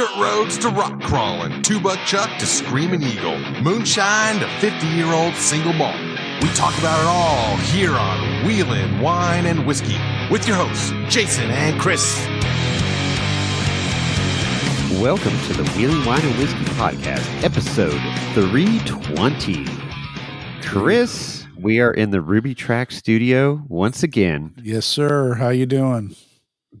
Dirt roads to rock crawling, two-buck chuck to screaming eagle, moonshine to 50-year-old single malt. We talk about it all here on Wheelin' Wine and Whiskey with your hosts, Jason and Chris. Welcome to the Wheelin' Wine and Whiskey podcast, episode 320. Chris, we are in the Ruby Track studio once again. Yes, sir. How you doing?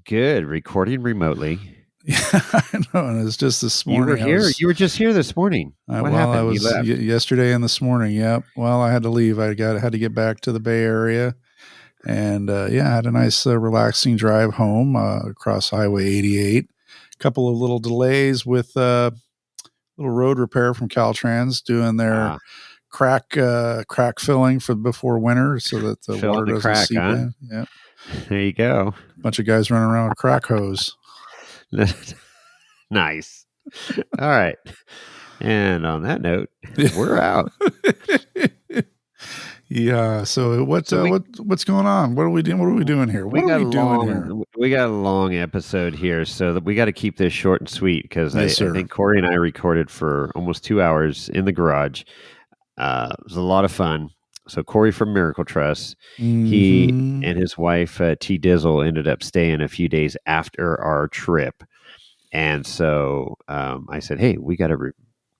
Good. Recording remotely. Yeah, I know. And it's just this morning. You were here. You were just here this morning. What happened? I was yesterday and this morning. Yep. Well, I had to leave. I had to get back to the Bay Area, and I had a nice, relaxing drive home across Highway 88. A couple of little delays with little road repair from Caltrans doing their crack filling for before winter, so that the water doesn't seep in. Yeah. There you go. A bunch of guys running around with crack hose. Nice. All right. And on that note, we're out. Yeah. So what's going on? What are we doing? What are we doing here? We got a long episode here, so that we got to keep this short and sweet because I think Corey and I recorded for almost 2 hours in the garage. It was a lot of fun. So Corey from Miracle Truss, he and his wife T Dizzle ended up staying a few days after our trip, and so I said, "Hey, we got to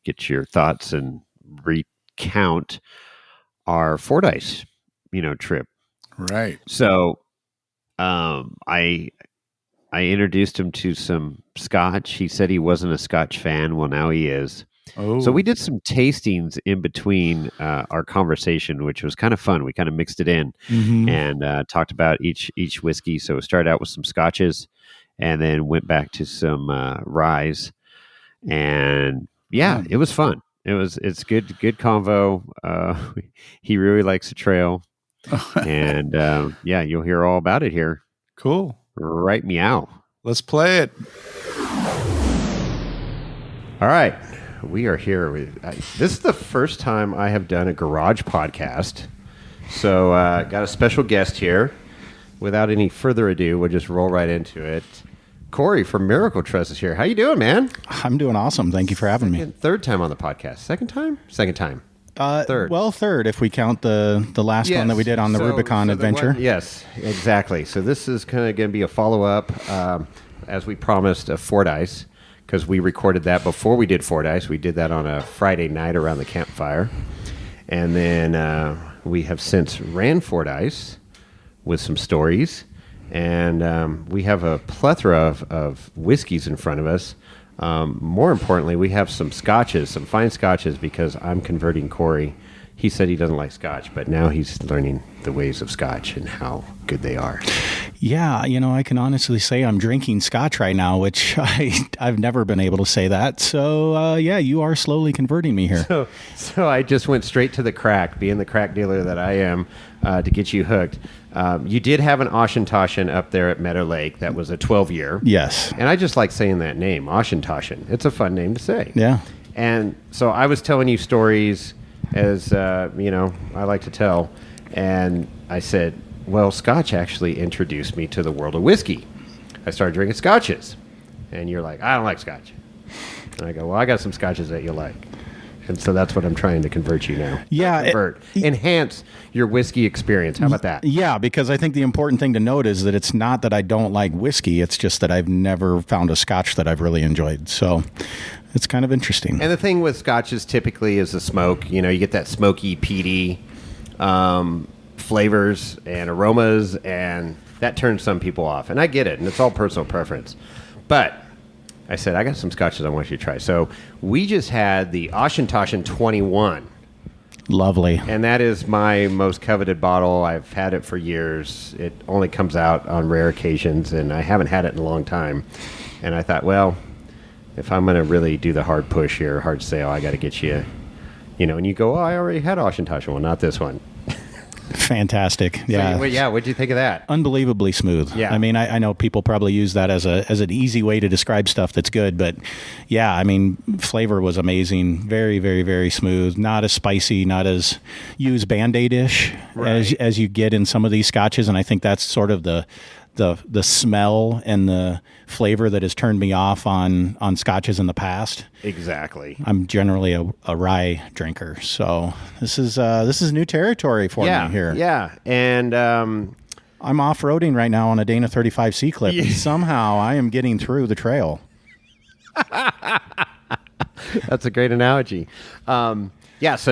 get your thoughts and recount our Fordyce, trip." Right. So I introduced him to some scotch. He said he wasn't a scotch fan. Well, now he is. Oh. So we did some tastings in between our conversation, which was kind of fun. We kind of mixed it in and talked about each whiskey. So we started out with some scotches and then went back to some ryes. And it was fun. It's good convo. He really likes the trail. And you'll hear all about it here. Cool. Right meow. Let's play it. All right. We are here. This is the first time I have done a garage podcast. So got a special guest here. Without any further ado, we'll just roll right into it. Corey from Miracle Truss is here. How you doing, man? I'm doing awesome. Thank you for having me. Third time on the podcast. Second time? Second time. Third. Well, third if we count the last one that we did on the Rubicon adventure. Yes, exactly. So this is kind of going to be a follow-up, as we promised, of Fordyce. Because we recorded that before we did Fordyce. We did that on a Friday night around the campfire. And then we have since ran Fordyce with some stories. And we have a plethora of whiskeys in front of us. More importantly, we have some scotches, some fine scotches, because I'm converting Corey. He said he doesn't like scotch, but now he's learning the ways of scotch and how good they are. Yeah, I can honestly say I'm drinking scotch right now, which I've never been able to say that. So, you are slowly converting me here. So I just went straight to the crack, being the crack dealer that I am, to get you hooked. You did have an Oshentoshen up there at Meadow Lake that was a 12-year. Yes. And I just like saying that name, Oshentoshen. It's a fun name to say. Yeah. And so I was telling you stories as, I like to tell. And I said, well, scotch actually introduced me to the world of whiskey. I started drinking scotches. And you're like, I don't like scotch. And I go, well, I got some scotches that you like. And so that's what I'm trying to convert you now. Yeah. Enhance your whiskey experience. How about that? Yeah, because I think the important thing to note is that it's not that I don't like whiskey. It's just that I've never found a scotch that I've really enjoyed. So it's kind of interesting. And the thing with scotches typically is the smoke. You get that smoky, peaty flavors and aromas, and that turns some people off. And I get it, and it's all personal preference. But I said, I got some scotches I want you to try. So we just had the Oshentoshen 21. Lovely. And that is my most coveted bottle. I've had it for years. It only comes out on rare occasions, and I haven't had it in a long time. And I thought, well, if I'm going to really do the hard push here, hard sale, I got to get you, and you go, oh, I already had Oshentoshen. Well, not this one. Fantastic. Yeah. So, what'd you think of that? Unbelievably smooth. Yeah. I mean, I know people probably use that as an easy way to describe stuff that's good, but yeah, I mean, flavor was amazing. Very, very, very smooth. Not as spicy, not as use Band-Aid-ish as you get in some of these scotches. And I think that's sort of the the smell and the flavor that has turned me off on scotches in the past. Exactly. I'm generally a rye drinker, so this is new territory for me here. Yeah, and I'm off-roading right now on a Dana 35C clip, and somehow I am getting through the trail. That's a great analogy. So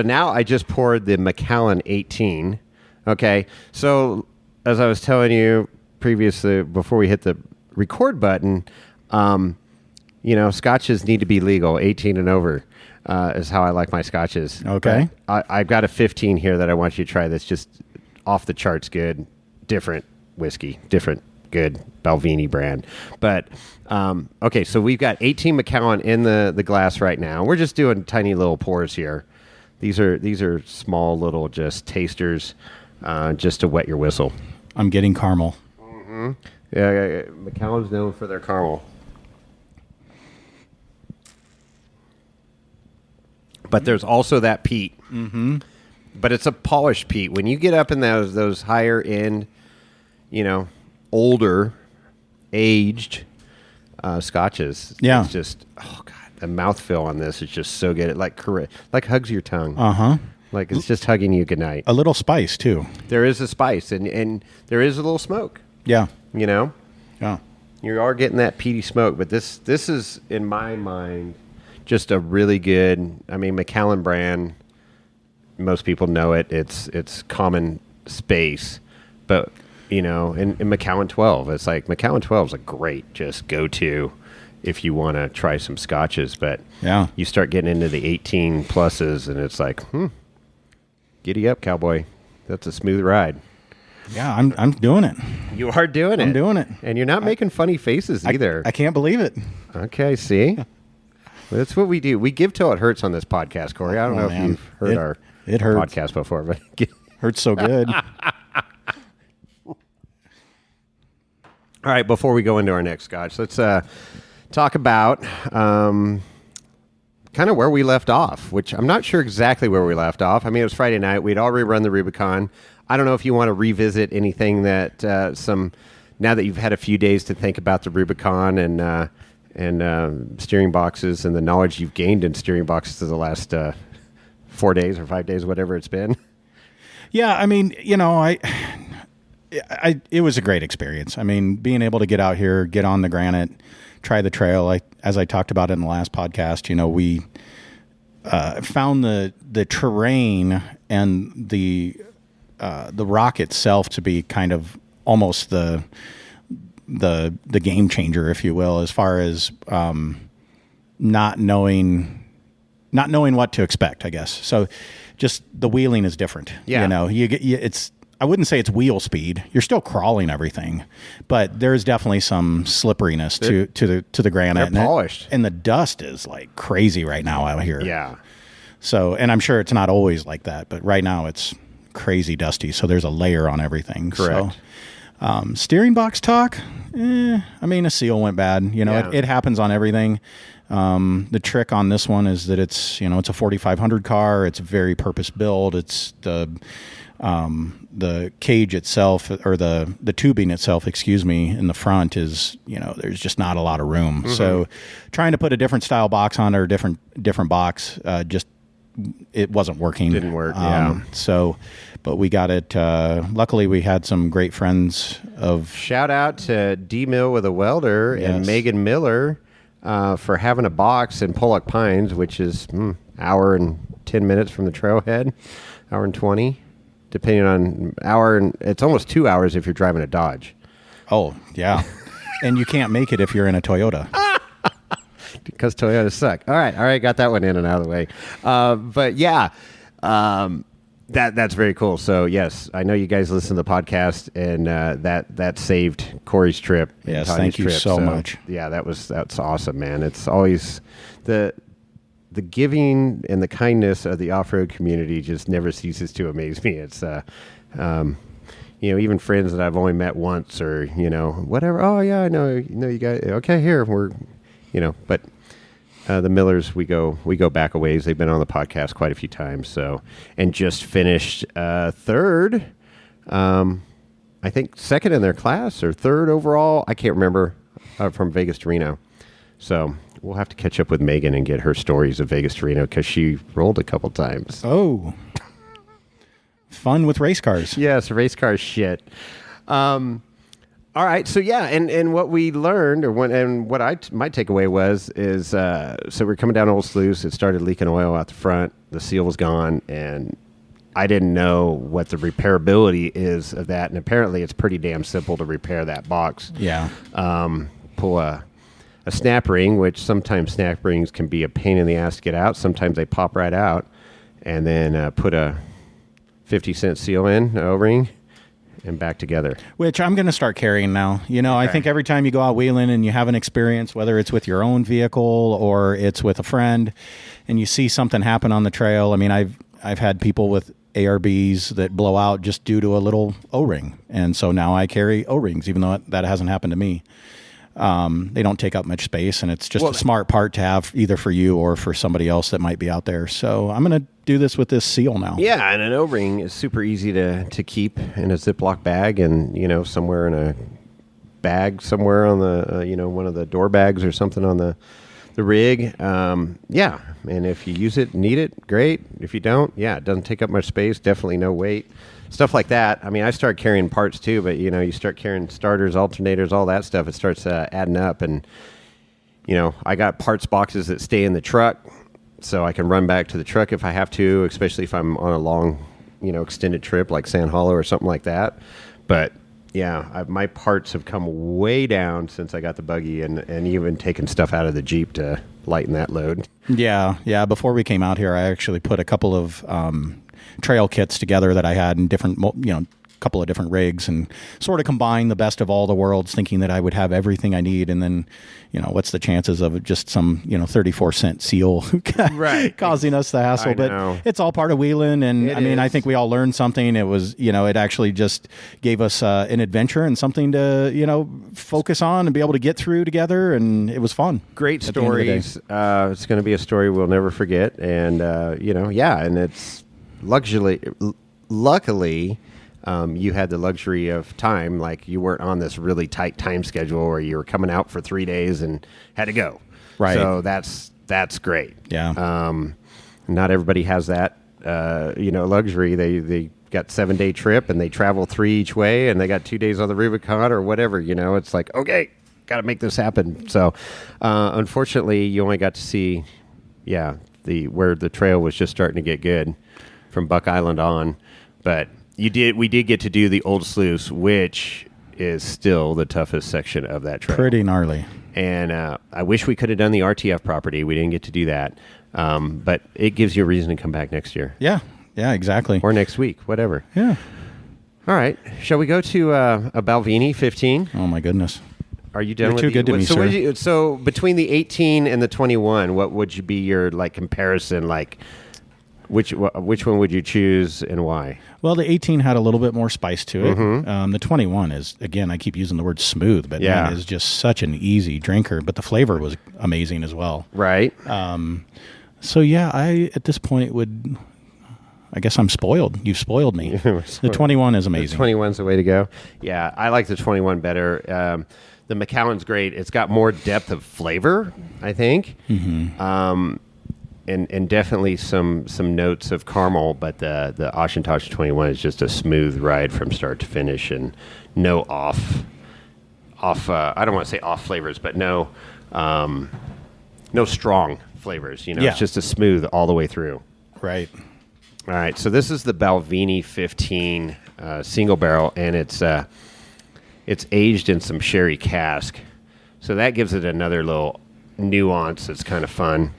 now I just poured the Macallan 18. Okay, so as I was telling you previously, before we hit the record button, scotches need to be legal. 18 and over is how I like my scotches. Okay. I've got a 15 here that I want you to try that's just off the charts good, different whiskey, different good Balvenie brand. But, okay, so we've got 18 Macallan in the glass right now. We're just doing tiny little pours here. These are small little just tasters just to wet your whistle. I'm getting caramel. Mm-hmm. Yeah, Macallan's known for their caramel. But there's also that peat. Mm-hmm. But it's a polished peat. When you get up in those higher end, older, aged scotches, it's just, oh God, the mouthfeel on this is just so good. It like hugs your tongue. Uh-huh. Like it's just hugging you goodnight. A little spice too. There is a spice and there is a little smoke. Yeah. Yeah. You are getting that peaty smoke, but this is, in my mind, just a really good, Macallan brand. Most people know it. It's common space. But, in Macallan 12, it's like Macallan 12 is a great just go-to if you want to try some scotches. But you start getting into the 18 pluses, and it's like, giddy up, cowboy. That's a smooth ride. Yeah, I'm doing it. You are doing it. I'm doing it. And you're not making funny faces either. I can't believe it. Okay, see? That's what we do. We give till it hurts on this podcast, Corey. I don't know if you've heard our podcast before, but hurts so good. All right, before we go into our next scotch, let's talk about kind of where we left off, which I'm not sure exactly where we left off. It was Friday night. We'd already run the Rubicon. I don't know if you want to revisit anything that now that you've had a few days to think about the Rubicon and steering boxes and the knowledge you've gained in steering boxes the last 4 days or 5 days, whatever it's been. Yeah, it was a great experience. Being able to get out here, get on the granite, try the trail. As I talked about in the last podcast, we found the terrain and the rock itself to be kind of almost the game changer, if you will, as far as not knowing what to expect, I guess. So just the wheeling is different. Yeah. I wouldn't say it's wheel speed. You're still crawling everything, but there's definitely some slipperiness to the granite. They're polished. And the dust is like crazy right now out here. Yeah. So, and I'm sure it's not always like that, but right now it's crazy dusty. So there's a layer on everything. Correct. So, steering box talk. A seal went bad. It happens on everything. The trick on this one is that it's a 4500 car. It's very purpose built. It's the cage itself, or the tubing itself, in the front is, there's just not a lot of room. Mm-hmm. So trying to put a different style box on, or a different box, it wasn't working. Didn't work. But we got it. Luckily we had some great friends shout out to D Mill with a welder and Megan Miller, for having a box in Pollock Pines, which is hour and 10 minutes from the trailhead, hour and 20. Depending on it's almost 2 hours if you're driving a Dodge. Oh, yeah. And you can't make it if you're in a Toyota. Because Toyotas suck. All right, got that one in and out of the way. But yeah, that's very cool. So yes, I know you guys listen to the podcast, and that saved Corey's trip. Yes, thank you so much. Yeah, that's awesome, man. It's always the giving and the kindness of the off-road community just never ceases to amaze me. It's, even friends that I've only met once, or, whatever. Oh yeah, I know you guys. Okay, here we're, but, the Millers, we go back a ways. They've been on the podcast quite a few times. So, and just finished, third, I think second in their class or third overall. I can't remember, from Vegas to Reno. So we'll have to catch up with Megan and get her stories of Vegas to Reno because she rolled a couple times. Oh, fun with race cars. Yes, race car shit. All right, so yeah, and what we learned, my takeaway is so we're coming down Old Sluice. It started leaking oil out the front. The seal was gone, and I didn't know what the repairability is of that. And apparently, it's pretty damn simple to repair that box. Yeah. Pull a snap ring, which sometimes snap rings can be a pain in the ass to get out. Sometimes they pop right out, and then put a 50-cent seal in, an O-ring. And back together. Which I'm going to start carrying now. You know, okay. I think every time you go out wheeling and you have an experience, whether it's with your own vehicle or it's with a friend, and you see something happen on the trail. I mean, I've had people with ARBs that blow out just due to a little O-ring. And so now I carry O-rings, even though that hasn't happened to me. They don't take up much space, and it's just a smart part to have either for you or for somebody else that might be out there. So I'm going to do this with this seal now. Yeah, and an O-ring is super easy to keep in a Ziploc bag and, somewhere in a bag somewhere on the, one of the door bags or something on the rig. Yeah, and if you use it, need it, great. If you don't, it doesn't take up much space, definitely no weight. Stuff like that. I mean, I start carrying parts too, but you start carrying starters, alternators, all that stuff. It starts adding up, and I got parts boxes that stay in the truck, so I can run back to the truck if I have to, especially if I'm on a long, extended trip like Sand Hollow or something like that. But yeah, my parts have come way down since I got the buggy, and even taking stuff out of the Jeep to lighten that load. Yeah. Before we came out here, I actually put a couple of trail kits together that I had in different, couple of different rigs, and sort of combined the best of all the worlds, thinking that I would have everything I need. And then, what's the chances of just some, 34-cent seal right. causing us the hassle? But it's all part of wheeling. And I think we all learned something. It was, it actually just gave us an adventure and something to, focus on and be able to get through together. And it was fun. Great stories. It's going to be a story we'll never forget. And, and it's luckily, you had the luxury of time. Like, you weren't on this really tight time schedule where you were coming out for 3 days and had to go. Right. So that's great. Yeah. Not everybody has that, luxury. They got 7-day trip and they travel 3 each way, and they got 2 days on the Rubicon or whatever. It's like, okay, got to make this happen. So, unfortunately, you only got to see, where the trail was just starting to get good from Buck Island on, but we did get to do the Old Sluice, which is still the toughest section of that trail. Pretty gnarly. And I wish we could have done the RTF property. We didn't get to do that. But it gives you a reason to come back next year. Yeah, exactly. Or next week, whatever. Yeah. All right. Shall we go to a Balvenie 15? Oh, my goodness. Are you done with too good to me, sir. So between the 18 and the 21, what would you be your comparison? Which one would you choose and why? Well, the 18 had a little bit more spice to it. Mm-hmm. The 21 is, again, I keep using the word smooth, but man, is just such an easy drinker. But the flavor was amazing as well. Right. So yeah, I at this point I guess I'm spoiled. You've spoiled me. The 21 is amazing. The 21's the way to go. Yeah, I like the 21 better. The Macallan's great. It's got more depth of flavor, I think. Mm-hmm. And definitely some notes of caramel, but the Oshkosh 21 is just a smooth ride from start to finish, and no off. I don't want to say off flavors, but no strong flavors. It's just a smooth all the way through. Right. All right. So this is the Balvenie 15 single barrel, and it's aged in some sherry cask, so that gives it another little nuance that's kind of fun.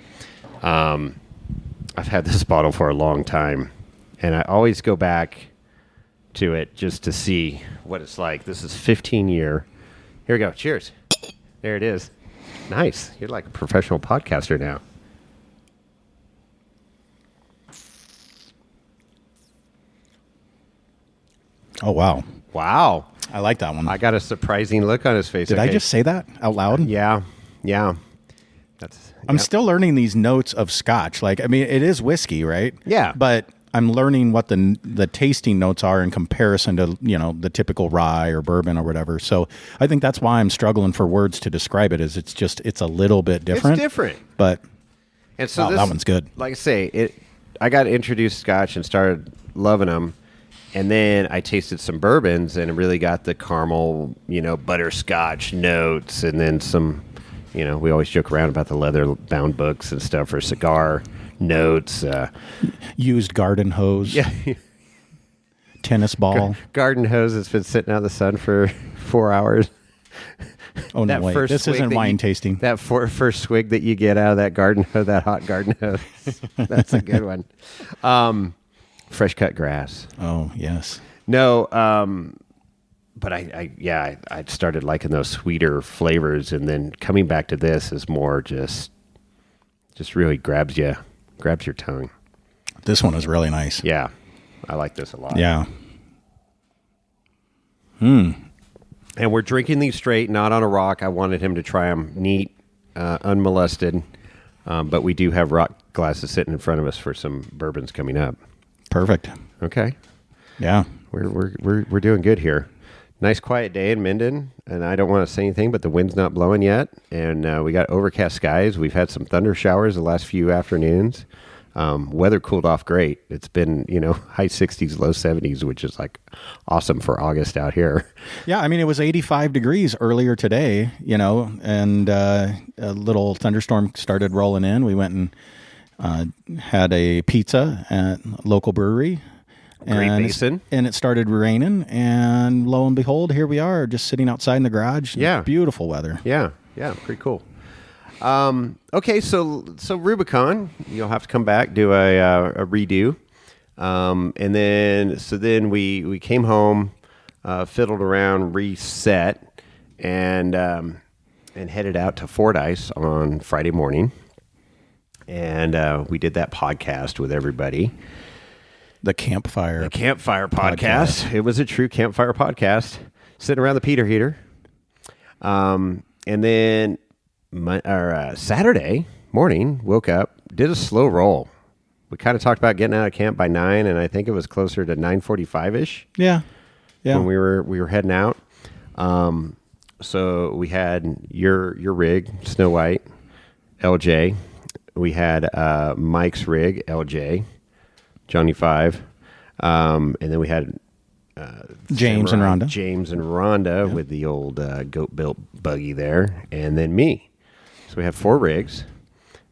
I've had this bottle for a long time, and I always go back to it just to see what it's like. This is 15-year. Here we go. Cheers. There it is. Nice. You're like a professional podcaster now. Oh, wow. Wow. I like that one. I got a surprising look on his face. Did I just say that out loud? Yeah. I'm still learning these notes of scotch. It is whiskey, right? Yeah. But I'm learning what the tasting notes are in comparison to, the typical rye or bourbon or whatever. So I think that's why I'm struggling for words to describe it. Is it's a little bit different. It's different, but and so that one's good. Like I say, I got introduced to Scotch and started loving them. And then I tasted some bourbons and really got the caramel, butterscotch notes, and then some, we always joke around about the leather-bound books and stuff for cigar notes. Used garden hose. Yeah. Tennis ball. Garden hose that's been sitting out in the sun for 4 hours. Oh, no, wait. This isn't wine tasting. That first swig that you get out of that garden hose, that hot garden hose, that's a good one. Fresh cut grass. Oh, yes. No, but I started liking those sweeter flavors, and then coming back to this is more just really grabs your tongue. This one is really nice. Yeah, I like this a lot. Yeah. And we're drinking these straight, not on a rock. I wanted him to try them neat, unmolested, but we do have rock glasses sitting in front of us for some bourbons coming up. Perfect. Okay. Yeah. We're doing good here. Nice quiet day in Minden, and I don't want to say anything, but the wind's not blowing yet, and we got overcast skies. We've had some thunder showers the last few afternoons. Weather cooled off great. It's been, high 60s, low 70s, which is like awesome for August out here. Yeah, I mean, it was 85 degrees earlier today, and a little thunderstorm started rolling in. We went and had a pizza at a local brewery. Great Basin. And it started raining, and lo and behold, here we are, just sitting outside in the garage. Yeah. Beautiful weather. Yeah, pretty cool. Okay, so Rubicon, you'll have to come back, do a redo. And then we came home, fiddled around, reset, and headed out to Fordyce on Friday morning. And we did that podcast with everybody. The Campfire Podcast. It was a true campfire podcast. Sitting around the Peter heater. And then Saturday morning, woke up, did a slow roll. We kind of talked about getting out of camp by 9, and I think it was closer to 9:45-ish. Yeah. When we were heading out. So we had your rig, Snow White, LJ. We had Mike's rig, LJ, Johnny 5. And then we had James and Rhonda with the old goat-built buggy there, and then me. So we have 4 rigs,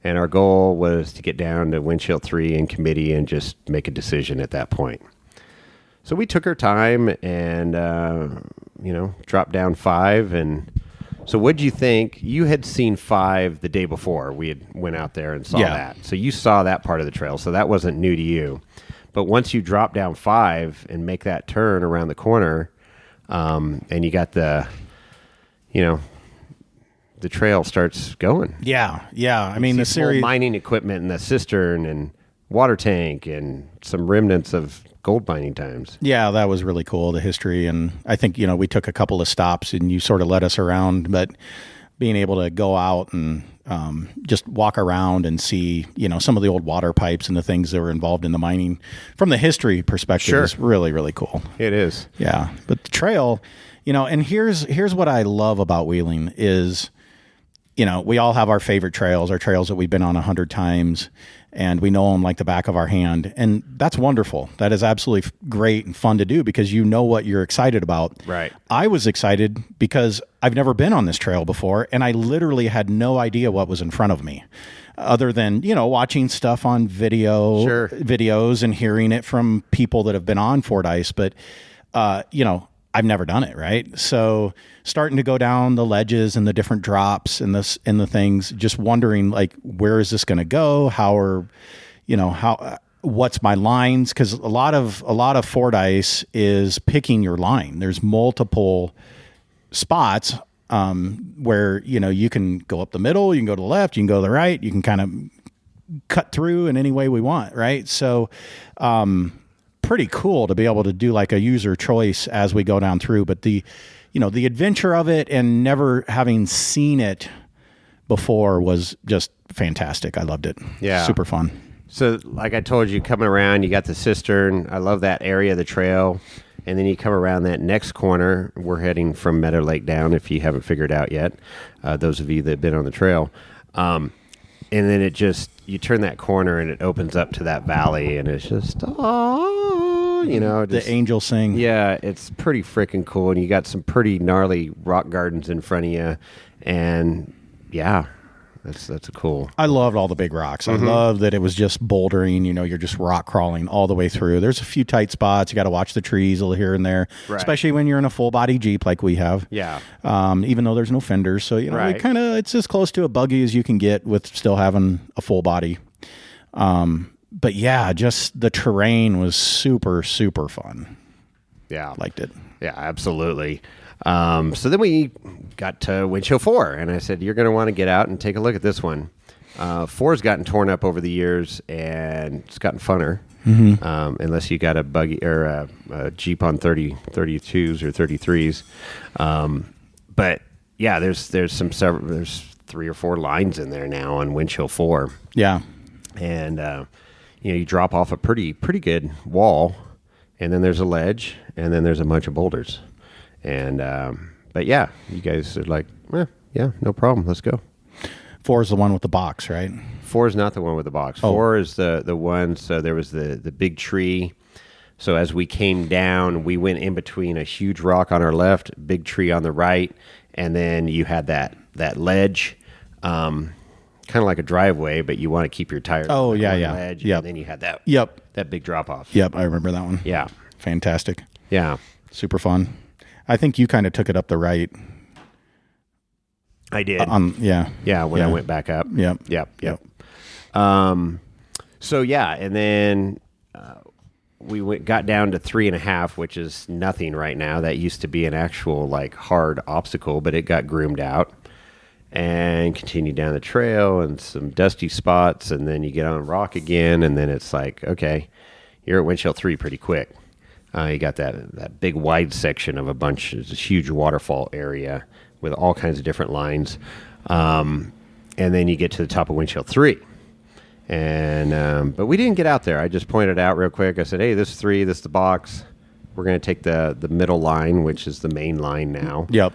and our goal was to get down to Windshield 3 in committee and just make a decision at that point. So we took our time and, dropped down 5. And so what'd you think? You had seen 5 the day before. We had went out there and saw that. So you saw that part of the trail, so that wasn't new to you. But once you drop down 5 and make that turn around the corner, and you got the trail starts going. Yeah. I mean, the series mining equipment and the cistern and water tank and some remnants of gold mining times. Yeah, that was really cool, the history. And I think, we took a couple of stops and you sort of led us around, but being able to go out and just walk around and see, some of the old water pipes and the things that were involved in the mining from the history perspective is really, really cool. It is. Yeah. But the trail, and here's what I love about wheeling is, we all have our favorite trails, our trails that we've been on 100 times, and we know them like the back of our hand. And that's wonderful. That is absolutely great and fun to do because you know what you're excited about. Right. I was excited because I've never been on this trail before, and I literally had no idea what was in front of me other than, watching stuff on videos and hearing it from people that have been on Fordyce. But, I've never done it, right? So starting to go down the ledges and the different drops and the things, just wondering like, where is this going to go? What's my lines? Because a lot of Fordyce is picking your line. There's multiple spots where you can go up the middle, you can go to the left, you can go to the right, you can kind of cut through in any way we want, right? So pretty cool to be able to do like a user choice as we go down through, but the adventure of it and never having seen it before was just fantastic. I loved it. Yeah. Super fun. So, like I told you, coming around, you got the cistern. I love that area of the trail. And then you come around that next corner. We're heading from Meadow Lake down, if you haven't figured out yet, those of you that have been on the trail. And then you turn that corner and it opens up to that valley, and it's just, the angels sing. Yeah, it's pretty freaking cool. And you got some pretty gnarly rock gardens in front of you. And yeah. That's cool. I loved all the big rocks. I love that it was just bouldering. You're just rock crawling all the way through. There's a few tight spots. You got to watch the trees a little here and there, especially when you're in a full body Jeep like we have. Yeah. Even though there's no fenders, so it's as close to a buggy as you can get with still having a full body. But yeah, just the terrain was super, super fun. Yeah, liked it. Yeah, absolutely. So then we got to Windshield 4, and I said, you're going to want to get out and take a look at this one. 4's gotten torn up over the years, and it's gotten funner, unless you got a buggy or a Jeep on 32s or 33s. But yeah, there's 3 or 4 lines in there now on Windshield 4. Yeah, and you drop off a pretty good wall, and then there's a ledge, and then there's a bunch of boulders. And, but yeah, you guys are like, yeah, no problem. Let's go. 4 is the one with the box, right? 4 is not the one with the box. 4 is the one. So there was the big tree. So as we came down, we went in between a huge rock on our left, big tree on the right. And then you had that ledge, kind of like a driveway, but you want to keep your tires on the ledge. Yep. And then you had that big drop off. Yep. I remember that one. Yeah. Fantastic. Yeah. Super fun. I think you kind of took it up the right. I did. Yeah, when I went back up. Yep. So yeah, and then we got down to 3.5, which is nothing right now. That used to be an actual hard obstacle, but it got groomed out and continued down the trail and some dusty spots, and then you get on rock again, and then it's like, okay, you're at Windshield 3 pretty quick. You got that big wide section of it's a huge waterfall area with all kinds of different lines. And then you get to the top of Windshield 3. And but we didn't get out there. I just pointed out real quick. I said, hey, this is 3, this is the box. We're going to take the middle line, which is the main line now. Yep.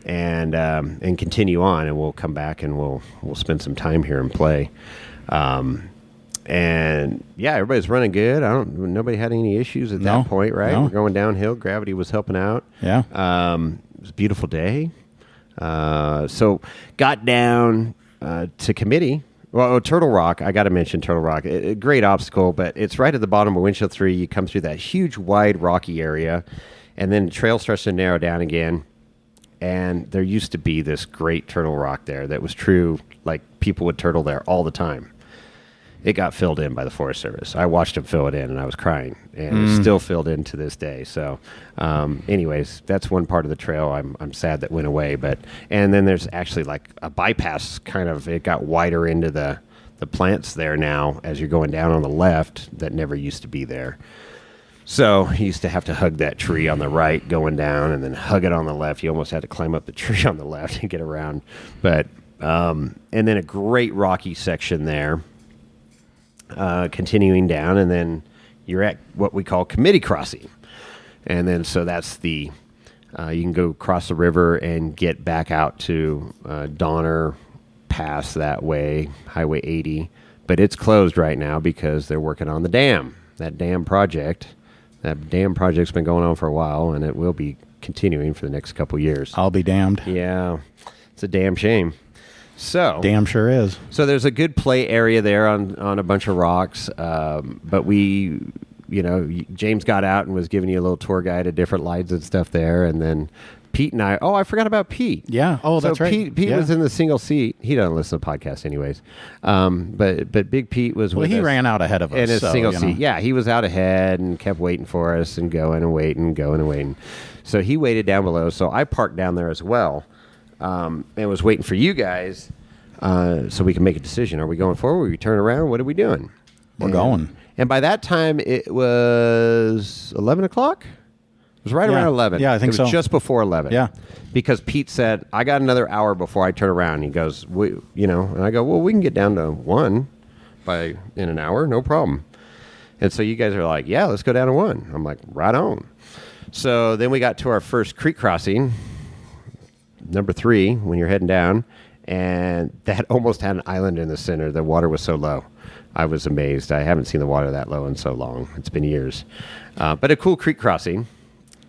And continue on, and we'll come back and we'll spend some time here and play. And yeah, everybody's running good. Nobody had any issues at that point, right? No. We're going downhill. Gravity was helping out. Yeah. It was a beautiful day. So got down to committee. Well, Turtle Rock, I got to mention Turtle Rock. A great obstacle, but it's right at the bottom of Windshield 3. You come through that huge, wide, rocky area, and then the trail starts to narrow down again. And there used to be this great Turtle Rock there that was true, people would turtle there all the time. It got filled in by the Forest Service. I watched them fill it in, and I was crying. And it's still filled in to this day. So, anyways, that's one part of the trail I'm sad that went away. And then there's actually a bypass it got wider into the plants there now as you're going down on the left that never used to be there. So you used to have to hug that tree on the right going down, and then hug it on the left. You almost had to climb up the tree on the left and get around. But and then a great rocky section there. Continuing down, and then you're at what we call committee crossing. And then so that's you can go across the river and get back out to Donner Pass that way, Highway 80. But it's closed right now because they're working on the dam. That dam project's been going on for a while, and it will be continuing for the next couple years. I'll be damned. Yeah, it's a damn shame. So damn sure is. So there's a good play area there on a bunch of rocks, but James got out and was giving you a little tour guide of different lines and stuff there, and then Pete and I forgot about Pete. Yeah. Oh, that's right. Pete was in the single seat. He doesn't listen to podcasts anyways, but Big Pete was with us. Well, he ran out ahead of us in his single seat. Yeah, he was out ahead and kept waiting for us and going and waiting. So he waited down below. So I parked down there as well. And was waiting for you guys so we can make a decision. Are we going forward? Are we turn around? What are we doing? We're going. And by that time, it was 11 o'clock? It was right around 11. Yeah, I think so. It was just before 11. Yeah. Because Pete said, I got another hour before I turn around. He goes, and I go, well, we can get down to 1 in an hour, no problem. And so you guys are like, yeah, let's go down to 1. I'm like, right on. So then we got to our first creek crossing, number 3, when you're heading down, and that almost had an island in the center. The water was so low. I was amazed. I haven't seen the water that low in so long. It's been years. But a cool creek crossing,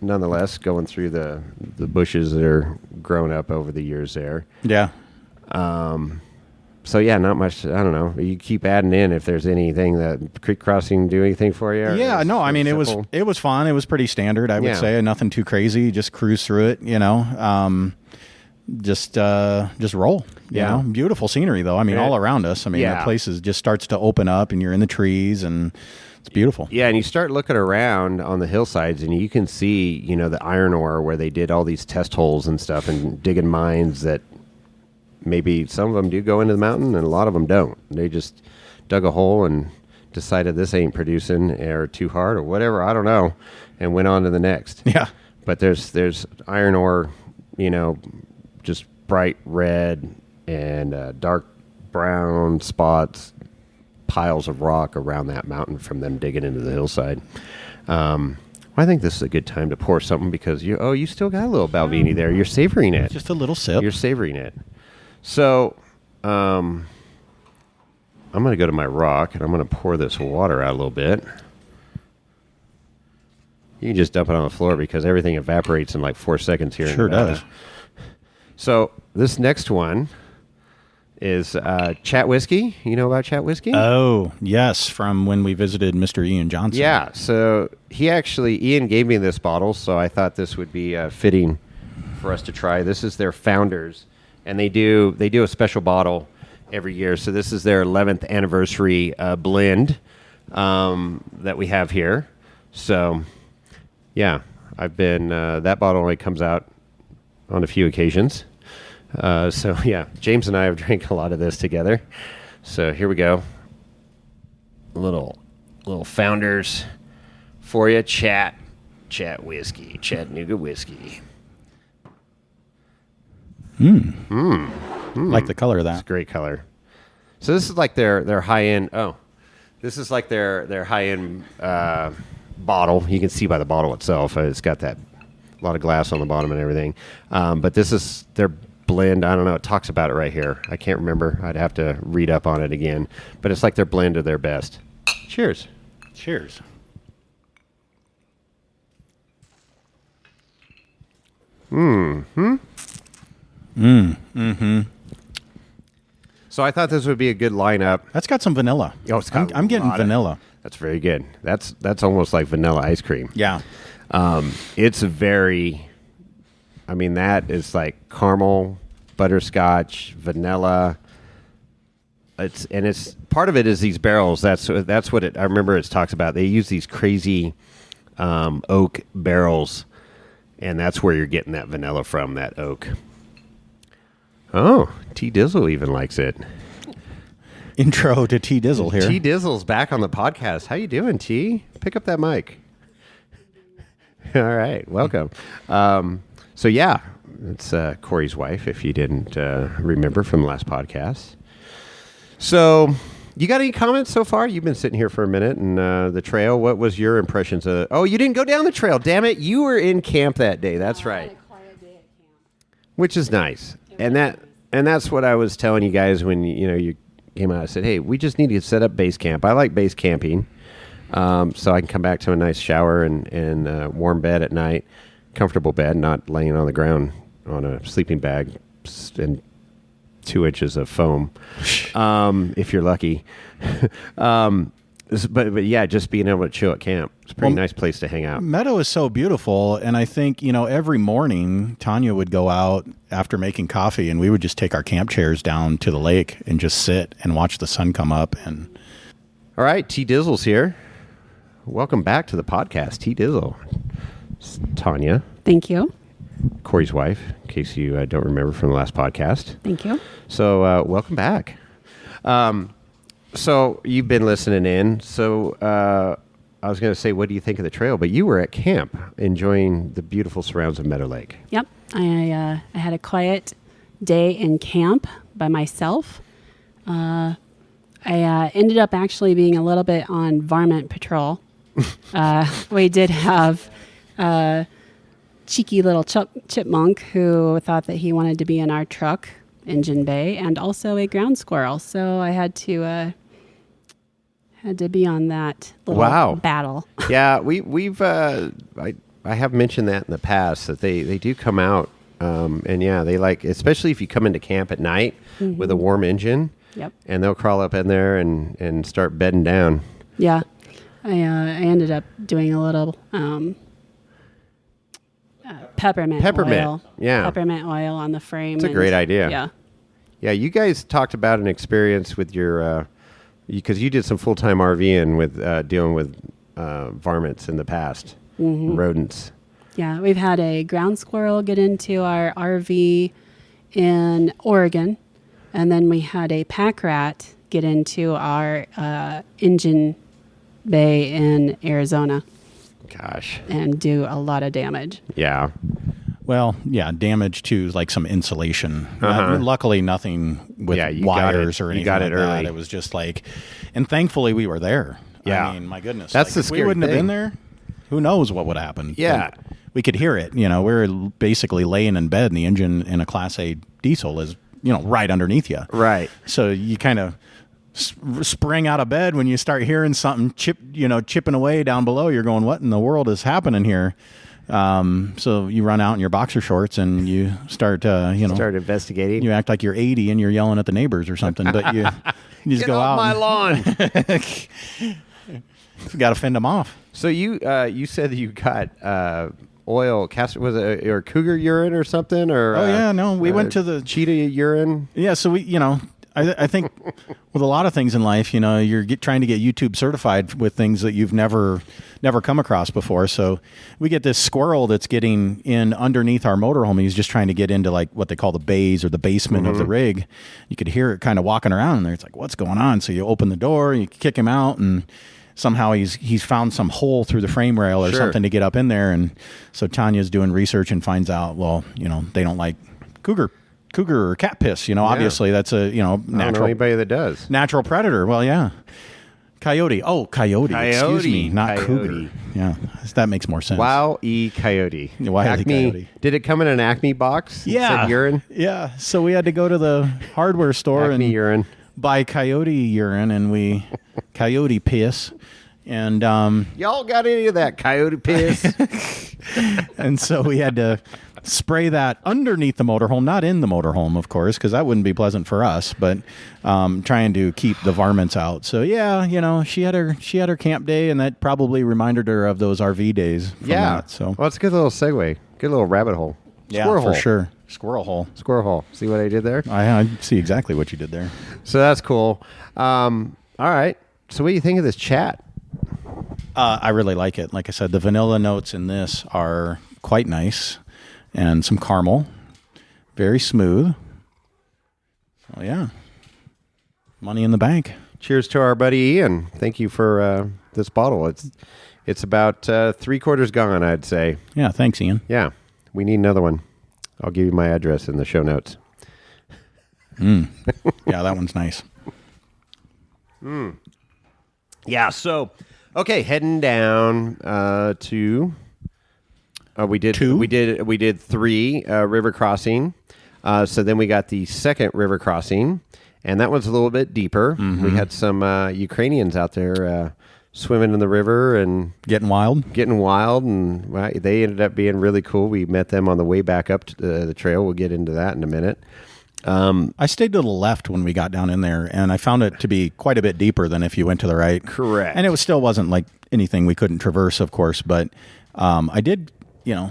nonetheless, going through the bushes that are grown up over the years there. Yeah. So, yeah, not much. I don't know. You keep adding in if there's anything that creek crossing do anything for you. Yeah, no, I mean, it was fun. It was pretty standard, I would say. Nothing too crazy. Just cruise through it, just roll. You know? Beautiful scenery, though. I mean, all around us. I mean, the place just starts to open up, and you're in the trees, and it's beautiful. Yeah, and you start looking around on the hillsides, and you can see, the iron ore where they did all these test holes and stuff and digging mines that maybe some of them do go into the mountain, and a lot of them don't. They just dug a hole and decided this ain't producing or too hard or whatever, I don't know, and went on to the next. Yeah. But there's iron ore, just bright red and dark brown spots, piles of rock around that mountain from them digging into the hillside. I think this is a good time to pour something because you still got a little Balvenie there. You're savoring it. Just a little sip. You're savoring it. So, I'm going to go to my rock, and I'm going to pour this water out a little bit. You can just dump it on the floor because everything evaporates in like 4 seconds here. Sure does. So, this next one is Chat Whiskey. You know about Chat Whiskey? Oh, yes, from when we visited Mr. Ian Johnson. Yeah, so Ian gave me this bottle, so I thought this would be fitting for us to try. This is their Founders. And they do a special bottle every year. So this is their 11th anniversary blend that we have here. So, yeah, I've been that bottle only comes out on a few occasions. So, yeah, James and I have drank a lot of this together. So here we go. Little Founders for you. Chat Whiskey, Chattanooga Whiskey. Like the color of that. It's a great color. So this is like their high end. Oh, this is like their high end bottle. You can see by the bottle itself. It's got a lot of glass on the bottom and everything. But this is their blend. I don't know. It talks about it right here. I can't remember. I'd have to read up on it again. But it's like their blend of their best. Cheers. Cheers. So I thought this would be a good lineup. That's got some vanilla. Oh, it's got I'm getting vanilla. That's very good. That's almost like vanilla ice cream. Yeah. It's very, that is like caramel, butterscotch, vanilla. It's part of it is these barrels. That's what I remember it talks about. They use these crazy oak barrels, and that's where you're getting that vanilla from, that oak. Oh, T Dizzle even likes it. Intro to T Dizzle here. T Dizzle's back on the podcast. How you doing, T? Pick up that mic. All right, welcome. So yeah, it's Corey's wife, if you didn't remember from the last podcast. So you got any comments so far? You've been sitting here for a minute, and the trail, what was your impressions of it? Oh, you didn't go down the trail. Damn it. You were in camp that day. That's right. I had a quiet day at camp. Which is nice. And that's what I was telling you guys when you came out. I said, hey, we just need to set up base camp. I like base camping, so I can come back to a nice shower and warm bed at night, comfortable bed, not laying on the ground on a sleeping bag and 2 inches of foam, if you're lucky. But yeah, just being able to chill at camp. It's a pretty nice place to hang out. Meadow is so beautiful, and I think, every morning Tanya would go out after making coffee, and we would just take our camp chairs down to the lake and just sit and watch the sun come up. And all right, T Dizzle's here. Welcome back to the podcast, T Dizzle. It's Tanya. Thank you. Corey's wife, in case you don't remember from the last podcast. Thank you. So welcome back. So you've been listening in. So I was going to say, what do you think of the trail? But you were at camp enjoying the beautiful surrounds of Meadow Lake. Yep. I had a quiet day in camp by myself. I ended up actually being a little bit on varmint patrol. We did have a cheeky little chipmunk who thought that he wanted to be in our truck engine bay, and also a ground squirrel. So I had to be on that little battle. Yeah, I have mentioned that in the past that they do come out, and yeah, they like, especially if you come into camp at night with a warm engine. Yep. And they'll crawl up in there and start bedding down. Yeah. I ended up doing a little peppermint oil. Yeah. Peppermint oil on the frame. It's a great idea. Yeah. Yeah, you guys talked about an experience with your, because you did some full-time RVing with dealing with varmints in the past, rodents. Yeah, we've had a ground squirrel get into our RV in Oregon. And then we had a pack rat get into our engine bay in Arizona. Gosh. And do a lot of damage. Yeah. Well, yeah, damage to like some insulation. Luckily, nothing with wires or anything like that. It was just like, and thankfully we were there. Yeah. I mean, my goodness. That's the if scary we wouldn't thing. have been there, who knows what would happen. Yeah. But we could hear it. We were basically laying in bed, and the engine in a Class A diesel is, right underneath you. Right. So you kind of spring out of bed when you start hearing something chipping away down below. You're going, what in the world is happening here? So you run out in your boxer shorts and you start, start investigating. You act like you're 80 and you're yelling at the neighbors or something, but you just Get go off out. my lawn. You got to fend them off. So you said that you got oil castor, was it or cougar urine or something, or we went to the cheetah urine. Yeah, so we I think with a lot of things in life, you're trying to get YouTube certified with things that you've never come across before. So we get this squirrel that's getting in underneath our motorhome. He's just trying to get into like what they call the bays or the basement of the rig. You could hear it kind of walking around in there. It's like, what's going on? So you open the door, you kick him out, and somehow he's found some hole through the frame rail or something to get up in there. And so Tanya's doing research and finds out, well, they don't like cougar or cat piss. Obviously that's a, natural. I don't know anybody that does. Natural predator. Well, yeah. Coyote. Oh, coyote. Excuse me, not coyote. cougar. Yeah, that makes more sense. Coyote. Coyote. Did it come in an Acme box? It said urine? Yeah. So we had to go to the hardware store Acme and urine. buy coyote urine, and coyote piss. And y'all got any of that coyote piss? and so we had to spray that underneath the motorhome, not in the motorhome, of course, because that wouldn't be pleasant for us, but trying to keep the varmints out. So yeah, she had her camp day, and that probably reminded her of those RV days. That, so well, it's a good little segue, good little rabbit hole. Squirrel hole. For sure. Squirrel hole. Squirrel hole. See what I did there? I see exactly what you did there. So that's cool. All right. So what do you think of this chat? I really like it. Like I said, the vanilla notes in this are quite nice, and some caramel, very smooth. Oh yeah, money in the bank. Cheers to our buddy Ian. Thank you for this bottle. It's about 3/4 gone, I'd say. Yeah, thanks, Ian. Yeah, we need another one. I'll give you my address in the show notes. Yeah, that one's nice. Yeah. So, okay, heading down to. We did 3 river crossing. So then we got the second river crossing, and that one's a little bit deeper. We had some Ukrainians out there swimming in the river and getting wild, and they ended up being really cool. We met them on the way back up to the trail. We'll get into that in a minute. I stayed to the left when we got down in there, and I found it to be quite a bit deeper than if you went to the right. Correct. And it still wasn't like anything we couldn't traverse, of course, but I did.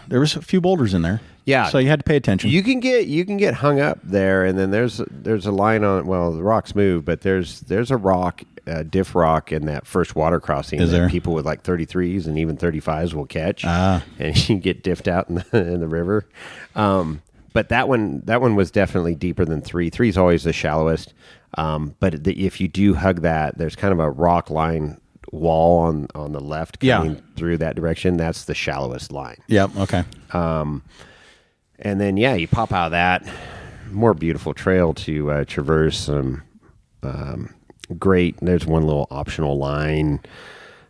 There was a few boulders in there. Yeah. So you had to pay attention. You can get hung up there, and then there's a line on it. Well, the rocks move, but there's a rock, diff rock in that first water crossing. Is there? People with like 33s and even 35s will catch, and you get diffed out in the river. But that one was definitely deeper than 3. 3 is always the shallowest. But if you do hug that, there's kind of a rock line wall on the left coming through that direction. That's the shallowest line. Yep. Okay. And then you pop out of that more beautiful trail to traverse some great. There's one little optional line.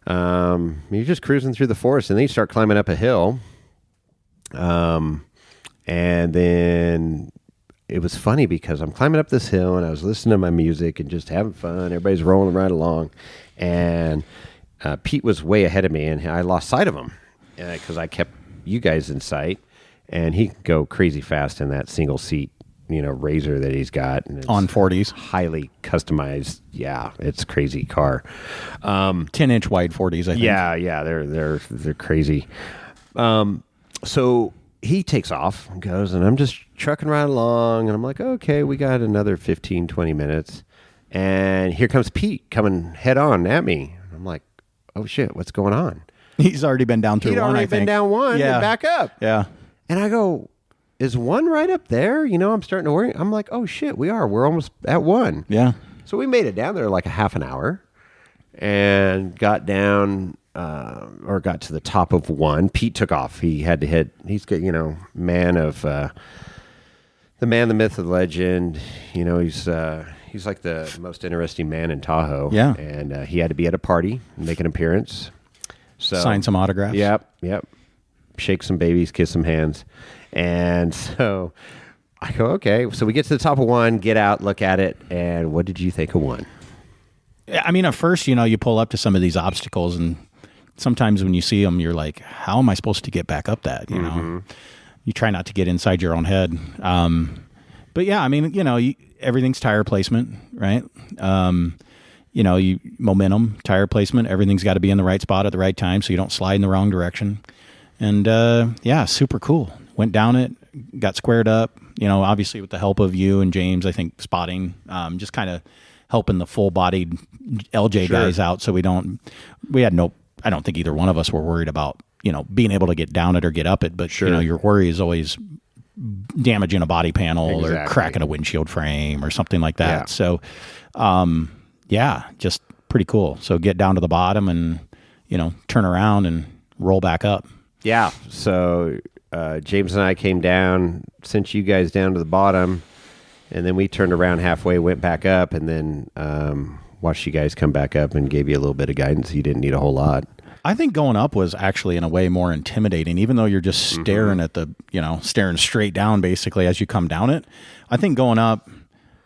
You're just cruising through the forest, and then you start climbing up a hill. And then it was funny because I'm climbing up this hill, and I was listening to my music and just having fun. Everybody's rolling right along, and Pete was way ahead of me, and I lost sight of him because I kept you guys in sight, and he could go crazy fast in that single seat, Razor that he's got. And on Fordyce. Highly customized. Yeah, it's a crazy car. 10-inch wide Fordyce, I think. Yeah, they're crazy. So he takes off and goes, and I'm just trucking right along, and I'm like, okay, we got another 15, 20 minutes. And here comes Pete coming head on at me. I'm like, oh shit, what's going on? He's already been down through one, I think. He'd already been down one and back up. Yeah. And I go, is one right up there? I'm starting to worry. I'm like, oh shit, we're almost at one. Yeah. So we made it down there like a half an hour and got down, or got to the top of one. Pete took off. He had to hit, he's got, man of, the man, the myth, the legend. He's like the most interesting man in Tahoe. Yeah. And he had to be at a party and make an appearance. So sign some autographs. Yep. Shake some babies, kiss some hands. And so I go, okay. So we get to the top of one, get out, look at it. And what did you think of one? I mean, at first, you pull up to some of these obstacles, and sometimes when you see them, you're like, how am I supposed to get back up that? You try not to get inside your own head. But yeah, I mean, everything's tire placement, right? Momentum, tire placement, everything's got to be in the right spot at the right time so you don't slide in the wrong direction. And super cool. Went down it, got squared up, obviously with the help of you and James, I think spotting, just kind of helping the full-bodied LJ guys out so I don't think either one of us were worried about, being able to get down it or get up it. But, your worry is always damaging a body panel or cracking a windshield frame or something like that. Yeah. So, just pretty cool. So get down to the bottom and, turn around and roll back up. Yeah. So James and I came down, sent you guys down to the bottom, and then we turned around halfway, went back up, and then watched you guys come back up and gave you a little bit of guidance. You didn't need a whole lot. I think going up was actually in a way more intimidating, even though you're just staring at staring straight down basically as you come down it. I think going up,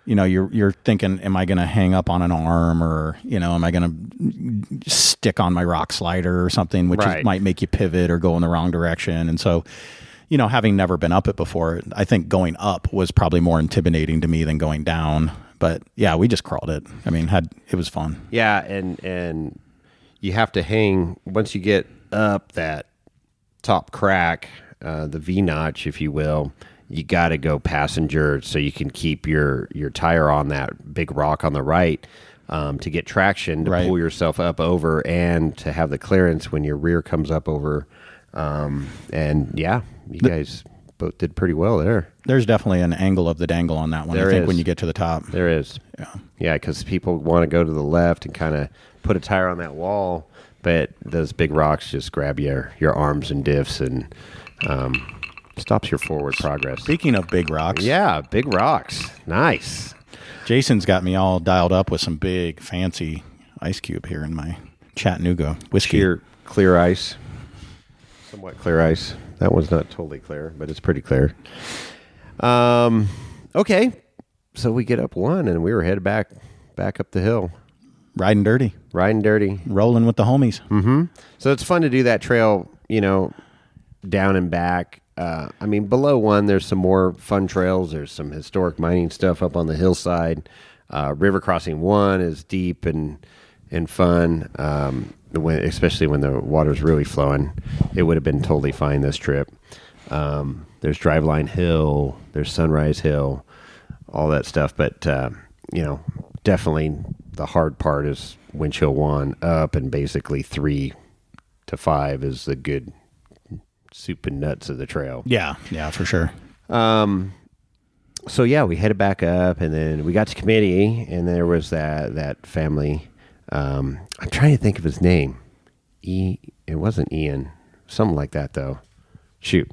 you're thinking, am I going to hang up on an arm, or, am I going to stick on my rock slider or something, which might make you pivot or go in the wrong direction. And so, having never been up it before, I think going up was probably more intimidating to me than going down. But yeah, we just crawled it. I mean, it was fun. Yeah. And you have to hang, once you get up that top crack, the V-notch, if you will, you got to go passenger so you can keep your tire on that big rock on the right to get traction, to pull yourself up over, and to have the clearance when your rear comes up over. You guys both did pretty well there. There's definitely an angle of the dangle on that one, I think, when you get to the top. There is. Yeah, because people want to go to the left and kind of put a tire on that wall, but those big rocks just grab your arms and diffs and stops your forward progress. Speaking of big rocks. Yeah, big rocks. Nice. Jason's got me all dialed up with some big, fancy ice cube here in my Chattanooga whiskey. Clear ice. Somewhat clear ice. That one's not totally clear, but it's pretty clear. Okay. So we get up one, and we were headed back up the hill. Riding dirty. Rolling with the homies. Mm-hmm. So it's fun to do that trail, down and back. Below one, there's some more fun trails. There's some historic mining stuff up on the hillside. River crossing one is deep and fun, especially when the water's really flowing. It would have been totally fine this trip. There's Driveline Hill, there's Sunrise Hill, all that stuff. But, definitely the hard part is Winch Hill 1 up, and basically 3 to 5 is the good soup and nuts of the trail. Yeah, for sure. So yeah, we headed back up, and then we got to committee, and there was that family. I'm trying to think of his name. It wasn't Ian. Something like that, though. Shoot.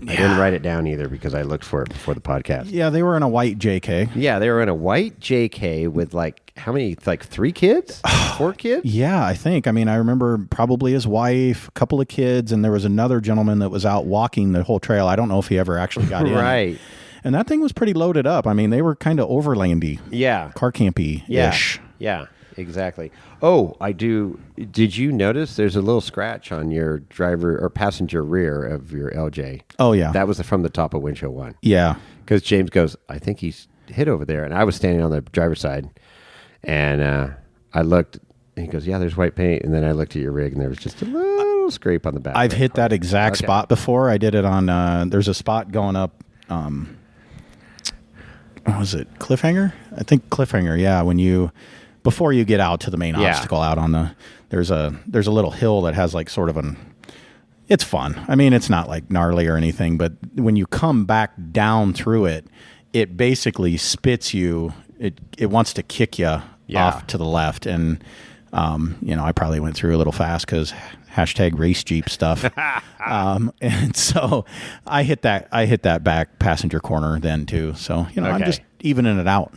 Yeah. I didn't write it down either because I looked for it before the podcast. Yeah, they were in a white JK. Yeah, they were in a white JK with like how many, like 3 kids? 4 kids? Yeah, I think. I mean, I remember probably his wife, a couple of kids, and there was another gentleman that was out walking the whole trail. I don't know if he ever actually got in. Right. And that thing was pretty loaded up. I mean, they were kind of overlandy. Yeah. Car campy-ish. Yeah, exactly. Oh, I do. Did you notice there's a little scratch on your driver or passenger rear of your LJ? Oh, yeah. That was from the top of windshield 1. Yeah. Because James goes, I think he's hit over there. And I was standing on the driver's side. And I looked, and he goes, yeah, there's white paint. And then I looked at your rig, and there was just a little scrape on the back. I've hit that exact spot before. I did it on, there's a spot going up, what was it, Cliffhanger? I think Cliffhanger, yeah. Before you get out to the main obstacle out on there's a little hill that has like sort of it's fun. I mean, it's not like gnarly or anything, but when you come back down through it, it basically spits you. It wants to kick you off to the left. And, I probably went through a little fast because #race Jeep stuff. And so I hit that back passenger corner then too. So, I'm just evening it out.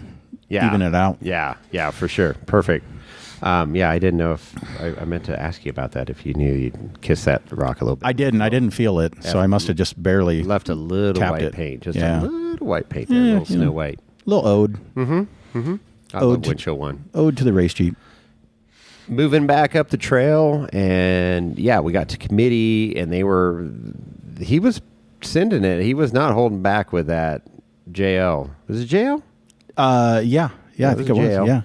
Yeah. Even it out. Yeah, for sure. Perfect. I didn't know if I meant to ask you about that. If you knew you'd kiss that rock a little bit. I didn't. I didn't feel it, so I must have just barely left a little white it. paint, just a little white paint there, a little Snow White, little ode. I love windshield 1. Ode to the race Jeep. Moving back up the trail, and we got to committee, and he was sending it. He was not holding back with that JL. Was it JL? Yeah, I think it was. Yeah.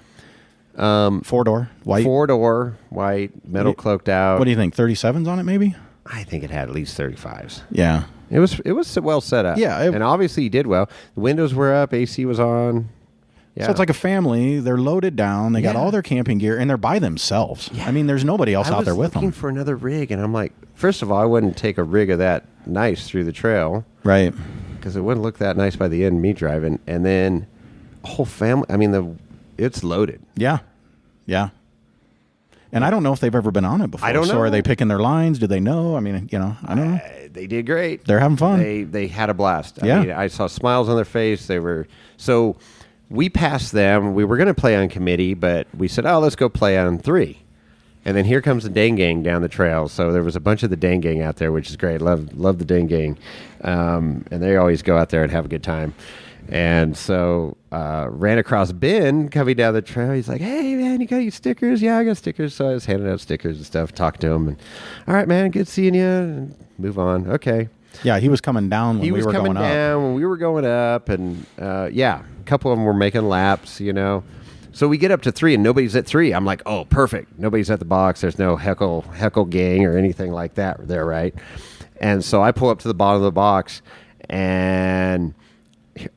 4-door, white. 4-door, white, metal cloaked out. What do you think? 37s on it, maybe? I think it had at least 35s. Yeah. It was well set up. Yeah. And obviously you did well. The windows were up, AC was on. Yeah. So it's like a family. They're loaded down. They got all their camping gear, and they're by themselves. Yeah. I mean, there's nobody else out there with them. I was looking for another rig, and I'm like, first of all, I wouldn't take a rig of that nice through the trail. Right. Because it wouldn't look that nice by the end of me driving. And then whole family, I mean, it's loaded. Yeah. Yeah. And I don't know if they've ever been on it before. I don't know. So are they picking their lines? Do they know? I mean, I don't know. They did great. They're having fun. They had a blast. I mean, I saw smiles on their face. So we passed them. We were going to play on committee, but we said, let's go play on 3. And then here comes the Dang Gang down the trail. So there was a bunch of the Dang Gang out there, which is great. Love the Dang Gang. And they always go out there and have a good time. And so ran across Ben coming down the trail. He's like, hey, man, you got your stickers? Yeah, I got stickers. So I was handing out stickers and stuff, talking to him. And, all right, man, good seeing you. And move on. Okay. Yeah, he was coming down when we were going up. He was coming down when we were going up. And, a couple of them were making laps, So we get up to 3, and nobody's at 3. I'm like, oh, perfect. Nobody's at the box. There's no heckle gang or anything like that there, right? And so I pull up to the bottom of the box, and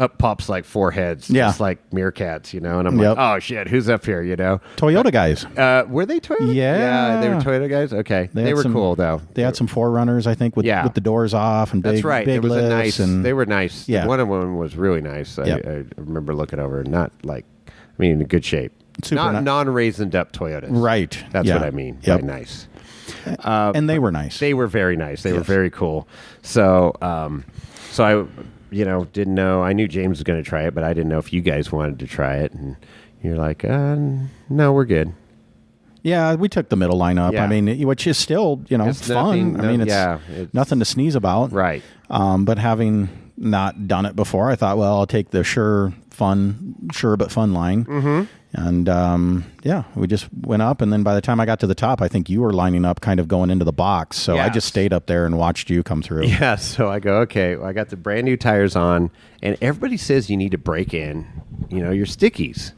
up pops like 4 heads, just like meerkats, and I'm like, oh shit, who's up here, Toyota guys. Were they Toyota? Yeah, they were Toyota guys. Okay, they were cool though. They had some 4Runners, I think, with the doors off and big. That's right. Big it was lifts a nice. And they were nice. Yeah. One of them was really nice. I remember looking over, not like, in good shape. Super non-raisined up Toyotas. Right. That's what I mean. By nice. And they were nice. They were very nice. They were very cool. So, so I. Didn't know. I knew James was going to try it, but I didn't know if you guys wanted to try it. And you're like, no, we're good. Yeah, we took the middle lineup. Yeah. I mean, which is still, it's fun. It's nothing to sneeze about. Right. But having not done it before, I thought, well, I'll take the sure but fun line. Mm-hmm. And we just went up. And then by the time I got to the top, I think you were lining up kind of going into the box. So I just stayed up there and watched you come through. Yeah. So I go, okay, well, I got the brand new tires on, and everybody says you need to break in, your stickies.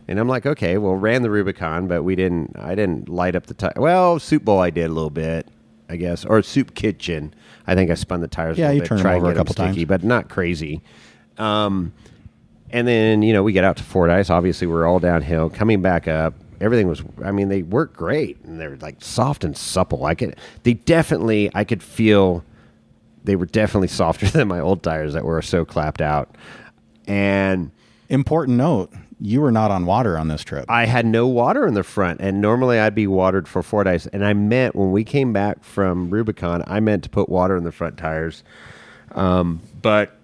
And I'm like, okay, well, ran the Rubicon, but I didn't light up the tire. Well, Soup Bowl I did a little bit, I guess, or Soup Kitchen. I think I spun the tires a little bit. Yeah, you turned them over a couple times. But not crazy. And then, we get out to Fordyce. Obviously, we're all downhill. Coming back up, everything was, they worked great. And they're like soft and supple. I could feel they were definitely softer than my old tires that were so clapped out. And important note, you were not on water on this trip. I had no water in the front. And normally I'd be watered for Fordyce. And I meant, when we came back from Rubicon, I meant to put water in the front tires. But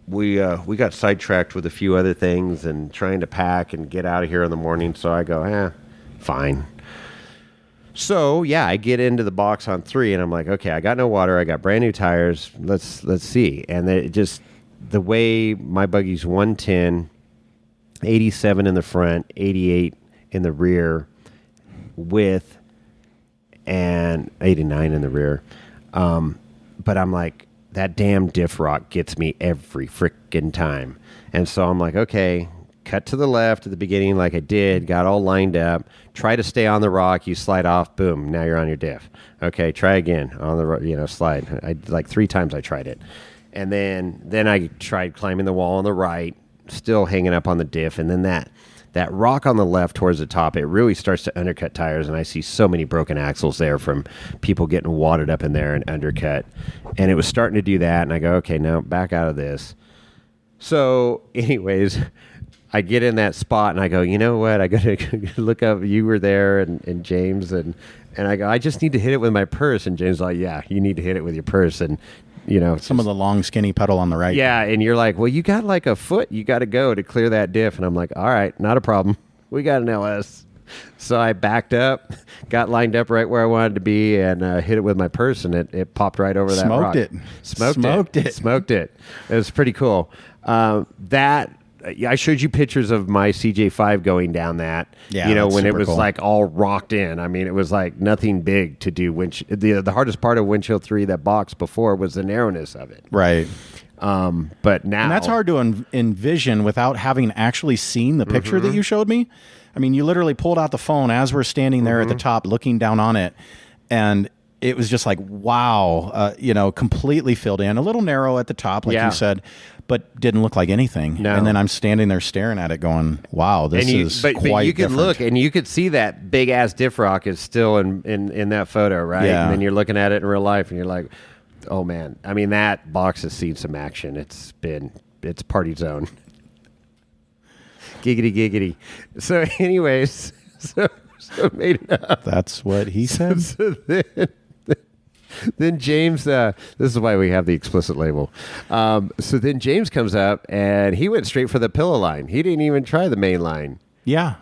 we got sidetracked with a few other things and trying to pack and get out of here in the morning. So I go, fine. So yeah, I get into the box on 3, and I'm like, okay, I got no water, I got brand new tires. Let's see. And it just the way my buggy's 110, 87 in the front, 88 in the rear, with and 89 in the rear. But I'm like, that damn diff rock gets me every frickin' time. And so I'm like, okay, cut to the left at the beginning like I did, got all lined up, try to stay on the rock, you slide off, boom, now you're on your diff. Okay, try again on the, slide. I like 3 times I tried it. And then I tried climbing the wall on the right, still hanging up on the diff. And then that rock on the left towards the top, it really starts to undercut tires, and I see so many broken axles there from people getting wadded up in there and undercut. And it was starting to do that, and I go, okay, now back out of this. So anyways, I get in that spot, and I go, you know what, I got to look up, you were there, and James, and I go, I just need to hit it with my purse. And James is like, yeah, you need to hit it with your purse. And some of the long, skinny pedal on the right. Yeah, and you're like, well, you got like a foot you got to go to clear that diff. And I'm like, all right, not a problem. We got an LS. So I backed up, got lined up right where I wanted to be, and hit it with my purse, and it popped right over that rock. Smoked it. It was pretty cool. I showed you pictures of my CJ5 going down that, when it was cool. Like all rocked in. I mean, it was like nothing big to do. The hardest part of Windshield 3, that box before, was the narrowness of it. Right. But now... And that's hard to envision without having actually seen the picture that you showed me. I mean, you literally pulled out the phone as we're standing there at the top looking down on it, and it was just like, wow, completely filled in. A little narrow at the top, like you said, but didn't look like anything. No. And then I'm standing there staring at it going, wow, this is quite different. But you could look, and you could see that big-ass diff rock is still in that photo, right? Yeah. And then you're looking at it in real life, and you're like, oh, man. I mean, that box has seen some action. It's party zone. Giggity, giggity. So anyways, so made it up. That's what he said. Then James, this is why we have the explicit label. So then James comes up, and he went straight for the pillow line. He didn't even try the main line. Yeah.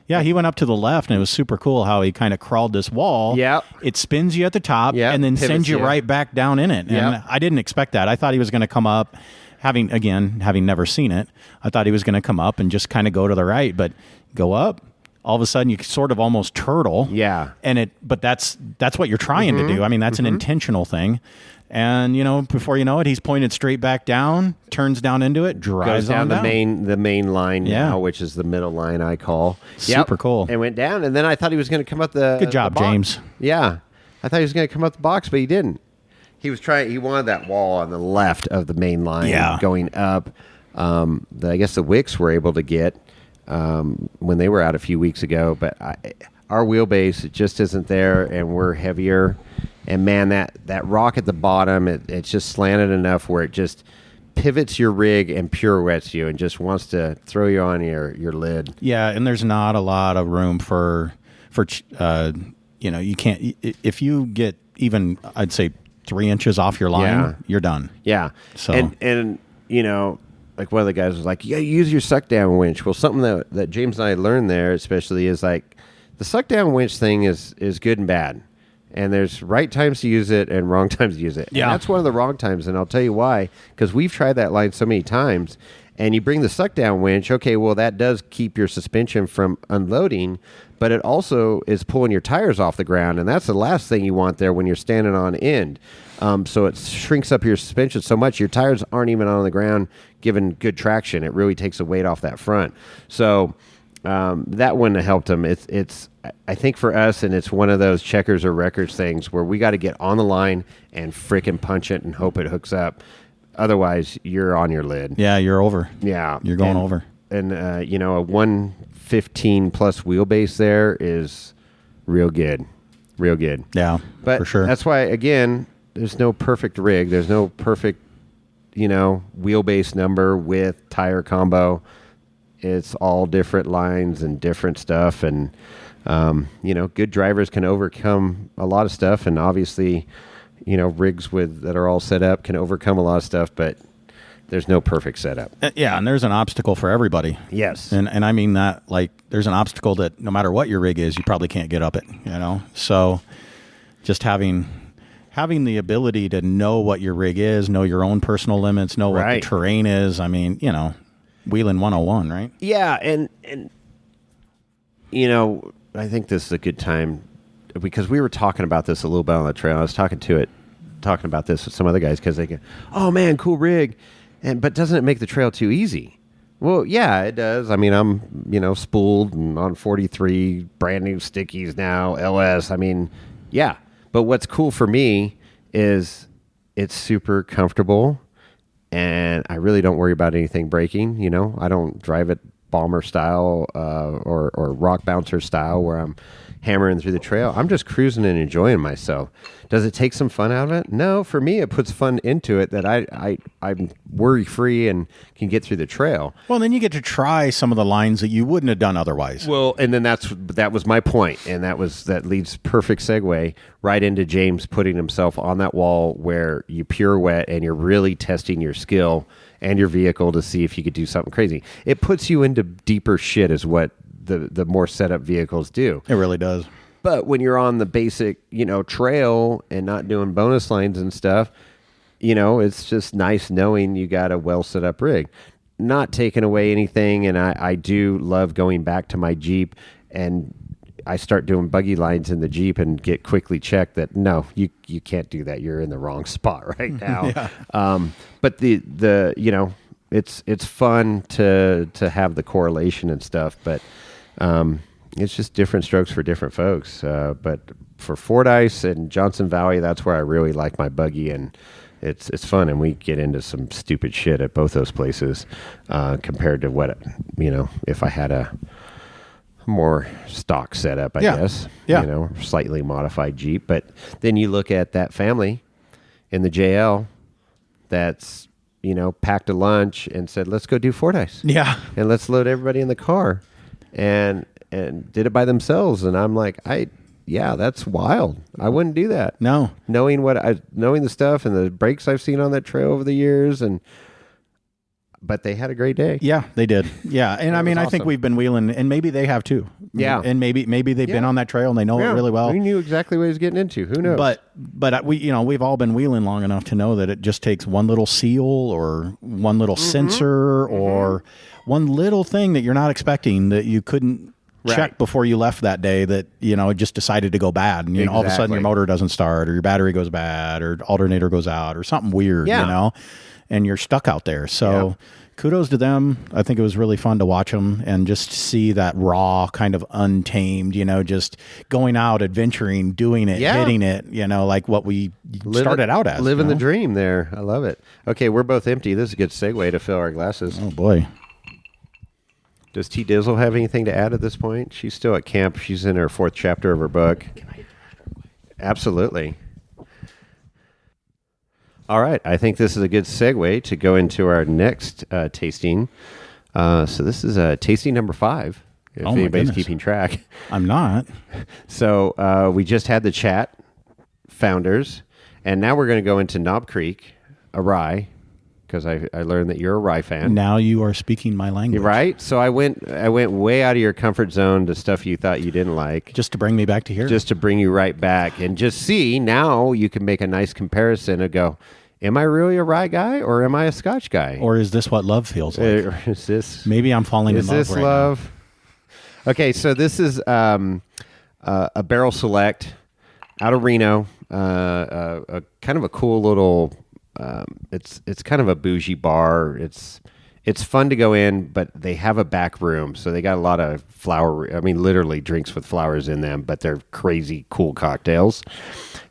Yeah, he went up to the left, and it was super cool how he kind of crawled this wall. Yep. It spins you at the top, and then sends you right back down in it. And I didn't expect that. I thought he was going to come up, having never seen it. I thought he was going to come up and just kind of go to the right, but go up. All of a sudden, you sort of almost turtle. Yeah. But that's what you're trying to do. I mean, that's an intentional thing. And, before you know it, he's pointed straight back down, turns down into it, drives goes down the main line now, which is the middle line I call. Super cool. And went down, and then I thought he was going to come up the Good job, the box. James. Yeah. I thought he was going to come up the box, but he didn't. He wanted that wall on the left of the main line going up. I guess the Wicks were able to get when they were out a few weeks ago, but our wheelbase just isn't there, and we're heavier. And man, that rock at the bottom, it's just slanted enough where it just pivots your rig and pirouettes you and just wants to throw you on your lid. Yeah, and there's not a lot of room for you can't, if you get even, I'd say 3 inches off your line, you're done. Yeah. So and like one of the guys was like, use your suck down winch. Well, something that James and I learned there especially is like the suck down winch thing is good and bad. And there's right times to use it and wrong times to use it. Yeah. And that's one of the wrong times, and I'll tell you why. Because we've tried that line so many times, and you bring the suck-down winch, okay, well, that does keep your suspension from unloading, but it also is pulling your tires off the ground, and that's the last thing you want there when you're standing on end. So it shrinks up your suspension so much, your tires aren't even on the ground giving good traction. It really takes the weight off that front. So that wouldn't have helped him. It's I think for us, and it's one of those checkers or records things where we got to get on the line and frickin' punch it and hope it hooks up. Otherwise, you're on your lid. Yeah, you're over. Yeah. You're going over. And, a 115 plus wheelbase there is real good. Real good. Yeah, but for sure. That's why, again, there's no perfect rig. There's no perfect, wheelbase number with tire combo. It's all different lines and different stuff. And, good drivers can overcome a lot of stuff. And obviously, rigs that are all set up can overcome a lot of stuff. But there's no perfect setup. Yeah, and there's an obstacle for everybody. Yes. And I mean that, like, there's an obstacle that no matter what your rig is, you probably can't get up it, you know? So just having the ability to know what your rig is, know your own personal limits, know what the terrain is. I mean, you know, wheeling 101, right? Yeah, and you know, I think this is a good time because we were talking about this a little bit on the trail. I was talking about this with some other guys because they go, "Oh man, cool rig," but doesn't it make the trail too easy? Well, yeah, it does. I mean, I'm spooled and on 43 brand new stickies now, LS. I mean, yeah. But what's cool for me is it's super comfortable, and I really don't worry about anything breaking. You know, I don't drive it bomber style or rock bouncer style where I'm hammering through the trail. I'm just cruising and enjoying myself. Does it take some fun out of it? No, for me, it puts fun into it that I'm worry free and can get through the trail. Well, then you get to try some of the lines that you wouldn't have done otherwise. Well, and then that was my point, and that leads perfect segue right into James putting himself on that wall where you pirouette and you're really testing your skill and your vehicle to see if you could do something crazy. It puts you into deeper shit is what the more set up vehicles do. It really does. But when you're on the basic, trail and not doing bonus lines and stuff, it's just nice knowing you got a well set up rig. Not taking away anything, and I do love going back to my Jeep and I start doing buggy lines in the Jeep and get quickly checked that no, you can't do that. You're in the wrong spot right now. Yeah. But it's fun to have the correlation and stuff, but it's just different strokes for different folks. But for Fordyce and Johnson Valley, that's where I really like my buggy, and it's fun, and we get into some stupid shit at both those places compared to what if I had a more stock setup, I guess. Yeah. Slightly modified Jeep. But then you look at that family in the JL that's packed a lunch and said, let's go do Fordyce. Yeah. And let's load everybody in the car. And did it by themselves. And I'm like, that's wild. I wouldn't do that. No. Knowing the stuff and the breaks I've seen on that trail over the years, but they had a great day. Yeah, they did. Yeah. And I mean, I think we've been wheeling, and maybe they have too. Yeah. And maybe they've been on that trail and they know it really well. We knew exactly what he was getting into. Who knows? But we've all been wheeling long enough to know that it just takes one little seal or one little sensor or one little thing that you're not expecting that you couldn't check before you left that day that, it just decided to go bad. And, all of a sudden your motor doesn't start or your battery goes bad or alternator goes out or something weird, and you're stuck out there. So kudos to them. I think it was really fun to watch them and just see that raw kind of untamed, just going out, adventuring, doing it, hitting it, like what we started out as. Living the dream there. I love it. Okay, we're both empty. This is a good segue to fill our glasses. Oh, boy. Does T. Dizzle have anything to add at this point? She's still at camp. She's in her 4th chapter of her book. Absolutely. All right. I think this is a good segue to go into our next tasting. So this is tasting number 5, if anybody's keeping track. I'm not. So we just had the chat, Founders, and now we're going to go into Knob Creek, a rye, because I learned that you're a rye fan. Now you are speaking my language. Right? So I went way out of your comfort zone to stuff you thought you didn't like. Just to bring me back to here. Just to bring you right back. And just see, now you can make a nice comparison and go, am I really a rye guy or am I a Scotch guy? Or is this what love feels like? Is this... Maybe I'm falling in love right now. Is this love? Okay, so this is a Barrel Select out of Reno. A kind of a cool little... it's kind of a bougie bar. It's fun to go in, but they have a back room, so they got a lot of literally drinks with flowers in them, but they're crazy cool cocktails.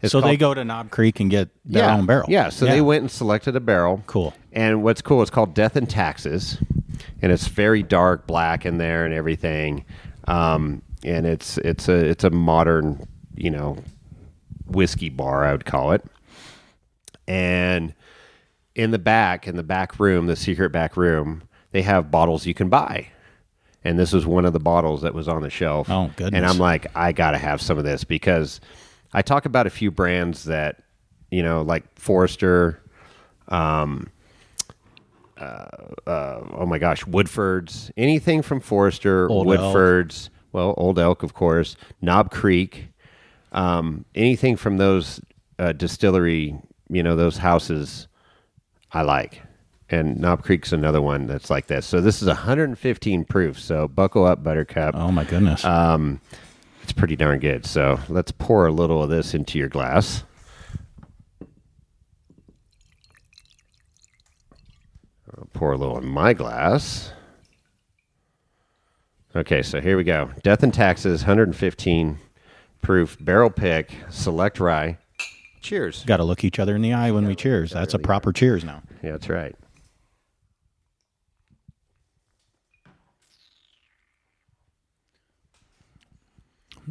They go to Knob Creek and get their own barrel. Yeah, so they went and selected a barrel. Cool. And what's cool, it's called Death and Taxes, and it's very dark black in there and everything. And it's a modern, whiskey bar, I would call it. And in the back room, the secret back room, they have bottles you can buy. And this was one of the bottles that was on the shelf. Oh, goodness. And I'm like, I got to have some of this because I talk about a few brands that, like Forester, oh my gosh, Woodford's, anything from Forester, Old Woodford's, well, Old Elk, of course, Knob Creek, anything from those distillery, those houses I like. And Knob Creek's another one that's like this. So this is 115 proof. So buckle up, Buttercup. Oh my goodness. It's pretty darn good. So let's pour a little of this into your glass. I'll pour a little in my glass. Okay, so here we go. Death and Taxes, 115 proof, barrel pick, select rye. Cheers. Got to look each other in the eye when we cheers. That's a proper cheers now. Yeah, that's right.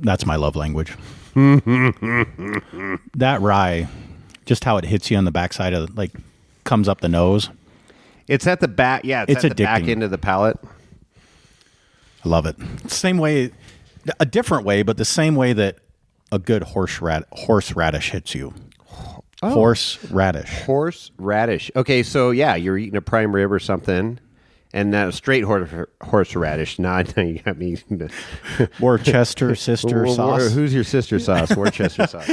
That's my love language. That rye, just how it hits you on the backside of, comes up the nose. It's at the back. Yeah, it's at the back addicting. end of the palate. I love it. Same way, a different way, but the same way that a good horseradish hits you. Oh. Horseradish. Horseradish. Okay, so yeah, you're eating a prime rib or something, and that straight horseradish. Now you got me. Worcester sister sauce. Who's your sister sauce? Worcester sauce.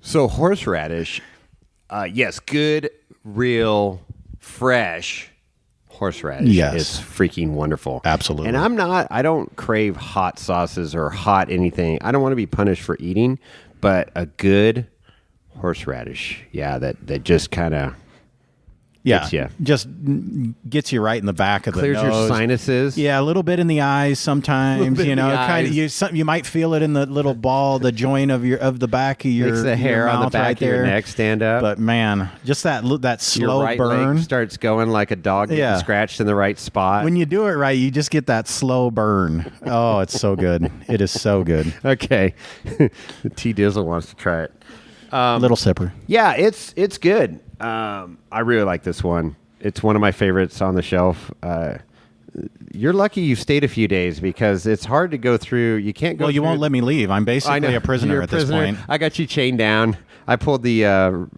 So horseradish. Yes, good, real, fresh horseradish is freaking wonderful. Absolutely. And I don't crave hot sauces or hot anything. I don't want to be punished for eating, but a good horseradish, that just kind of just gets you right in the back of the nose. Clears your sinuses. Yeah, a little bit in the eyes sometimes. You might feel it in the little ball, the joint of the back of your makes the hair on the back right of your neck stand up. But man, just that slow your right burn leg starts going like a dog getting scratched in the right spot. When you do it right, you just get that slow burn. Oh, it's so good. It is so good. Okay, T Dizzle wants to try it. Little sipper. Yeah, it's good. I really like this one. It's one of my favorites on the shelf. You're lucky you stayed a few days because it's hard to go through. You can't go. Well, you won't let me leave. I'm basically a prisoner You're at this point. I got you chained down. I pulled the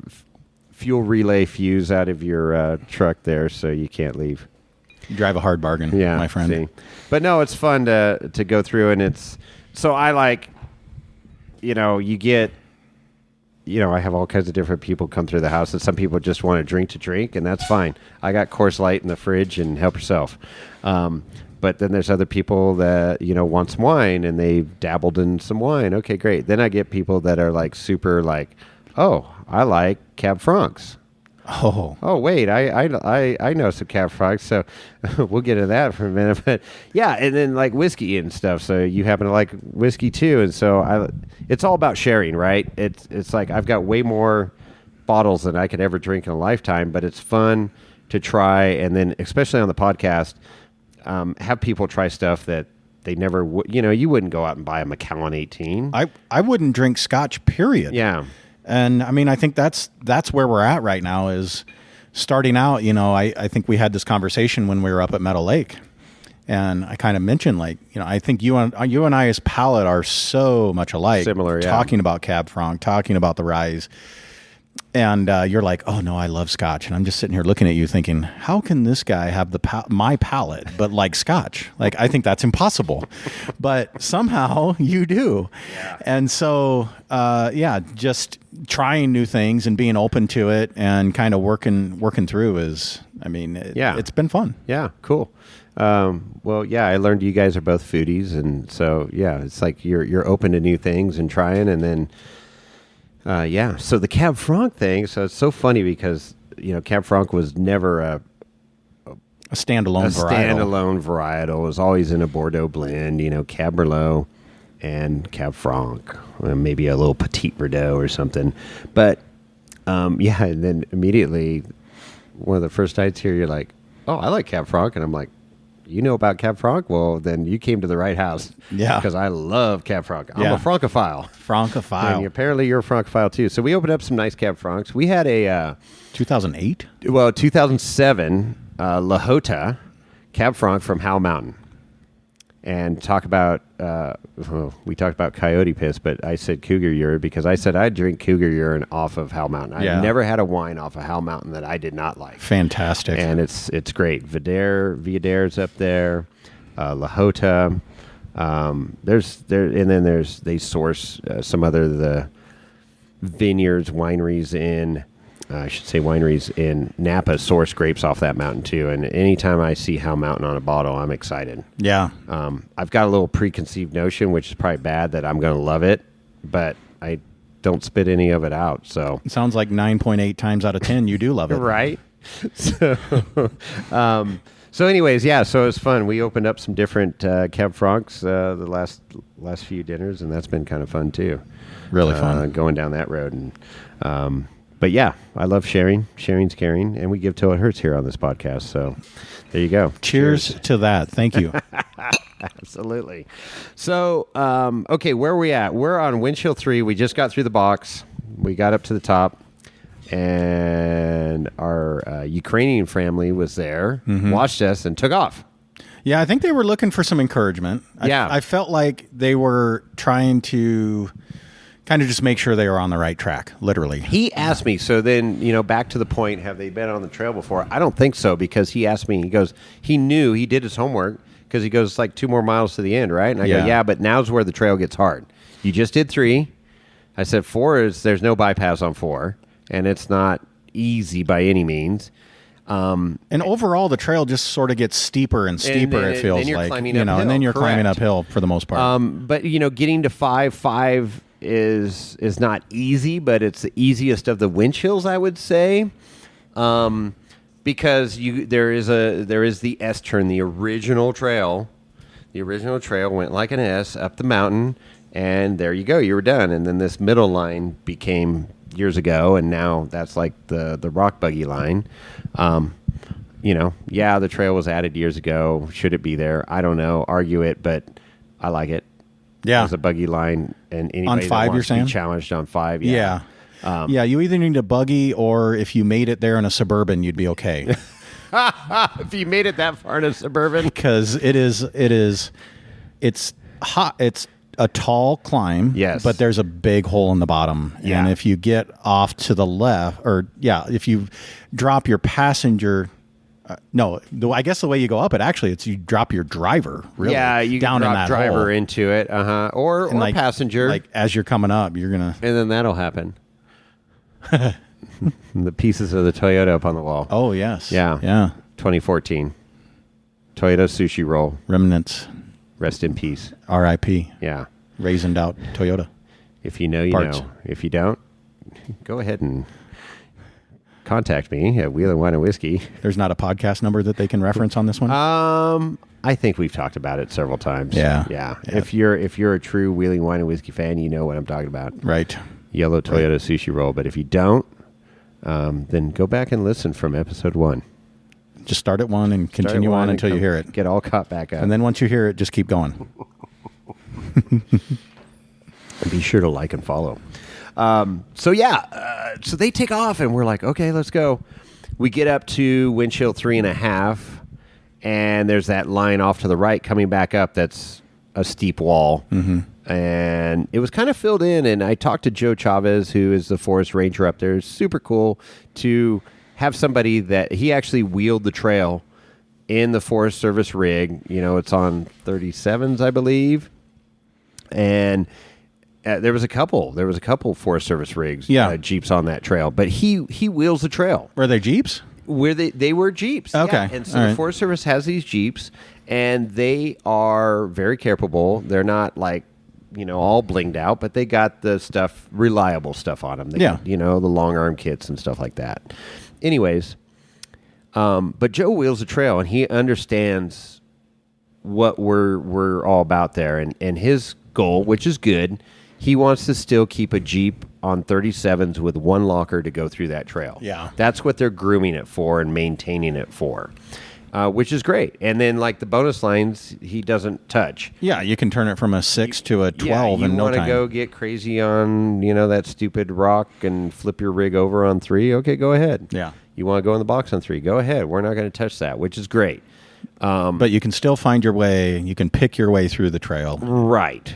fuel relay fuse out of your truck there, so you can't leave. You drive a hard bargain, my friend. See. But no, it's fun to go through, and it's so I like. You get. I have all kinds of different people come through the house, and some people just want to drink, and that's fine. I got Coors Light in the fridge, and help yourself. But then there's other people that, want some wine, and they've dabbled in some wine. Okay, great. Then I get people that are super oh, I like Cab Francs. Oh, wait, I know some Cab Francs, so we'll get into that for a minute. But yeah, and then whiskey and stuff. So you happen to like whiskey too, and so it's all about sharing, right? It's like I've got way more bottles than I could ever drink in a lifetime, but it's fun to try, and then especially on the podcast, have people try stuff that they never would. You wouldn't go out and buy a Macallan 18. I wouldn't drink scotch, period. Yeah. And I mean, I think that's where we're at right now is starting out. I think we had this conversation when we were up at Meadow Lake, and I kind of mentioned I think you and I's palate are so much alike. Similar, yeah. Talking about Cab Franc, talking about the Rise, and you're like, oh no, I love scotch, and I'm just sitting here looking at you thinking, how can this guy have my palate but like scotch? I think that's impossible, but somehow you do. Yeah. And so just trying new things and being open to it and kind of working through it's been fun. Yeah, cool. I learned you guys are both foodies, and so it's like you're open to new things and trying, and then so the Cab Franc thing. So it's so funny because Cab Franc was never a standalone varietal. It was always in a Bordeaux blend. Cab Merlot and Cab Franc, maybe a little Petit Verdot or something. But and then immediately one of the first nights here, you're like, oh, I like Cab Franc, and I'm like, you know about Cab Franc? Well, then you came to the right house. Yeah. Because I love Cab Franc. I'm a Francophile. And apparently you're a Francophile too. So we opened up some nice Cab Francs. We had a 2008? Well, 2007 La Jota Cab Franc from Howell Mountain. and talk about, we talked about coyote piss, but I said cougar urine because I said I'd drink cougar urine off of Howell Mountain. I've never had a wine off of Howell Mountain that I did not like. Fantastic. And it's great. Viadaire's up there, Lahota. They source some other the vineyards, wineries in Napa source grapes off that mountain too. And anytime I see Howell Mountain on a bottle, I'm excited. Yeah. I've got a little preconceived notion, which is probably bad, that I'm going to love it, but I don't spit any of it out. So it sounds like 9.8 times out of 10 you do love it. Right. So anyways, yeah, so it was fun. We opened up some different Cab Francs the last few dinners, and that's been kind of fun too. Really fun. Going down that road. And but yeah, I love sharing. Sharing's caring, and we give till it hurts here on this podcast. So there you go. Cheers to that. Thank you. Absolutely. So, okay, where are we at? We're on Windshield 3. We just got through the box. We got up to the top. And our Ukrainian family was there, watched us, and took off. Yeah, I think they were looking for some encouragement. I felt like they were trying to kind of just make sure they were on the right track, literally. He asked me, so then, back to the point, have they been on the trail before? I don't think so, because he asked me, he knew, he did his homework, because he goes, it's like 2 more miles to the end, right? And I go, yeah, but now's where the trail gets hard. You just did 3. I said 4 there's no bypass on 4. And it's not easy by any means. And overall, the trail just sort of gets steeper and steeper, it feels like. And then you're climbing uphill for the most part. But, getting to 5 is not easy, but it's the easiest of the winch hills, I would say. Because there is the S turn, the original trail. The original trail went like an S up the mountain, and there you go, you were done. And then this middle line became years ago, and now that's like the rock buggy line. The trail was added years ago. Should it be there? I don't know. Argue it, but I like it. Yeah, as a buggy line, and anybody on 5, that wants you're saying? to be challenged on 5. Yeah. You either need a buggy, or if you made it there in a Suburban, you'd be okay. If you made it that far in a Suburban, because it's hot. It's a tall climb, yes, but there's a big hole in the bottom. Yeah. And if you get off to the left, if you drop your passenger, I guess the way you go up it, actually, it's you drop your driver, really. Yeah, you down can drop in that driver hole. into it, or passenger. Like as you're coming up, you're gonna, and then that'll happen. The pieces of the Toyota up on the wall. Oh yes, yeah. 2014 Toyota sushi roll remnants. Rest in peace. R.I.P. Yeah. Raisined out Toyota. If you know, you Parts. know. If you don't, go ahead and contact me at Wheel and Wine and Whiskey. There's not a podcast number that they can reference on this one? I think we've talked about it several times. Yeah. If you're a true Wheeling Wine and Whiskey fan, you know what I'm talking about. Right. Yellow Toyota sushi roll. But if you don't, then go back and listen from episode 1. Just start at 1 and continue on until you hear it. Get all caught back up. And then once you hear it, just keep going. Be sure to like and follow. So they take off, and we're like, okay, let's go. We get up to Windshield 3.5, and there's that line off to the right coming back up that's a steep wall. Mm-hmm. And it was kind of filled in, and I talked to Joe Chavez, who is the forest ranger up there. It's super cool to have somebody that he actually wheeled the trail in the Forest Service rig. It's on 37s, I believe. And there was a couple Forest Service rigs, Jeeps on that trail. But he wheels the trail. Were they Jeeps? Where they were Jeeps. Okay. Yeah. And so the Forest Service has these Jeeps, and they are very capable. They're not like, all blinged out, but they got the stuff, reliable stuff on them. They got, the long arm kits and stuff like that. Anyways, but Joe wheels the trail, and he understands what we're all about there. And his goal, which is good, he wants to still keep a Jeep on 37s with one locker to go through that trail. Yeah. That's what they're grooming it for and maintaining it for, which is great. And then, like, the bonus lines, he doesn't touch. Yeah, you can turn it from a 6 to a 12 in no time. You want to go get crazy on, that stupid rock and flip your rig over on 3? Okay, go ahead. Yeah. You want to go in the box on 3? Go ahead. We're not going to touch that, which is great. But you can still find your way. You can pick your way through the trail. Right.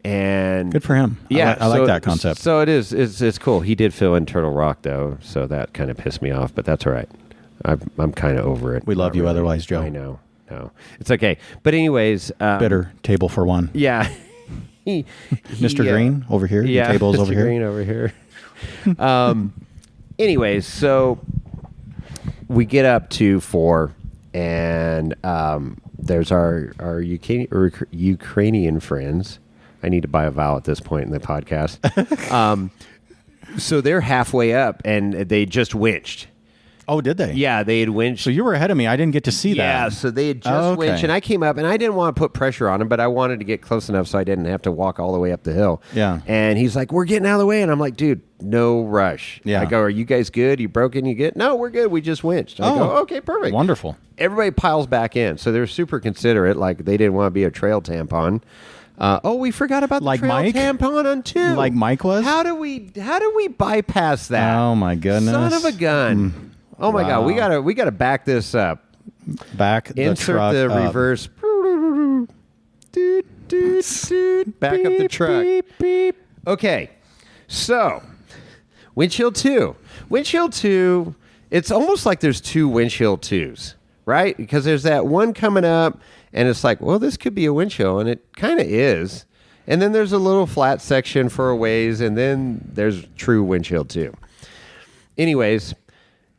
And good for him. Yeah, I like that concept. So it is. It's cool. He did fill in Turtle Rock though, so that kind of pissed me off. But that's all right. I'm kind of over it. We love you otherwise, Joe. I know. No, it's okay. But anyways, bitter table for one. Yeah. Mr. Green over here. Yeah, the table's Mr. over here. Green over here. Anyways, so we get up to 4, and there's our Ukrainian friends. I need to buy a vowel at this point in the podcast. So they're halfway up, and they just winched. Oh, did they? Yeah, they had winched. So you were ahead of me. I didn't get to see that. Yeah, so they had just winched, and I came up, and I didn't want to put pressure on him, but I wanted to get close enough so I didn't have to walk all the way up the hill. Yeah. And he's like, we're getting out of the way. And I'm like, dude, no rush. Yeah. I go, are you guys good? You broken? You good? No, we're good. We just winched. I go, okay, perfect. Wonderful. Everybody piles back in. So they're super considerate, like they didn't want to be a trail tampon. We forgot about the trail tampon on 2. Like Mike was? How do we bypass that? Oh, my goodness. Son of a gun. Oh my God, we gotta back this up. Back the Insert truck the up. reverse. Back up the truck. Beep, beep. Okay, so windshield 2. Windshield 2. It's almost like there's 2 windshield 2s, right? Because there's that one coming up, and it's like, well, this could be a windshield, and it kind of is. And then there's a little flat section for a ways, and then there's true windshield 2. Anyways.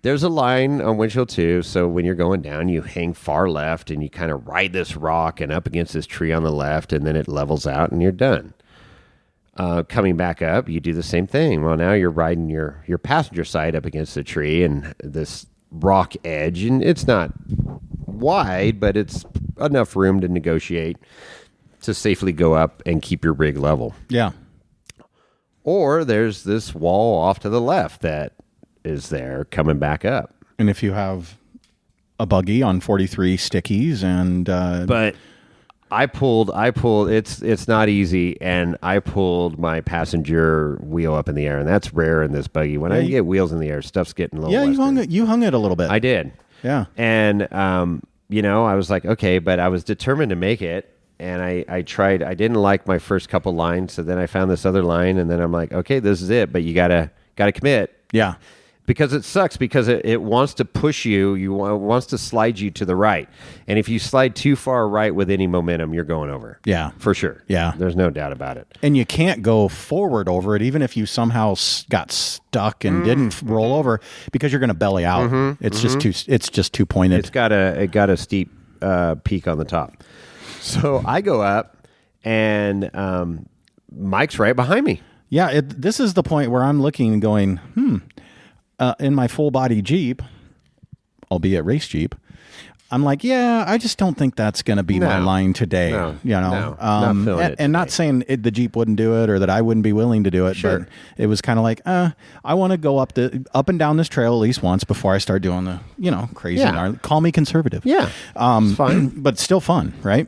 There's a line on windshield 2, so when you're going down, you hang far left, and you kind of ride this rock and up against this tree on the left, and then it levels out, and you're done. Coming back up, you do the same thing. Well, now you're riding your passenger side up against the tree and this rock edge, and it's not wide, but it's enough room to negotiate to safely go up and keep your rig level. Yeah. Or there's this wall off to the left that is there coming back up. And if you have a buggy on 43 stickies and but I pulled it's not easy, and I pulled my passenger wheel up in the air, and that's rare in this buggy. When I get wheels in the air, stuff's getting a little you hung it a little bit. I did. Yeah. And I was like, okay, but I was determined to make it, and I tried. I didn't like my first couple lines, so then I found this other line, and then I'm like, okay, this is it, but you gotta commit. Yeah. Because it sucks, because it wants to push you. It wants to slide you to the right. And if you slide too far right with any momentum, you're going over. Yeah. For sure. Yeah. There's no doubt about it. And you can't go forward over it, even if you somehow got stuck and didn't roll over, because you're going to belly out. It's just too pointed. It got a steep peak on the top. So I go up, and Mike's right behind me. Yeah. This is the point where I'm looking and going, in my full body Jeep, albeit race Jeep, I'm like, yeah, I just don't think that's going to be my line today. Not saying the Jeep wouldn't do it or that I wouldn't be willing to do it, but it was kind of like, I want to go up and down this trail at least once before I start doing the, crazy. Call me conservative. Yeah. It's fine. But still fun, right?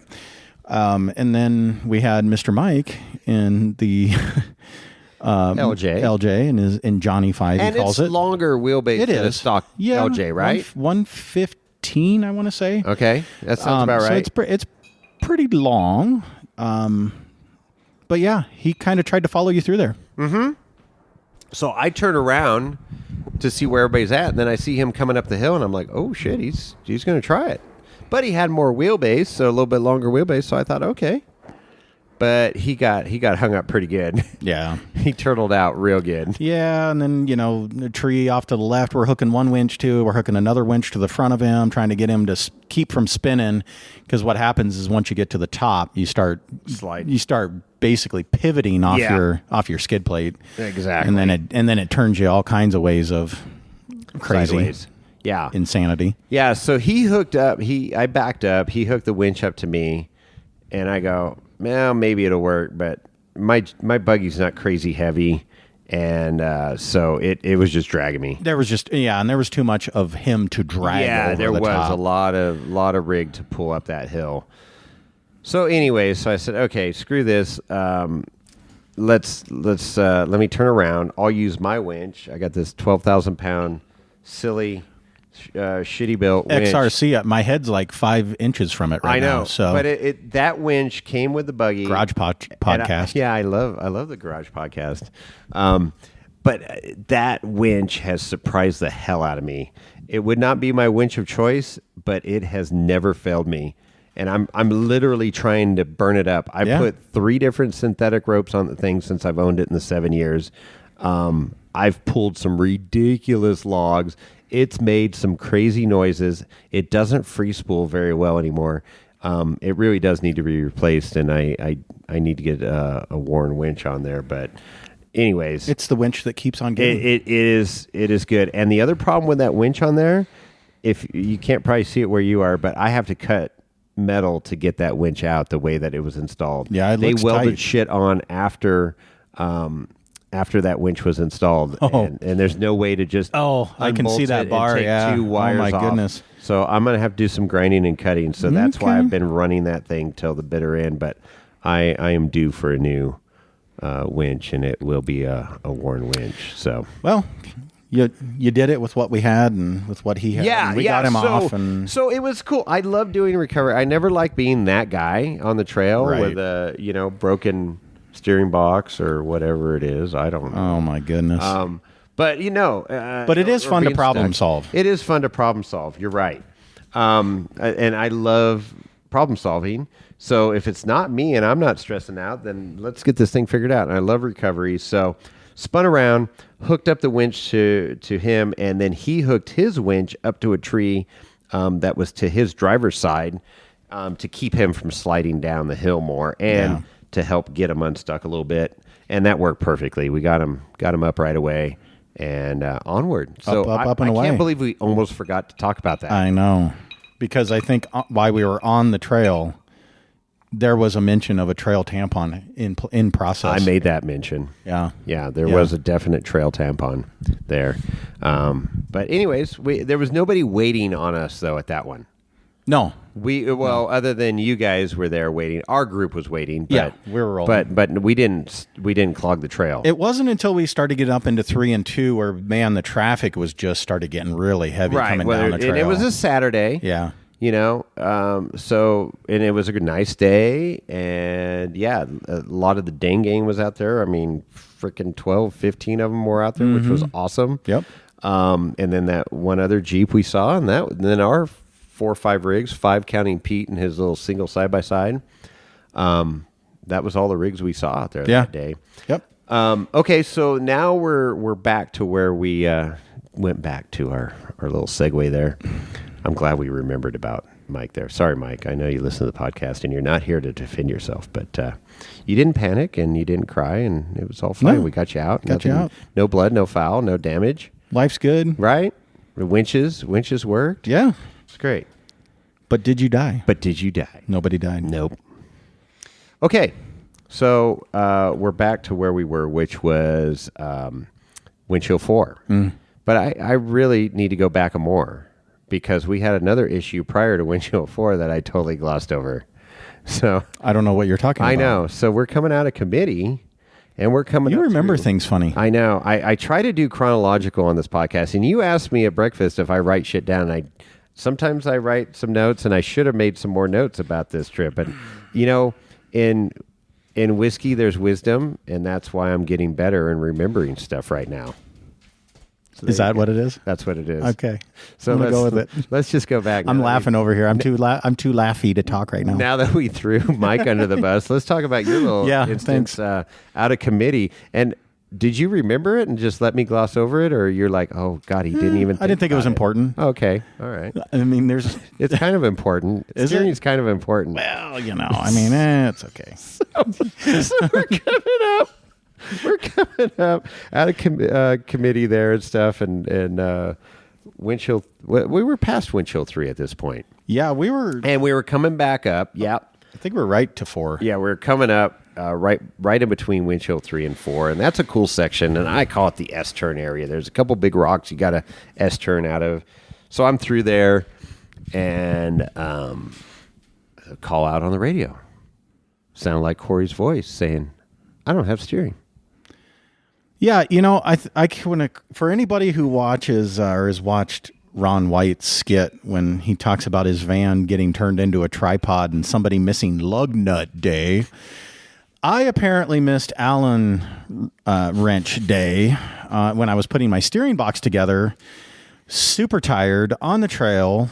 And then we had Mr. Mike in the LJ and in Johnny 5 he calls it. And it's longer wheelbase than a stock LJ, right? 115, I want to say. Okay, that sounds about right. So it's pretty long. But yeah, he kind of tried to follow you through there. Mm-hmm. So I turn around to see where everybody's at, and then I see him coming up the hill, and I'm like, oh shit, he's going to try it. But he had more wheelbase, so a little bit longer wheelbase, so I thought, okay. But he got hung up pretty good. Yeah. He turtled out real good. Yeah, and then, the tree off to the left, we're hooking one winch to, we're hooking another winch to the front of him, trying to get him to keep from spinning, because what happens is once you get to the top, you start basically pivoting off your skid plate. Exactly. And then it turns you all kinds of ways of crazy. Sideways. Yeah. Insanity. Yeah, so he hooked up, I backed up, he hooked the winch up to me, and I go, well, maybe it'll work, but my buggy's not crazy heavy, and so it was just dragging me. There was and there was too much of him to drag. Yeah, over there the was top. a lot of rig to pull up that hill. So anyway, so I said, okay, screw this. Let me turn around. I'll use my winch. I got this 12,000 pound silly shitty built winch. XRC. My head's like 5 inches from it right now. So, but that winch came with the buggy. Garage podcast. I love the Garage podcast. But that winch has surprised the hell out of me. It would not be my winch of choice, but it has never failed me. And I'm literally trying to burn it up. I put 3 different synthetic ropes on the thing since I've owned it in the 7 years. I've pulled some ridiculous logs. It's made some crazy noises. It doesn't free spool very well anymore. It really does need to be replaced, and I need to get a worn winch on there. But anyways, it's the winch that keeps on giving. It is good. And the other problem with that winch on there, if you can't probably see it where you are, but I have to cut metal to get that winch out the way that it was installed. Yeah, they welded tight. shit on after that winch was installed, and there's no way to just I can see that bar. Take 2 wires my off. Goodness. So I'm gonna have to do some grinding and cutting. So that's why I've been running that thing till the bitter end. But I am due for a new winch, and it will be a worn winch. So you did it with what we had and with what he had. Yeah, we got him off, and so it was cool. I love doing recovery. I never liked being that guy on the trail with a broken steering box or whatever it is. I don't know. Oh my goodness. But but it is fun to problem solve. It is fun to problem solve. You're right. And I love problem solving. So if it's not me and I'm not stressing out, then let's get this thing figured out. And I love recovery. So spun around, hooked up the winch to him, and then he hooked his winch up to a tree that was to his driver's side to keep him from sliding down the hill more and to help get him unstuck a little bit. And that worked perfectly. We got him up right away and onward. So up and away. I can't believe we almost forgot to talk about that. I know. Because I think while we were on the trail, there was a mention of a trail tampon in process. I made that mention. Yeah. Yeah, there was a definite trail tampon there. But anyways, there was nobody waiting on us, though, at that one. No. Other than you guys were there waiting. Our group was waiting. But, we were rolling. But we didn't clog the trail. It wasn't until we started getting up into 3 and 2 where, man, the traffic was just started getting really heavy coming down the trail. And it was a Saturday. Yeah. So, and it was a nice day, and a lot of the dang gang was out there. I mean, freaking 12, 15 of them were out there, which was awesome. Yep. And then that one other Jeep we saw, and then our 4 or 5 rigs, 5 counting Pete and his little single side-by-side. That was all the rigs we saw out there that day. Yep. Okay, so now we're back to where we went back to our little segue there. I'm glad we remembered about Mike there. Sorry, Mike. I know you listen to the podcast and you're not here to defend yourself, but you didn't panic and you didn't cry and it was all fine. No. We got you out. Got you out. No blood, no foul, no damage. Life's good. Right? The winches worked. Yeah. It's great. But did you die? Nobody Nobody died. Nope. Okay. So we're back to where we were, which was windshield 4. But I really need to go back more. Because we had another issue prior to windshield 4 that I totally glossed over. So I don't know what you're talking about. I know. So we're coming out of committee, and we're coming. You remember things funny. I know. I try to do chronological on this podcast, and you asked me at breakfast if I write shit down. And sometimes I write some notes, and I should have made some more notes about this trip. And in whiskey, there's wisdom, and that's why I'm getting better and remembering stuff right now. So is that what it is? That's what it is. Okay. So I'm gonna go with it. Let's just go back. I'm laughing over here. I'm too laughy to talk right now. Now that we threw Mike under the bus, let's talk about your little instance out of committee. And did you remember it and just let me gloss over it, or you're like, oh God, he didn't even. I didn't think it was important. Okay, all right. I mean, it's kind of important. Steering's kind of important. Well, I mean, it's okay. So we're coming up out of committee there and stuff, and windshield. We were past windshield 3 at this point. Yeah, we were, and we were coming back up. Yeah, I think we're right to 4. Yeah, we're coming up right in between windshield 3 and 4, and that's a cool section. And I call it the S turn area. There's a couple big rocks you got to S turn out of. So I'm through there, and call out on the radio. Sounded like Corey's voice saying, "I don't have steering." Yeah, I for anybody who watches or has watched Ron White's skit when he talks about his van getting turned into a tripod and somebody missing lug nut day. I apparently missed Allen wrench day when I was putting my steering box together, super tired on the trail,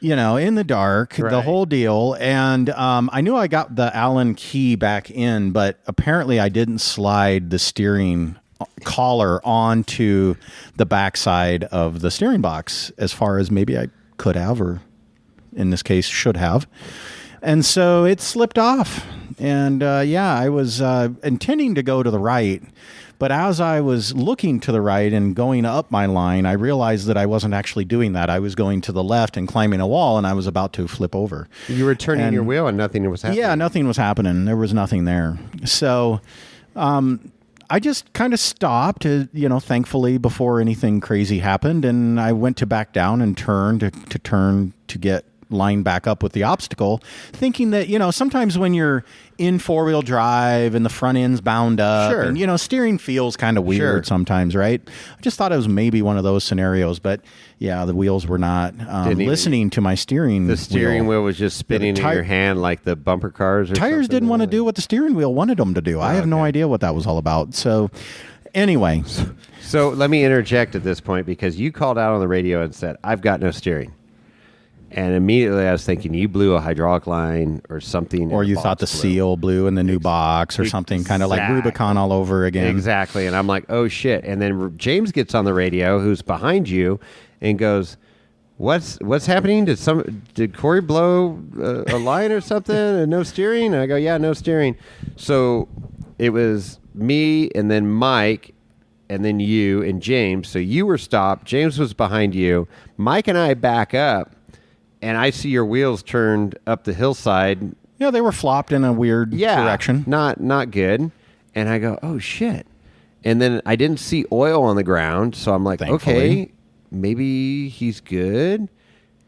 in the dark, the whole deal. And I knew I got the Allen key back in, but apparently I didn't slide the steering collar onto the backside of the steering box as far as maybe I could have, or in this case should have. And so it slipped off. And I was intending to go to the right, but as I was looking to the right and going up my line, I realized that I wasn't actually doing that. I was going to the left and climbing a wall, and I was about to flip over. You were turning your wheel and nothing was happening. Yeah, nothing was happening. There was nothing there. So I just kind of stopped, thankfully, before anything crazy happened, and I went to back down and turn to get line back up with the obstacle, thinking that, sometimes when you're in four-wheel drive and the front end's bound up, sure. and, steering feels kind of weird sometimes, right? I just thought it was maybe one of those scenarios, but yeah, the wheels were not listening to my steering wheel. The steering wheel was just spinning in your hand like the bumper cars or tires didn't want to do what the steering wheel wanted them to do. I have no idea what that was all about. So anyway. So let me interject at this point, because you called out on the radio and said, I've got no steering. And immediately I was thinking you blew a hydraulic line or something. Or you thought the seal blew in the new box or something, kind of like Rubicon all over again. Exactly. And I'm like, oh, shit. And then James gets on the radio, who's behind you, and goes, what's happening? Did Corey blow a line or something and no steering? And I go, yeah, no steering. So it was me and then Mike and then you and James. So you were stopped. James was behind you. Mike and I back up. And I see your wheels turned up the hillside. Yeah, they were flopped in a weird direction. Not good. And I go, oh, shit. And then I didn't see oil on the ground. So I'm like, okay, maybe he's good.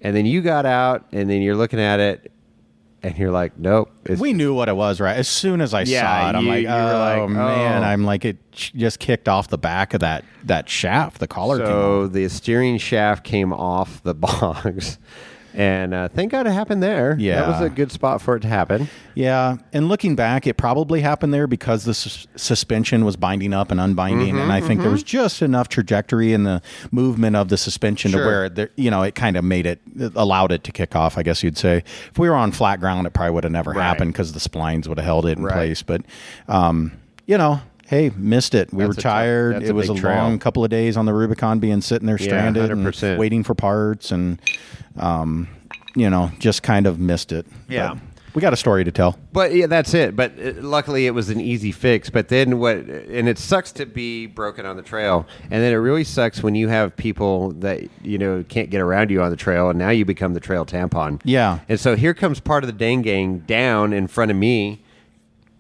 And then you got out, and then you're looking at it, and you're like, nope. We knew what it was, right? As soon as I saw it, I'm like, oh, man. I'm like, it just kicked off the back of that shaft. The collar came off. So the steering shaft came off the box. And thank God it happened there. Yeah. That was a good spot for it to happen. Yeah. And looking back, it probably happened there because the suspension was binding up and unbinding. And I think there was just enough trajectory in the movement of the suspension to where, it kind of allowed it to kick off, I guess you'd say. If we were on flat ground, it probably would have never happened because the splines would have held it in place. But, hey, missed it. We were tired. It was a long couple of days on the Rubicon being sitting there stranded and waiting for parts and, just kind of missed it. Yeah. But we got a story to tell. But yeah, that's it. But luckily it was an easy fix. But then and it sucks to be broken on the trail. And then it really sucks when you have people that, can't get around you on the trail, and now you become the trail tampon. Yeah. And so here comes part of the dang gang down in front of me.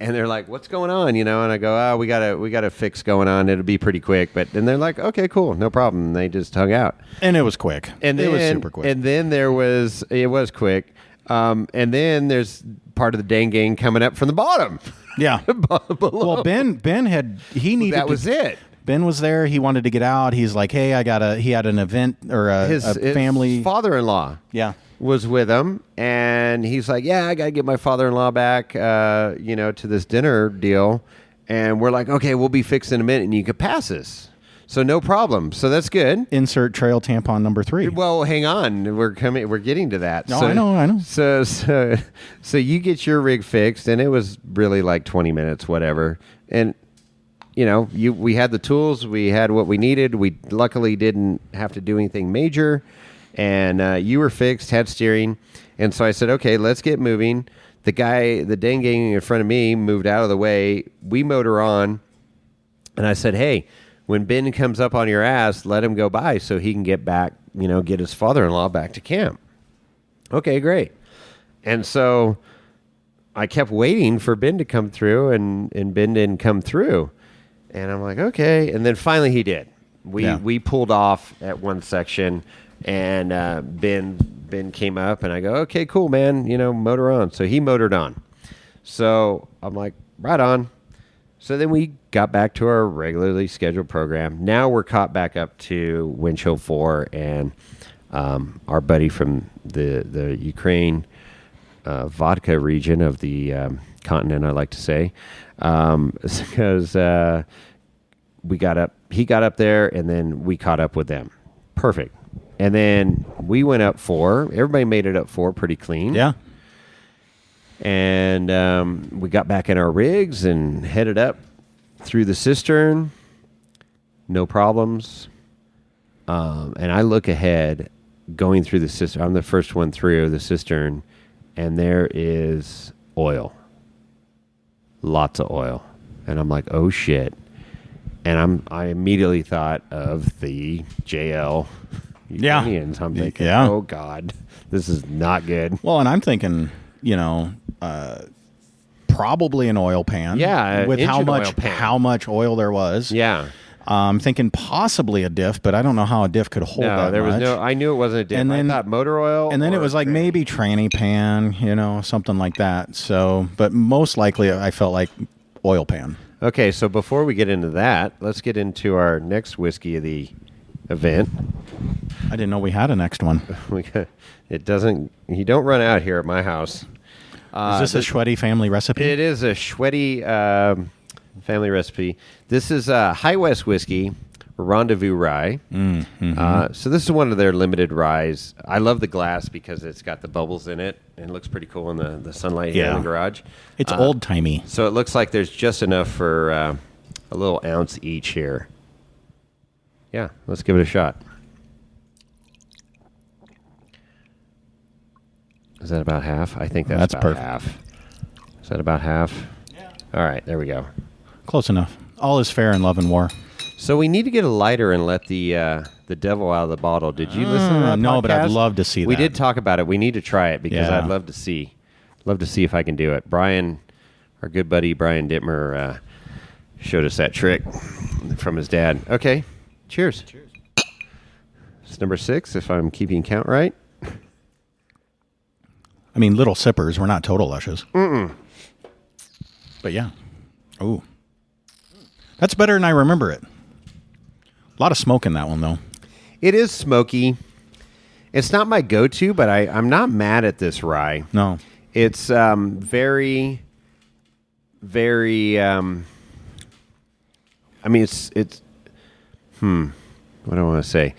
And they're like, what's going on? And I go, we got a fix going on. It'll be pretty quick. But then they're like, okay, cool. No problem. And they just hung out. And it was quick. And then, it was super quick. And then it was quick. And then there's part of the dang gang coming up from the bottom. Yeah. Well, Ben needed that was it. Ben was there. He wanted to get out. He's like, hey, he had an event or a family. His father-in-law. Yeah. Was with him, and he's like, yeah, I got to get my father-in-law back, to this dinner deal. And we're like, okay, we'll be fixed in a minute, and you can pass us. So no problem. So that's good. Insert trail tampon number 3. Well, hang on. We're getting to that. No, I know. So you get your rig fixed, and it was really like 20 minutes, whatever. And, we had the tools. We had what we needed. We luckily didn't have to do anything major. And you were fixed, had steering. And so I said, okay, let's get moving. The dang gang in front of me moved out of the way. We motor on. And I said, hey, when Ben comes up on your ass, let him go by so he can get back, get his father-in-law back to camp. Okay, great. And so I kept waiting for Ben to come through, and Ben didn't come through. And I'm like, okay. And then finally he did. We pulled off at one section. And Ben came up, and I go, okay, cool, man, motor on. So he motored on. So I'm like, right on. So then we got back to our regularly scheduled program. Now we're caught back up to wind chill 4, and our buddy from the Ukraine vodka region of the continent, I like to say, because he got up there, and then we caught up with them. Perfect. And then we went up 4. Everybody made it up 4 pretty clean. Yeah. And we got back in our rigs and headed up through the cistern. No problems. And I look ahead going through the cistern. I'm the first one through the cistern, and there is oil. Lots of oil. And I'm like, oh, shit. And I immediately thought of the JL Ukrainians. I'm thinking, oh, God, this is not good. Well, and I'm thinking, probably an oil pan. Yeah, with how much oil there was. Yeah. I'm thinking possibly a diff, but I don't know how a diff could hold that there was much. I knew it wasn't a diff. And then, I thought motor oil. And then it was like maybe tranny pan, something like that. So, but most likely I felt like oil pan. Okay, so before we get into that, let's get into our next whiskey of the event. I didn't know we had a next one. You don't run out here at my house. Is this a Schweddy family recipe? It is a Schweddy family recipe. This is High West whiskey, Rendezvous Rye. So this is one of their limited ryes. I love the glass because it's got the bubbles in it, and it looks pretty cool in the sunlight here in the garage. It's old-timey. So it looks like there's just enough for a little ounce each here. Yeah, let's give it a shot. Is that about half? I think that's about perfect. Half. Is that about half? Yeah. All right, there we go. Close enough. All is fair in love and war. So we need to get a lighter and let the devil out of the bottle. Did you listen to that No, podcast? but I'd love to see that. We did talk about it. We need to try it because Yeah. I'd love to see if I can do it. Brian, our good buddy Brian Dittmer, showed us that trick from his dad. Okay, cheers. Cheers. It's number 6, if I'm keeping count right. I mean, little sippers. We're not total lushes. But yeah. Ooh. That's better than I remember it. A lot of smoke in that one, though. It is smoky. It's not my go-to, but I'm not mad at this rye. No. It's very, very... I mean, it's what do I want to say?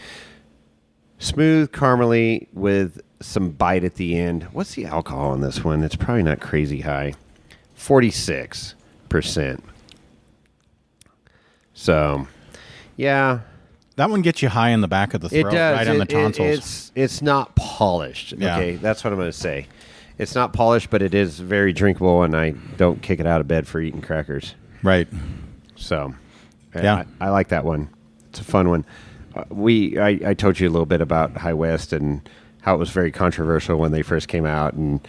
Smooth, caramely, with some bite at the end. What's the alcohol on this one? It's probably not crazy high. 46%. So, yeah. That one gets you high in the back of the throat, It does. right on the tonsils. It's not polished. Yeah. Okay, that's what I'm going to say. It's not polished, but it is very drinkable, and I don't kick it out of bed for eating crackers. Right. So, Yeah. I like that one. It's a fun one. I told you a little bit about High West and how it was very controversial when they first came out and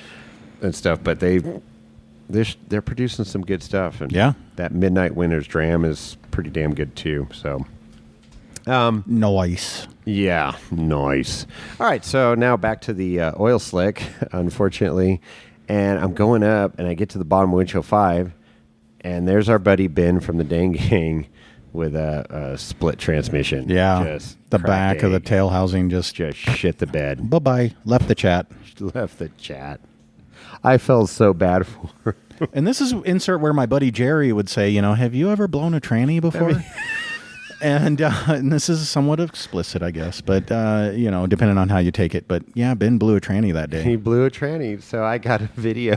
stuff, but they're producing some good stuff. And Yeah. that Midnight Winter's Dram is pretty damn good too. So, Nice. yeah, nice. All right, so now back to the oil slick, unfortunately, and I'm going up, and I get to the bottom of windshield 5, and there's our buddy Ben from the Dang Gang with a split transmission. Yeah. Just The cracked back of the egg. tail housing just Shit the bed. bye-bye. Left the chat. Left the chat. I felt so bad for her. And this is insert where my buddy Jerry would say, have you ever blown a tranny before? And this is somewhat explicit, I guess, but, depending on how you take it. But, yeah, Ben blew a tranny that day. He blew a tranny, so I got a video.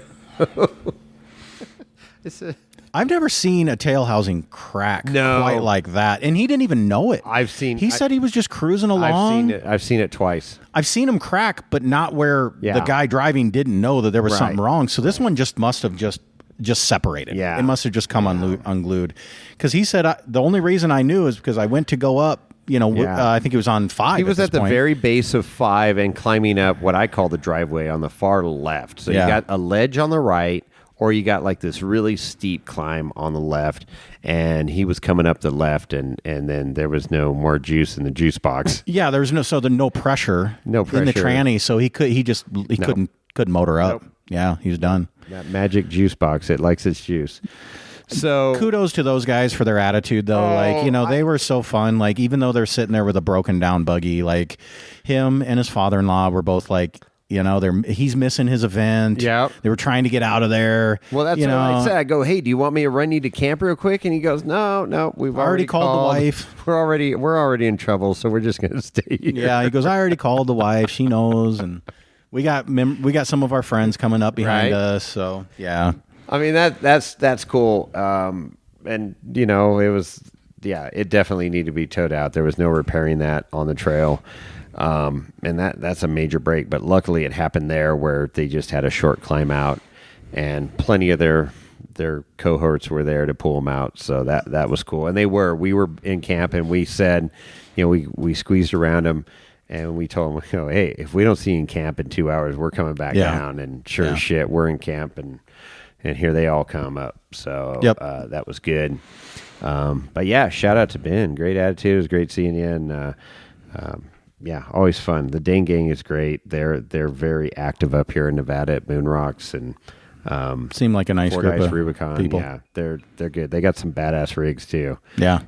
I've never seen a tail housing crack quite like that. And he didn't even know it. He said he was just cruising along. I've seen it twice. I've seen him crack, but not where the guy driving didn't know that there was something wrong. So this one just must have just separated. Yeah. It must have just come unglued. Because he said, the only reason I knew is because I went to go up, I think he was on 5. He was at the very base of 5 and climbing up what I call the driveway on the far left. So you got a ledge on the right, or you got like this really steep climb on the left, and he was coming up the left, and then there was no more juice in the juice box. Yeah, there was no pressure in the tranny, so he couldn't motor up. Nope. Yeah, he was done. That magic juice box, it likes its juice. So kudos to those guys for their attitude, though. They were so fun. Like, even though they're sitting there with a broken down buggy, like him and his father-in-law were both like, he's missing his event. Yeah, they were trying to get out of there. Well, that's what I said. I go, hey, do you want me to run you to camp real quick? And he goes, no, we've already called the wife. We're already in trouble, so we're just going to stay here. Yeah, he goes, I already called the wife. She knows, and we got some of our friends coming up behind us. So yeah, I mean that's cool. And it was it definitely needed to be towed out. There was no repairing that on the trail. And that's a major break, but luckily it happened there where they just had a short climb out, and plenty of their cohorts were there to pull them out. So that was cool. And we were in camp, and we said, we squeezed around them, and we told them, hey, if we don't see you in camp in 2 hours, we're coming back down. And sure as shit, we're in camp, and here they all come up. So that was good. But yeah, shout out to Ben. Great attitude. It was great seeing you. And, yeah, always fun. The Dane Gang is great. They're very active up here in Nevada at Moon Rocks, and seem like a nice Fordyce group of Rubicon people. Yeah, they're good. They got some badass rigs too. Yeah,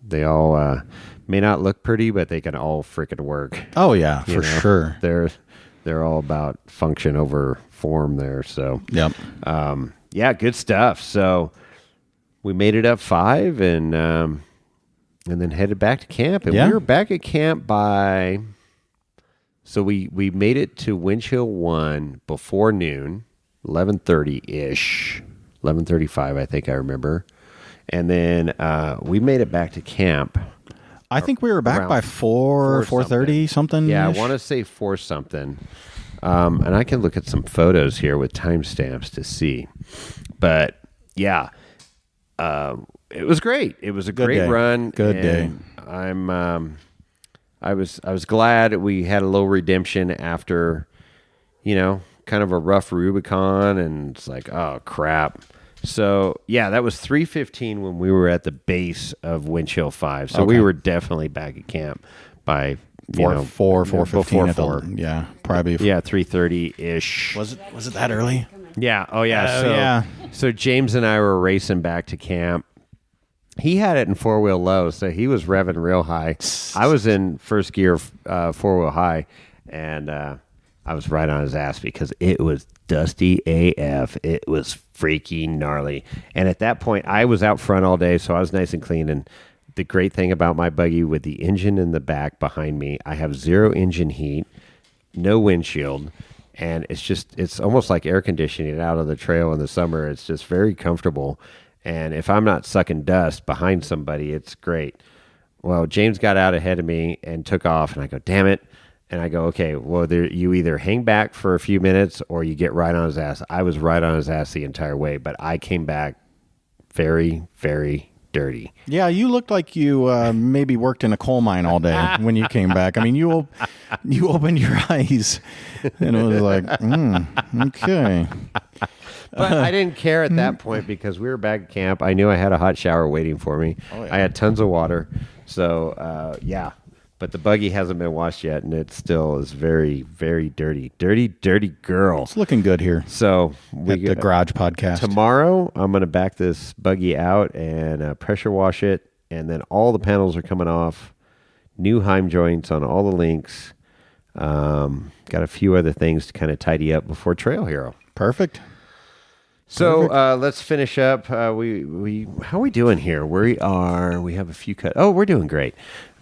they all may not look pretty, but they can all freaking work. Oh yeah, for sure. They're all about function over form there. So yep. Yeah, good stuff. So we made it up 5 and then headed back to camp. And we were back at camp so we made it to Winch Hill 1 before noon, 11:30-ish, 11:35, I think I remember. And then we made it back to camp. I think we were back by 4:30 something. Yeah, I want to say 4 something. And I can look at some photos here with timestamps to see. But yeah, it was great. It was a great run. Good day. I was glad we had a little redemption after, kind of a rough Rubicon, and it's like, oh crap. So yeah, that was 3:15 when we were at the base of Winch Hill 5. So we were definitely back at camp by 4:15. Yeah, probably. Yeah, 3:30-ish. Was it that early? Yeah. Oh yeah. So James and I were racing back to camp. He had it in 4-wheel low, so he was revving real high. I was in first gear 4-wheel high, and I was right on his ass because it was dusty AF. It was freaking gnarly. And at that point, I was out front all day, so I was nice and clean. And the great thing about my buggy with the engine in the back behind me, I have 0 engine heat, no windshield, and it's almost like air conditioning out on the trail in the summer. It's just very comfortable. And if I'm not sucking dust behind somebody, it's great. Well, James got out ahead of me and took off, and I go, damn it. And I go, okay, well, you either hang back for a few minutes or you get right on his ass. I was right on his ass the entire way, but I came back very, very dirty. Yeah, you looked like you maybe worked in a coal mine all day when you came back. I mean, you opened your eyes, and it was like, okay. But I didn't care at that point because we were back at camp. I knew I had a hot shower waiting for me. Oh, yeah. I had tons of water. So, yeah. But the buggy hasn't been washed yet, and it still is very, very dirty. Dirty, dirty girl. It's looking good here. So we get the garage podcast. Tomorrow, I'm going to back this buggy out and pressure wash it, and then all the panels are coming off. New Heim joints on all the links. Got a few other things to kind of tidy up before Trail Hero. Perfect. So let's finish up. How are we doing here? We have a few cut. Oh, we're doing great.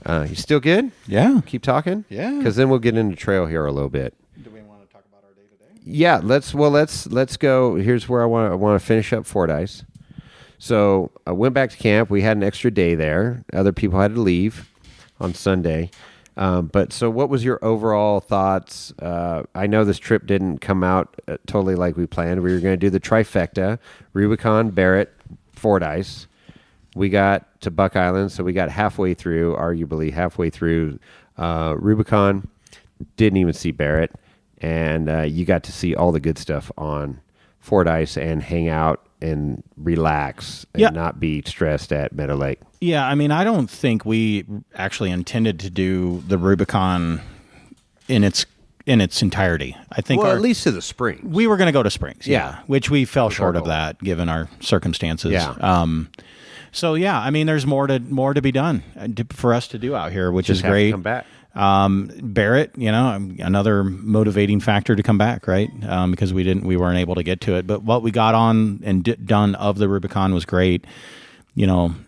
You still good? Yeah. Keep talking? Yeah. Because then we'll get into Trail Hero a little bit. Do we want to talk about our day today? Yeah. Let's go. Here's where I want to finish up Fordyce. So I went back to camp. We had an extra day there. Other people had to leave on Sunday. But so what was your overall thoughts? I know this trip didn't come out totally like we planned. We were going to do the trifecta, Rubicon, Barrett, Fordyce. We got to Buck Island, so we got arguably halfway through Rubicon. Didn't even see Barrett. And you got to see all the good stuff on Fordyce and hang out and relax and not be stressed at Meadow Lake. Yeah, I mean, I don't think we actually intended to do the Rubicon in its in its entirety. I think at least to the Springs. We were going to go to Springs, Yeah. which we fell short of that given our circumstances. Yeah. So yeah, I mean, there's more to be done for us to do out here, which Just is have to great. come back. Barrett, another motivating factor to come back, right? Because we weren't able to get to it, but what we got on and done of the Rubicon was great.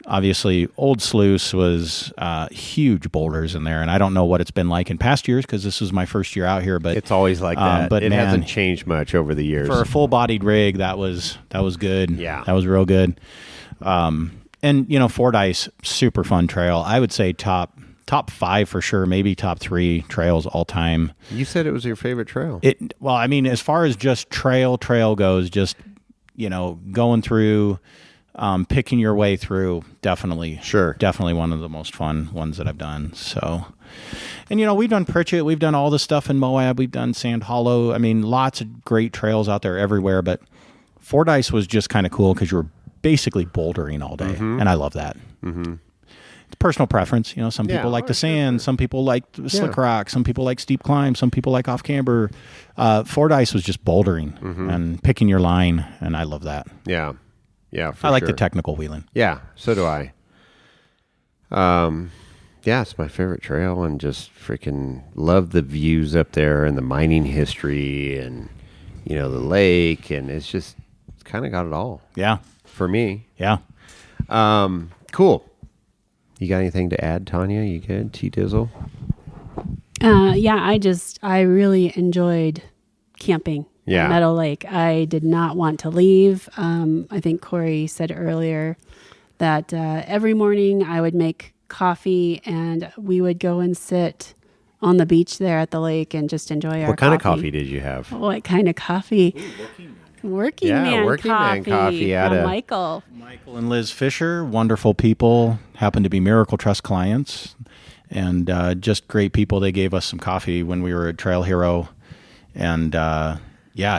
Obviously Old Sluice was huge boulders in there, and I don't know what it's been like in past years because this is my first year out here, but It's always like that. but it man, hasn't changed much over the years. for a full-bodied rig, that was good. Yeah. That was real good. And Fordyce, super fun trail. I would say top 5 for sure, maybe top 3 trails all time. You said it was your favorite trail. Well, I mean, as far as just trail goes, just going through, picking your way through, definitely one of the most fun ones that I've done. So, and we've done Pritchett, we've done all the stuff in Moab, we've done Sand Hollow. I mean, lots of great trails out there everywhere. But Fordyce was just kind of cool because you were basically bouldering all day, and I love that. Mm-hmm. It's personal preference. Some people like the sand, some people like slick rock, some people like steep climb, some people like off camber. Fordyce was just bouldering and picking your line, and I love that. Yeah. Yeah, I like the technical wheeling. Yeah, so do I. Yeah, it's my favorite trail, and just freaking love the views up there and the mining history and, the lake, and it's kind of got it all. Yeah. For me. Yeah. Cool. You got anything to add, Tanya? You good? T-Dizzle? Yeah, I really enjoyed camping at Meadow Lake. I did not want to leave. I think Corey said earlier that every morning I would make coffee and we would go and sit on the beach there at the lake and just enjoy our coffee. What kind of coffee did you have? What kind of coffee? Working man coffee from Michael. Michael and Liz Fisher, wonderful people, happen to be Miracle Truss clients, and just great people. They gave us some coffee when we were at Trail Hero, and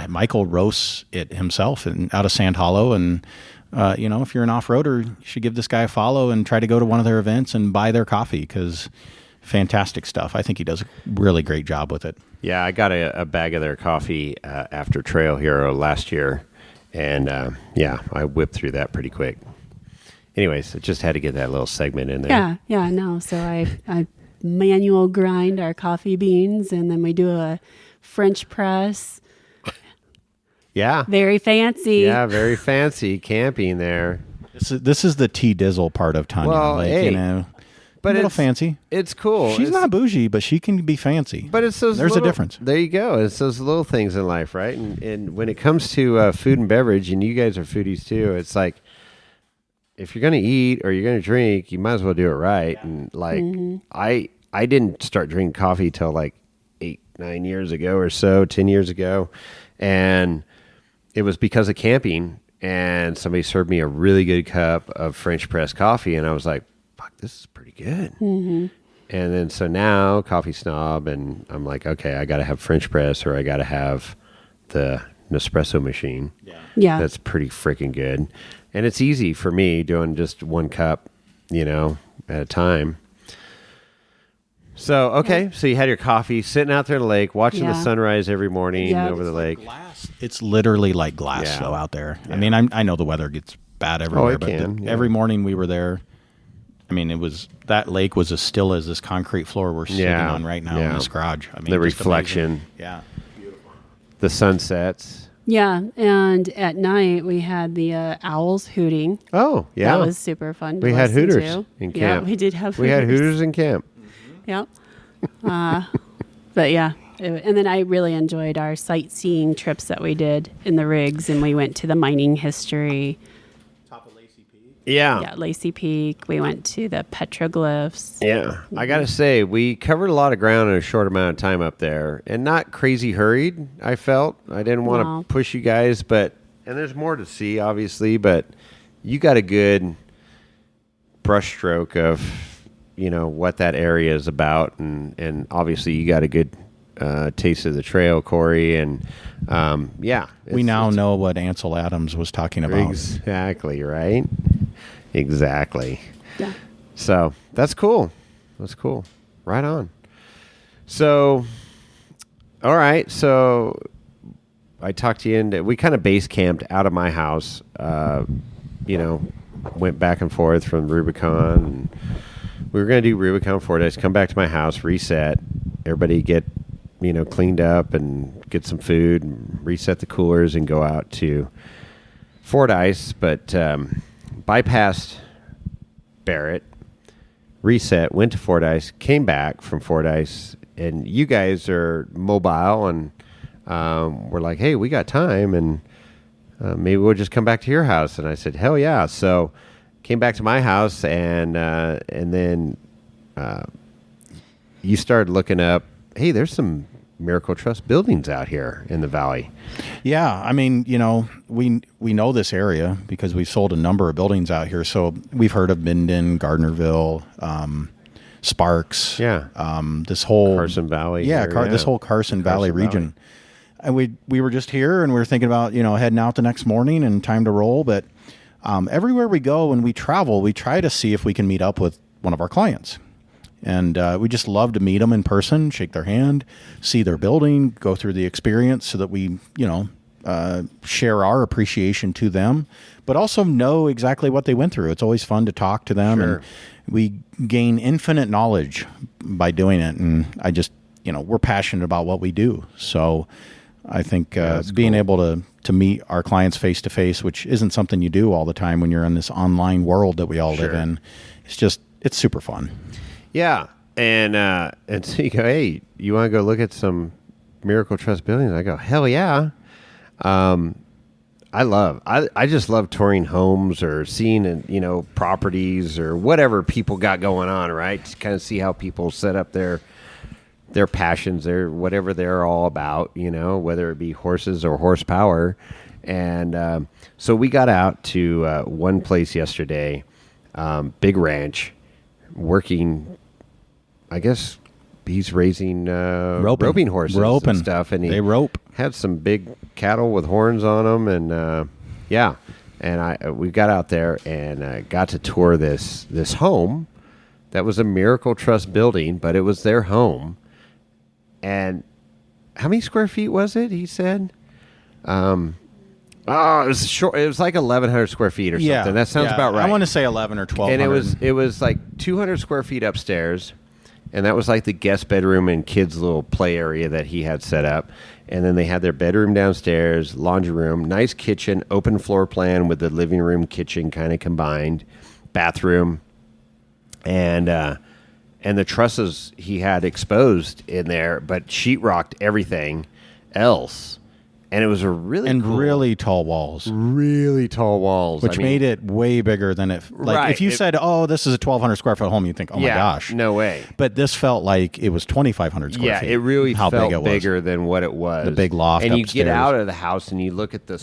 Michael roasts it himself out of Sand Hollow. And if you're an off-roader, you should give this guy a follow and try to go to one of their events and buy their coffee, because fantastic stuff. I think he does a really great job with it. Yeah, I got a bag of their coffee after Trail Hero last year, and I whipped through that pretty quick. Anyways, I just had to get that little segment in there. Yeah, no. So I manual grind our coffee beans, and then we do a French press. Yeah. Very fancy. Yeah, very fancy camping there. This is the T-Dizzle part of Tanya. Well, hey, but a little fancy. It's cool. She's not bougie, but she can be fancy. But it's those There's a difference. There you go. It's those little things in life, right? And when it comes to food and beverage, and you guys are foodies too, it's like, if you're going to eat or you're going to drink, you might as well do it right. Yeah. And I didn't start drinking coffee till like 8-9 years ago or so, 10 years ago. And it was because of camping, and somebody served me a really good cup of French press coffee, and I was like, fuck, this is pretty good. Mm-hmm. And then so now, coffee snob, and I'm like, okay, I got to have French press, or I got to have the Nespresso machine. Yeah. That's pretty freaking good. And it's easy for me doing just one cup, at a time. So, okay, so you had your coffee, sitting out there in the lake, watching the sunrise every morning over the lake. It's literally like glass, though, out there. Yeah. I mean, I know the weather gets bad everywhere, every morning we were there. I mean, that lake was as still as this concrete floor we're sitting on right now in this garage. I mean, the reflection. Amazing. Yeah. Beautiful. The sunsets. Yeah, and at night we had the owls hooting. Oh, yeah. That was super fun to We had listen Hooters to. in camp. Yeah, we did have Hooters. We had Hooters in camp. Yep. But yeah, and then I really enjoyed our sightseeing trips that we did in the rigs, and we went to the mining history. Top of Lacey Peak. Yeah, Lacey Peak. We went to the petroglyphs. Yeah, I got to say, we covered a lot of ground in a short amount of time up there, and not crazy hurried, I felt. I didn't want to push you guys, and there's more to see, obviously, but you got a good brushstroke of, what that area is about, and obviously you got a good taste of the trail, Corey, and we now know what Ansel Adams was talking about. Exactly, right? Exactly. Yeah. So that's cool. Right on. So All right. So I talked you into, we kind of base camped out of my house, went back and forth from Rubicon. And we were going to do Rubicon Fordyce, come back to my house, reset, everybody get, cleaned up and get some food and reset the coolers and go out to Fordyce, but bypassed Barrett, reset, went to Fordyce, came back from Fordyce, and you guys are mobile, and we're like, hey, we got time, and maybe we'll just come back to your house. And I said, hell yeah. So came back to my house, and then you started looking up, hey, there's some Miracle Truss Buildings out here in the valley. Yeah, I mean, we know this area because we've sold a number of buildings out here. So we've heard of Minden, Gardnerville, Sparks. Yeah. This whole Carson Valley. Yeah, this whole Carson Valley region. And we were just here, and we were thinking about heading out the next morning and time to roll. But everywhere we go and we travel, we try to see if we can meet up with one of our clients. And we just love to meet them in person, shake their hand, see their building, go through the experience so that we, share our appreciation to them, but also know exactly what they went through. It's always fun to talk to them. Sure. And we gain infinite knowledge by doing it. And I just, we're passionate about what we do. So I think being able to meet our clients face to face, which isn't something you do all the time when you're in this online world that we all live in, it's super fun. Yeah, and so you go, hey, you want to go look at some Miracle Truss Buildings? I go, hell yeah. I just love touring homes or seeing, properties or whatever people got going on, right? To kind of see how people set up their passions, whatever they're all about, whether it be horses or horsepower. And so we got out to one place yesterday, big ranch, working, I guess he's raising roping horses and stuff, and they rope. Had some big cattle with horns on them, and we got out there and got to tour this home that was a Miracle Truss building, but it was their home. And how many square feet was it? He said, it was short. It was like 1,100 square feet or something. Yeah, that sounds about right. I want to say 11 or 12. And it was like 200 square feet upstairs, and that was like the guest bedroom and kids' little play area that he had set up. And then they had their bedroom downstairs, laundry room, nice kitchen, open floor plan with the living room kitchen kind of combined, bathroom, and the trusses he had exposed in there, but sheetrocked everything else. And it was a really tall walls. Really tall walls. Which made it way bigger than it. Like, right. If you said, oh, this is a 1,200 square foot home, you'd think, oh my gosh. No way. But this felt like it was 2,500 square feet. Yeah, it really felt bigger than what it was. The big loft and upstairs. You get out of the house and you look at the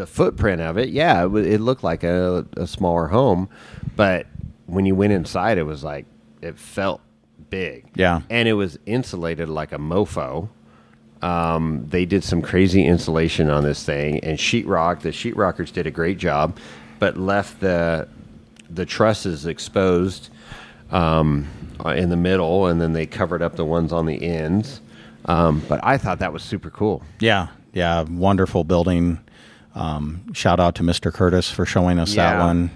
footprint of it. Yeah, it looked like a smaller home. But when you went inside, it was like, it felt big. Yeah. And it was insulated like a mofo. They did some crazy insulation on this thing, and sheetrock. The sheetrockers did a great job, but left the trusses exposed in the middle, and then they covered up the ones on the ends. But I thought that was super cool. Yeah, wonderful building. Shout out to Mr. Curtis for showing us that one.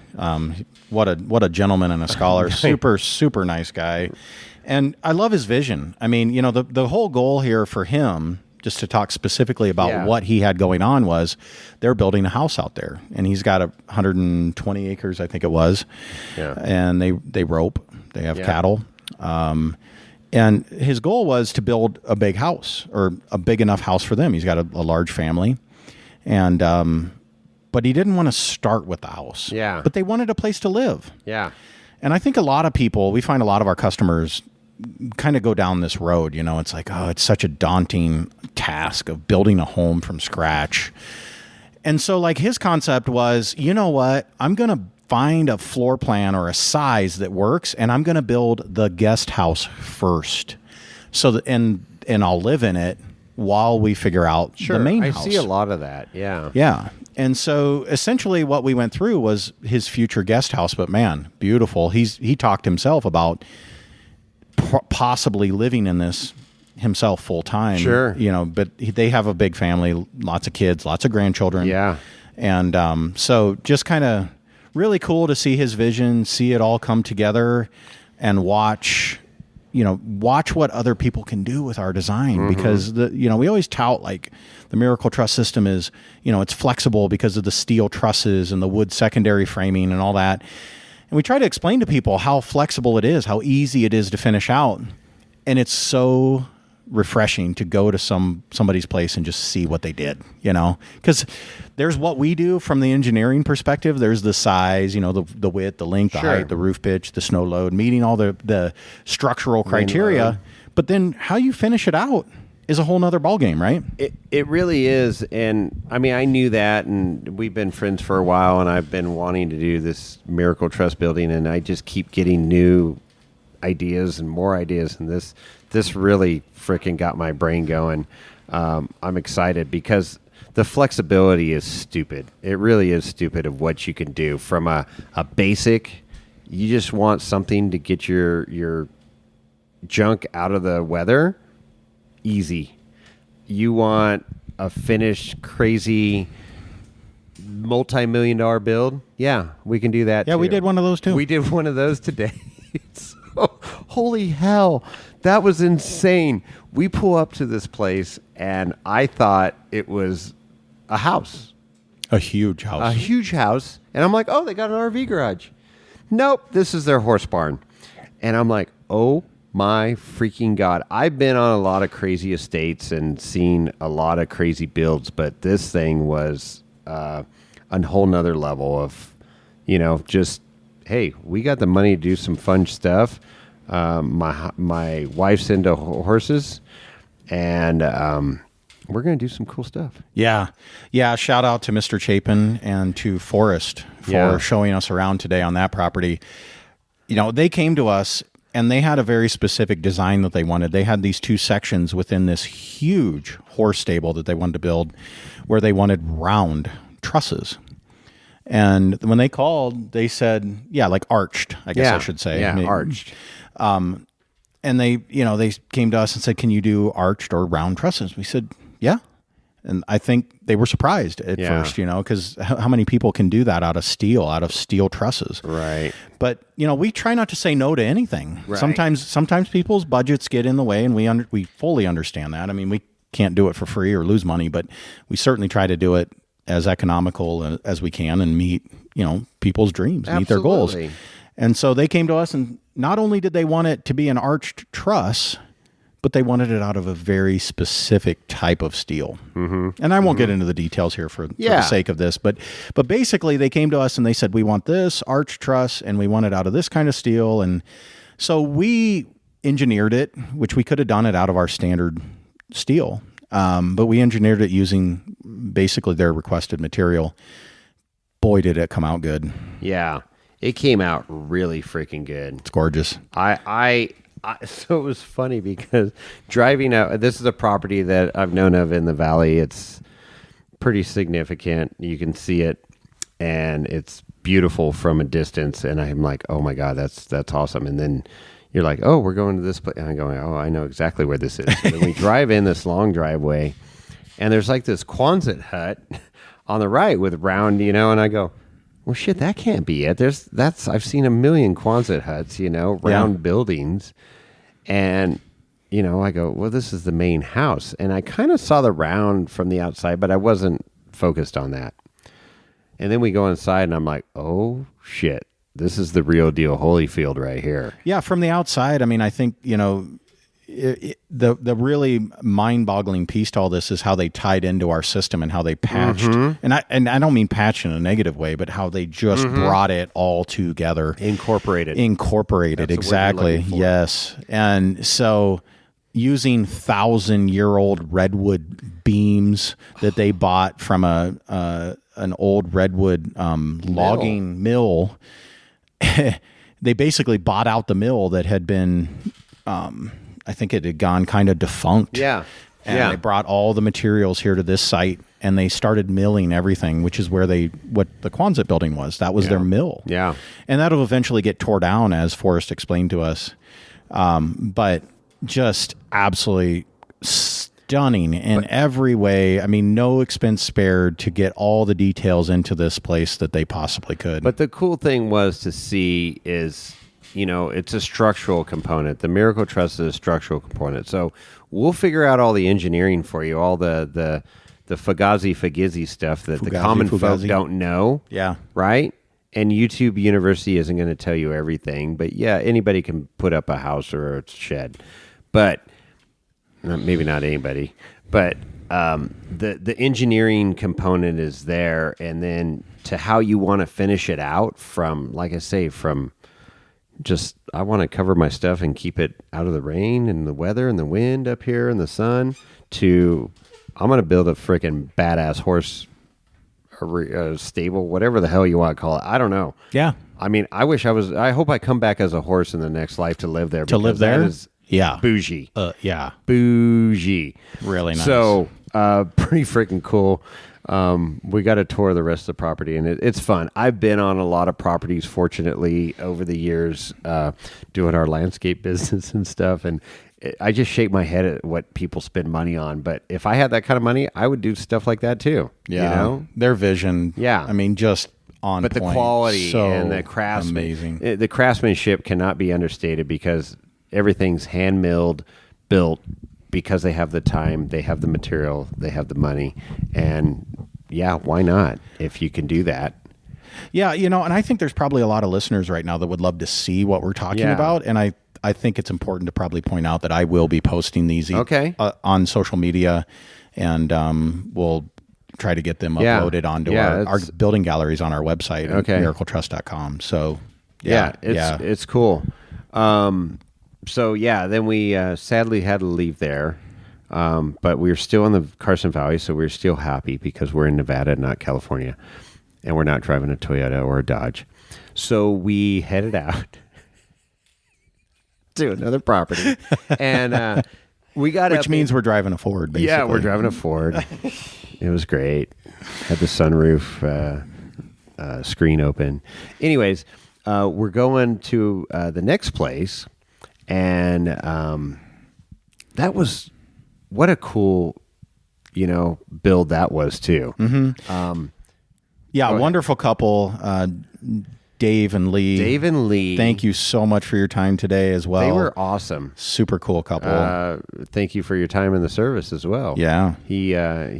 What a gentleman and a scholar. Super, super nice guy. And I love his vision. I mean, the whole goal here for him, just to talk specifically about what he had going on, was they're building a house out there. And he's got 120 acres, I think it was. Yeah. And they rope. They have cattle. And his goal was to build a big house, or a big enough house for them. He's got a large family. And but he didn't want to start with the house. Yeah. But they wanted a place to live. Yeah. And I think we find a lot of our customers kind of go down this road. It's like, oh, it's such a daunting task of building a home from scratch. And so like his concept was, you know what, I'm going to find a floor plan or a size that works, and I'm going to build the guest house first. So that, and I'll live in it while we figure out the main house. I see a lot of that. Yeah. Yeah. And so essentially what we went through was his future guest house, but man, beautiful. He talked himself about possibly living in this himself full time. Sure. But they have a big family, lots of kids, lots of grandchildren. Yeah. And so just kind of really cool to see his vision, see it all come together, and watch what other people can do with our design. Because we always tout like the Miracle Truss system is, it's flexible because of the steel trusses and the wood secondary framing and all that. And we try to explain to people how flexible it is, how easy it is to finish out. And it's so refreshing to go to somebody's place and just see what they did, because there's what we do from the engineering perspective. There's the size, the width, the length, the height, the roof pitch, the snow load, meeting all the structural criteria. But then how you finish it out is a whole nother ballgame, right? It really is. And I mean, I knew that, and we've been friends for a while, and I've been wanting to do this Miracle Truss building, and I just keep getting new ideas and more ideas, and this really freaking got my brain going. I'm excited because the flexibility is stupid. It really is stupid of what you can do from a basic. You just want something to get your junk out of the weather. Easy. You want a finished, crazy, multi-million-dollar build? Yeah, we can do that. Yeah, too. we did one of those too. We did one of those today. Holy hell, that was insane. We pull up to this place, and I thought it was a house. A huge house. A huge house. And I'm like, oh, they got an RV garage. Nope, this is their horse barn. And I'm like, oh my freaking God. I've been on a lot of crazy estates and seen a lot of crazy builds, but this thing was a whole nother level of, just, hey, we got the money to do some fun stuff. My wife's into horses, and we're going to do some cool stuff. Yeah. Shout out to Mr. Chapin and to Forrest for showing us around today on that property. They came to us and they had a very specific design that they wanted. They had these two sections within this huge horse stable that they wanted to build where they wanted round trusses. And when they called, they said, like arched, I guess I should say. Yeah, arched. And they came to us and said, can you do arched or round trusses? We said, yeah. And I think they were surprised at first, because how many people can do that out of steel trusses? Right. But, we try not to say no to anything. Right. Sometimes people's budgets get in the way, and we fully understand that. I mean, we can't do it for free or lose money, but we certainly try to do it as economical as we can and meet, people's dreams, meet their goals. And so they came to us, and not only did they want it to be an arched truss, but they wanted it out of a very specific type of steel. Mm-hmm. And I won't get into the details here for the sake of this, but basically they came to us and they said, we want this arched truss and we want it out of this kind of steel. And so we engineered it, which we could have done it out of our standard steel. But we engineered it using basically their requested material. Boy, did it come out good. Yeah, it came out really freaking good. It's gorgeous. So it was funny because driving out, this is a property that I've known of in the valley. It's pretty significant. You can see it, and it's beautiful from a distance. And I'm like, oh my God, that's awesome. And then you're like, oh, we're going to this place. And I'm going, oh, I know exactly where this is. So then we drive in this long driveway, and there's like this Quonset hut on the right with round, and I go, well, shit, that can't be it. I've seen a million Quonset huts, round buildings. And, I go, well, this is the main house. And I kind of saw the round from the outside, but I wasn't focused on that. And then we go inside, and I'm like, oh, shit, this is the real deal Holyfield right here. Yeah, from the outside, I mean, I think, the really mind-boggling piece to all this is how they tied into our system and how they patched. Mm-hmm. And I don't mean patch in a negative way, but how they just brought it all together. Incorporated, That's exactly. Yes. And so using 1,000-year-old redwood beams that they bought from an old redwood logging mill, they basically bought out the mill that had been I think it had gone kind of defunct. Yeah. And they brought all the materials here to this site, and they started milling everything, which is what the Quonset building was. That was their mill. Yeah. And that'll eventually get tore down, as Forrest explained to us. But just absolutely stunning in every way. I mean, no expense spared to get all the details into this place that they possibly could. But the cool thing was to see is, it's a structural component. The Miracle Truss is a structural component. So we'll figure out all the engineering for you, all the fagizzy stuff that the common folk don't know. Yeah. Right? And YouTube University isn't going to tell you everything. But yeah, anybody can put up a house or a shed. But maybe not anybody. But the engineering component is there. And then to how you want to finish it out from, like I say, from just I want to cover my stuff and keep it out of the rain and the weather and the wind up here and the sun to I'm going to build a freaking badass horse stable, whatever the hell you want to call it. I don't know. Yeah. I mean, I hope I come back as a horse in the next life to live there. To live there? That is bougie. Yeah. Bougie. Really nice. So, pretty freaking cool. We got a tour of the rest of the property, and it's fun. I've been on a lot of properties, fortunately, over the years, doing our landscape business and stuff. And I just shake my head at what people spend money on. But if I had that kind of money, I would do stuff like that too. Yeah. Their vision. Yeah. I mean, just on but point. The quality so and the craftsmanship. Amazing. The craftsmanship cannot be understated because everything's hand milled, built, because they have the time, they have the material, they have the money. And yeah, why not if you can do that? Yeah, and I think there's probably a lot of listeners right now that would love to see what we're talking about. And I think it's important to probably point out that I will be posting these on social media, and we'll try to get them uploaded onto our building galleries on our website at miracletruss.com. So it's cool. So yeah, then we sadly had to leave there, but we were still in the Carson Valley, so we were still happy because we're in Nevada, not California, and we're not driving a Toyota or a Dodge. So we headed out to another property, and we got which means we're driving a Ford. Basically, yeah, we're driving a Ford. It was great. Had the sunroof screen open. Anyways, we're going to the next place. And that was what a cool, build that was too. Mm-hmm. Wonderful couple, Dave and Lee. Dave and Lee. Thank you so much for your time today as well. They were awesome. Super cool couple. Thank you for your time in the service as well. Yeah. He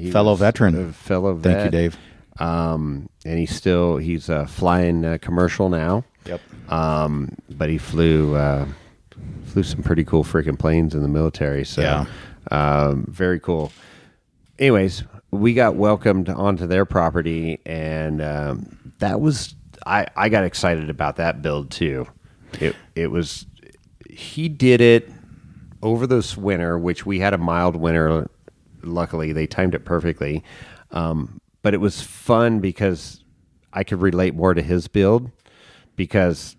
fellow veteran. A fellow vet. Thank you, Dave. And he's flying commercial now. Yep. But he flew some pretty cool freaking planes in the military. So, very cool. Anyways, we got welcomed onto their property, and that was I got excited about that build too. It was he did it over this winter, which we had a mild winter. Luckily, they timed it perfectly. But it was fun because I could relate more to his build because.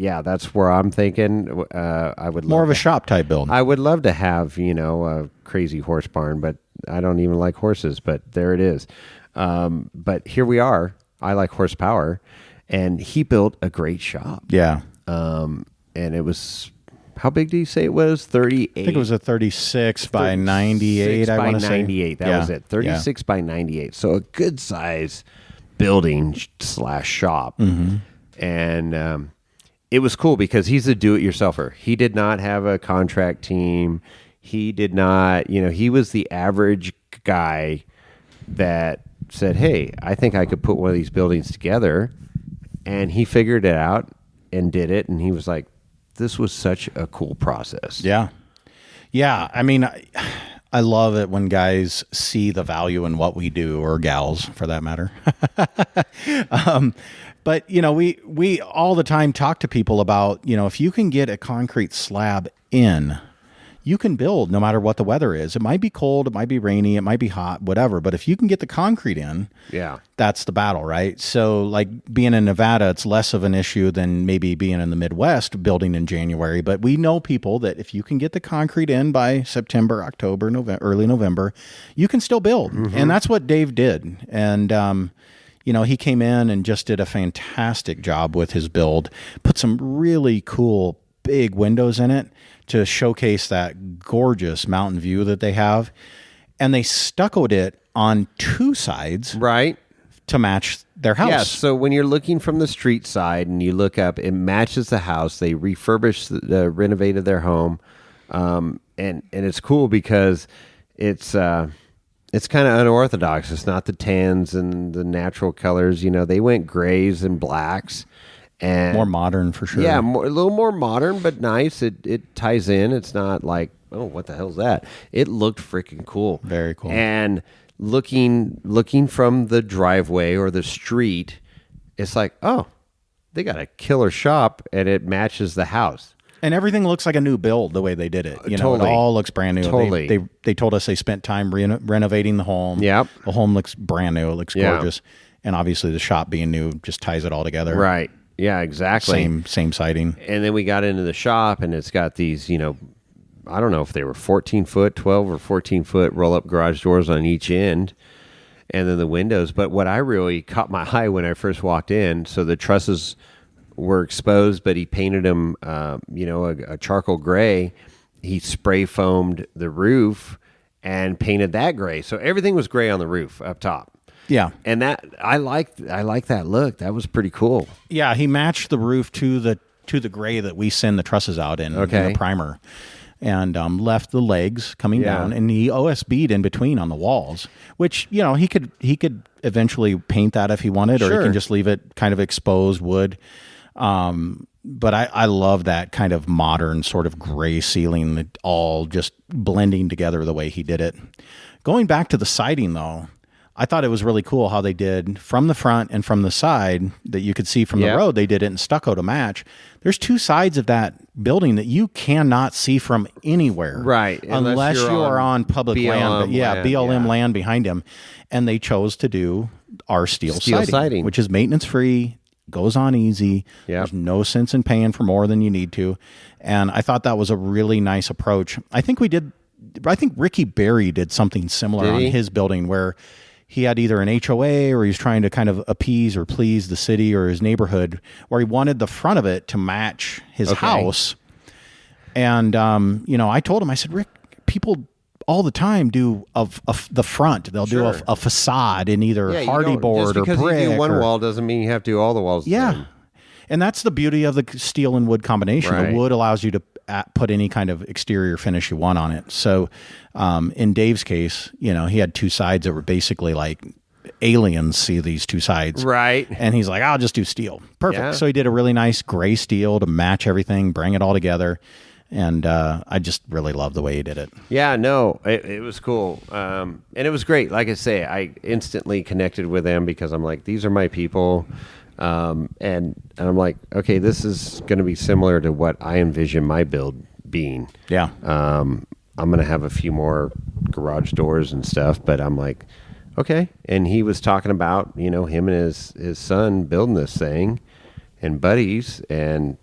Yeah, that's where I'm thinking. I would more of a shop type build. I would love to have a crazy horse barn, but I don't even like horses. But there it is. But here we are. I like horsepower, and he built a great shop. Yeah. And it was how big do you say it was? 38. I think it was a 36 by 98. I want to say 98. That was it. 36 by 98. So a good size building / shop, and. It was cool because he's a do-it-yourselfer. He did not have a contract team. He did not, he was the average guy that said, hey, I think I could put one of these buildings together. And he figured it out and did it. And he was like, this was such a cool process. Yeah. Yeah. I mean, I love it when guys see the value in what we do, or gals for that matter. But, we all the time talk to people about, if you can get a concrete slab in, you can build no matter what the weather is. It might be cold, it might be rainy, it might be hot, whatever. But if you can get the concrete in, that's the battle, right? So like being in Nevada, it's less of an issue than maybe being in the Midwest building in January. But we know people that if you can get the concrete in by September, October, November, early November, you can still build. And that's what Dave did. And, he came in and just did a fantastic job with his build, put some really cool big windows in it to showcase that gorgeous mountain view that they have. And they stuccoed it on two sides. Right. To match their house. Yeah, so when you're looking from the street side and you look up, it matches the house. They refurbished, renovated their home, and it's cool because it's kind of unorthodox. It's not the tans and the natural colors. You know, they went grays and blacks, and more modern for sure. Yeah, a little more modern, but nice. It ties in. It's not like, oh, what the hell's that? It looked freaking cool. Very cool. And looking from the driveway or the street, it's like, oh, they got a killer shop and it matches the house. And everything looks like a new build the way they did it. You know, Totally. it all looks brand new. Totally. They told us they spent time renovating the home. Yep. The home looks brand new. It looks Yeah. gorgeous. And obviously the shop being new just ties it all together. Right. Yeah, exactly. Same siding. And then we got into the shop and it's got these, I don't know if they were 14-foot, 12 or 14-foot roll-up garage doors on each end, and then the windows. But what I really caught my eye when I first walked in, so the trusses were exposed, but he painted them, a charcoal gray. He spray foamed the roof and painted that gray. So everything was gray on the roof up top. Yeah. And that I like that look. That was pretty cool. Yeah, he matched the roof to the gray that we send the trusses out in the primer. And left the legs coming down, and he OSB'd in between on the walls, which, he could eventually paint that if he wanted, or he can just leave it kind of exposed wood. But I love that kind of modern sort of gray ceiling, that all just blending together the way he did it. Going back to the siding, though, I thought it was really cool how they did from the front and from the side that you could see from the road. They did it in stucco to match. There's two sides of that building that you cannot see from anywhere. Right. Unless you are on public land. BLM land land behind him. And they chose to do our steel siding, which is maintenance free, goes on easy. There's no sense in paying for more than you need to. And I thought that was a really nice approach. I think Ricky Berry did something similar on his building, where he had either an HOA or he was trying to kind of appease or please the city or his neighborhood, where he wanted the front of it to match his house. And, I told him, I said, Rick, people all the time do the front. They'll do a facade in either hardy board or brick. Just because you do one wall doesn't mean you have to do all the walls. Yeah. And that's the beauty of the steel and wood combination. Right. The wood allows you to put any kind of exterior finish you want on it. So in Dave's case, he had two sides that were basically like aliens see these two sides. Right. And he's like, I'll just do steel. Perfect. Yeah. So he did a really nice gray steel to match everything, bring it all together. And I just really love the way he did it. Yeah, no, it was cool. And it was great. Like I say, I instantly connected with them because I'm like, these are my people. And I'm like, okay, this is going to be similar to what I envision my build being. Yeah. I'm going to have a few more garage doors and stuff, but I'm like, okay. And he was talking about, him and his son building this thing and buddies, and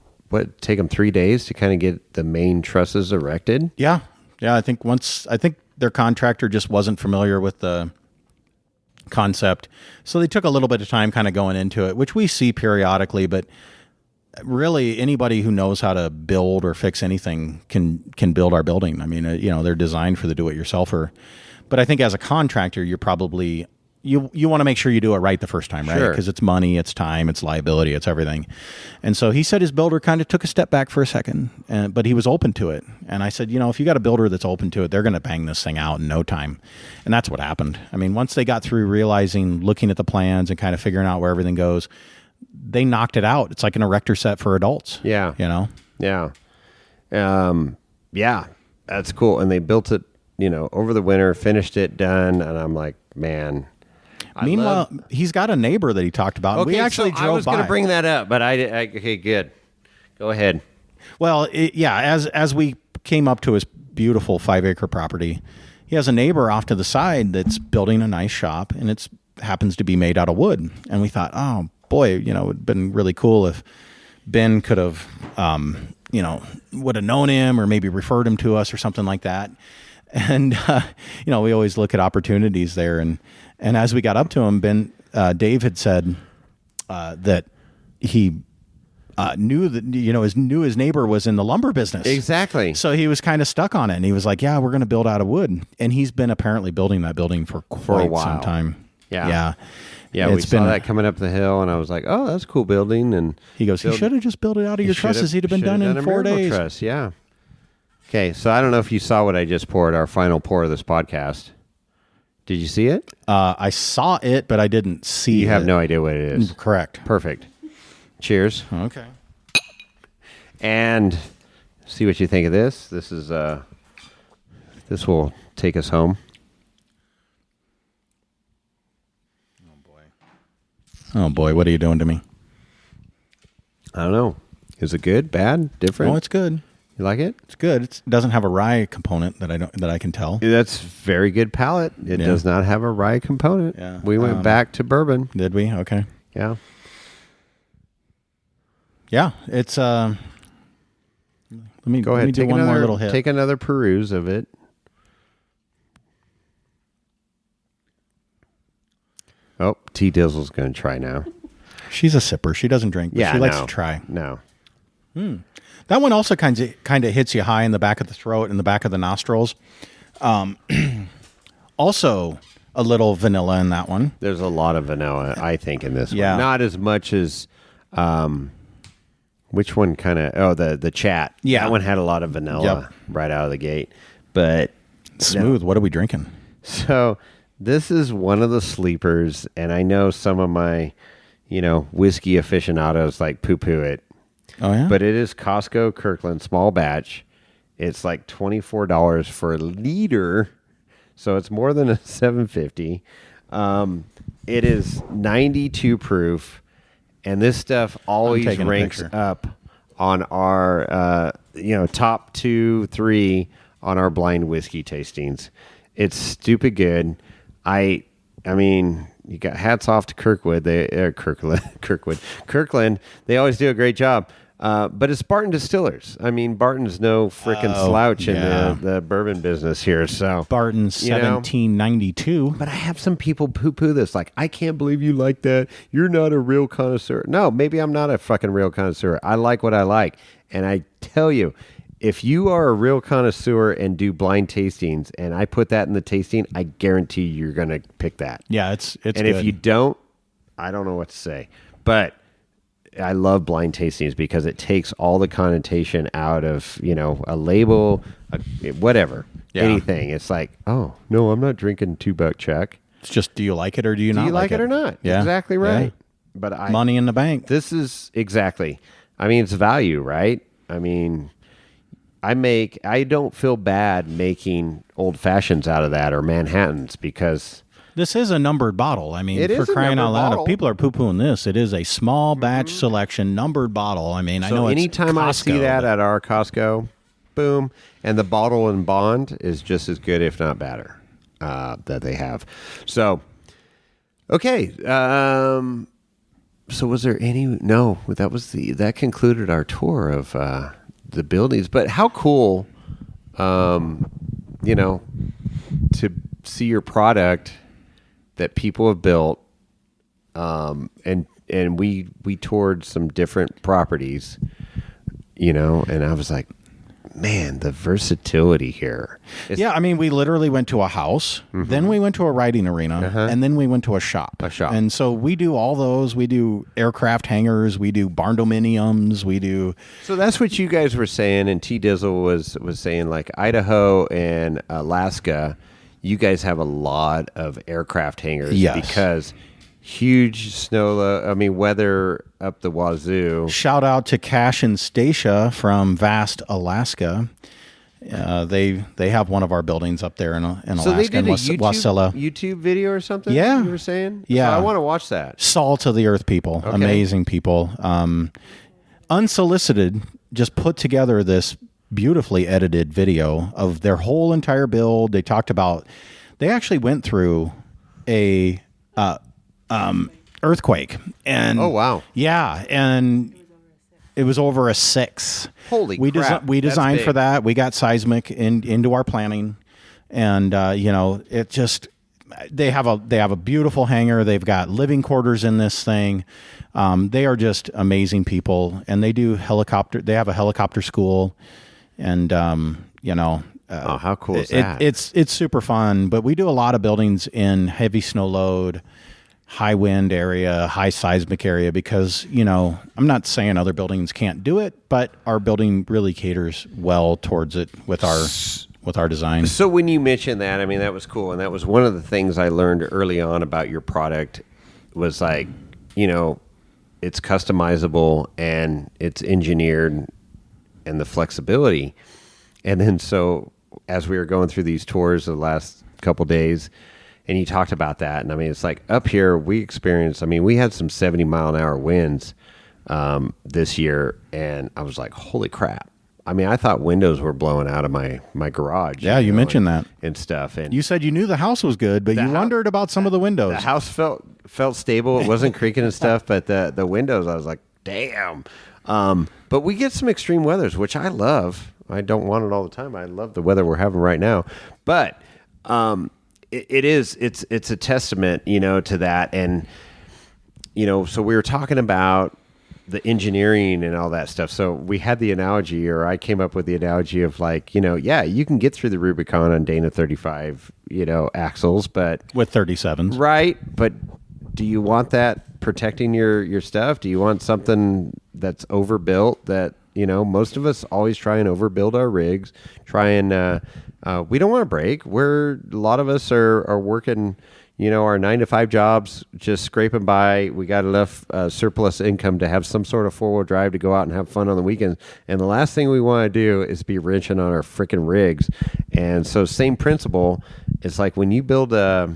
take them 3 days to kind of get the main trusses erected. Yeah. I think their contractor just wasn't familiar with the concept. So they took a little bit of time kind of going into it, which we see periodically, but really anybody who knows how to build or fix anything can build our building. I mean, they're designed for the do-it-yourselfer. But I think as a contractor, you're probably, you want to make sure you do it right the first time, right? Sure. Because it's money, it's time, it's liability, it's everything. And so he said his builder kind of took a step back for a second, but he was open to it. And I said, if you got a builder that's open to it, they're going to bang this thing out in no time. And that's what happened. I mean, once they got through looking at the plans and kind of figuring out where everything goes, they knocked it out. It's like an erector set for adults. Yeah. Yeah. Yeah, that's cool. And they built it, over the winter, finished it, done. And I'm like, man. Meanwhile, he's got a neighbor that he talked about. Okay, we actually drove by. I was going to bring that up, but okay, good. Go ahead. Well, as we came up to his beautiful 5-acre property, he has a neighbor off to the side that's building a nice shop, and it happens to be made out of wood. And we thought, oh boy, it would have been really cool if Ben could have, would have known him or maybe referred him to us or something like that. And, we always look at opportunities there. And as we got up to him, Dave had said that he knew that his neighbor was in the lumber business. Exactly. So he was kind of stuck on it, and he was like, "Yeah, we're going to build out of wood." And he's been apparently building that building for quite a while. some time. Yeah. We saw that coming up the hill, and I was like, "Oh, that's a cool building." And he goes, "He should have just built it out of your trusses. He'd have been done in 4 days." Truss, yeah. Okay, so I don't know if you saw what I just poured. Our final pour of this podcast. Did you see it? I saw it, but I didn't see it. You have no idea what it is. Correct. Perfect. Cheers. Okay. And see what you think of this. This is this will take us home. Oh boy, what are you doing to me? I don't know. Is it good, bad, different? Oh, it's good. You like it? It's good. It doesn't have a rye component that I can tell. That's very good palate. It does not have a rye component. Yeah. We went back to bourbon. Did we? Okay. Yeah. Yeah, it's let me Go ahead. do one more little hit. Take another peruse of it. Oh, T Dizzle's going to try now. She's a sipper. She doesn't drink, but she likes to try. No. That one also kind of hits you high in the back of the throat and the back of the nostrils. Also, a little vanilla in that one. There's a lot of vanilla, I think, in this one. Not as much as which one kind of? Oh, the chat. Yeah, that one had a lot of vanilla right out of the gate, but smooth. What are we drinking? So this is one of the sleepers, and I know some of my, whiskey aficionados like poo-poo it. Oh yeah, but it is Costco Kirkland small batch. It's like $24 for a liter, so it's more than a $7.50. It is 92 proof. And this stuff always ranks up on our, top 2, 3 on our blind whiskey tastings. It's stupid good. I mean, you got hats off to Kirkland. They always do a great job. But it's Barton Distillers. I mean, Barton's no frickin' slouch in the bourbon business here. So Barton's 1792. But I have some people poo-poo this. Like, I can't believe you like that. You're not a real connoisseur. No, maybe I'm not a fucking real connoisseur. I like what I like. And I tell you, if you are a real connoisseur and do blind tastings, and I put that in the tasting, I guarantee you're going to pick that. Yeah, it's and good. If you don't, I don't know what to say. But I love blind tastings because it takes all the connotation out of, a label, whatever, anything. It's like, oh, no, I'm not drinking $2 check. It's just, do you like it or do you not like it? Do you like it or not? Yeah. Exactly right. Yeah. But money in the bank. This is exactly. I mean, it's value, right? I mean, I don't feel bad making old fashions out of that or Manhattans because this is a numbered bottle. I mean, it for is crying out loud, bottle. if people are poo-pooing this, it is a small batch selection numbered bottle. I mean, I know it's anytime Costco, I see that at our Costco, boom, and the bottle and bond is just as good, if not better, that they have. So, okay. So was there any? No, that concluded our tour of the buildings. But how cool, to see your product that people have built, and we toured some different properties, and I was like, man, the versatility here. I mean, we literally went to a house, then we went to a riding arena, and then we went to a shop. And so we do all those. We do aircraft hangars. We do barn dominiums. We do. So that's what you guys were saying, and T Dizzle was saying, like Idaho and Alaska, you guys have a lot of aircraft hangars because huge weather up the wazoo. Shout out to Cash and Stacia from Vast, Alaska. They have one of our buildings up there in Alaska. So they did a Wasilla. YouTube video or something? Yeah. You were saying? Yeah. So I want to watch that. Salt of the earth people. Okay. Amazing people. Unsolicited, just put together this beautifully edited video of their whole entire build. They talked about, they actually went through a earthquake, and oh wow, yeah, and it was over a 6. Holy crap! We designed for that. We got seismic into our planning, and it just they have a beautiful hangar. They've got living quarters in this thing. They are just amazing people, and they do helicopter. They have a helicopter school, and oh, how cool is that? It's super fun. But we do a lot of buildings in heavy snow load, high wind area, high seismic area, because I'm not saying other buildings can't do it, but our building really caters well towards it with our design. So when you mentioned that, I mean, that was cool. And that was one of the things I learned early on about your product was like, it's customizable and it's engineered and the flexibility. And then so as we were going through these tours the last couple days, and you talked about that. And I mean, it's like up here we experienced, we had some 70-mile-an-hour winds this year. And I was like, holy crap. I thought windows were blowing out of my garage. Yeah, you mentioned that. And stuff. And you said you knew the house was good, but you wondered about some of the windows. The house felt stable. It wasn't creaking and stuff, but the windows, I was like, damn. But we get some extreme weathers, which I love. I don't want it all the time. I love the weather we're having right now. But it's a testament, to that. And, so we were talking about the engineering and all that stuff. So we had the analogy, or I came up with the analogy of like, you can get through the Rubicon on Dana 35, axles, but with 37s. Right. But do you want that protecting your stuff? Do you want something that's overbuilt that, most of us always try and overbuild our rigs, we don't want to break. A lot of us are working, our 9-to-5 jobs, just scraping by. We got enough surplus income to have some sort of 4-wheel drive to go out and have fun on the weekends. And the last thing we want to do is be wrenching on our freaking rigs. And so same principle. It's like when you build a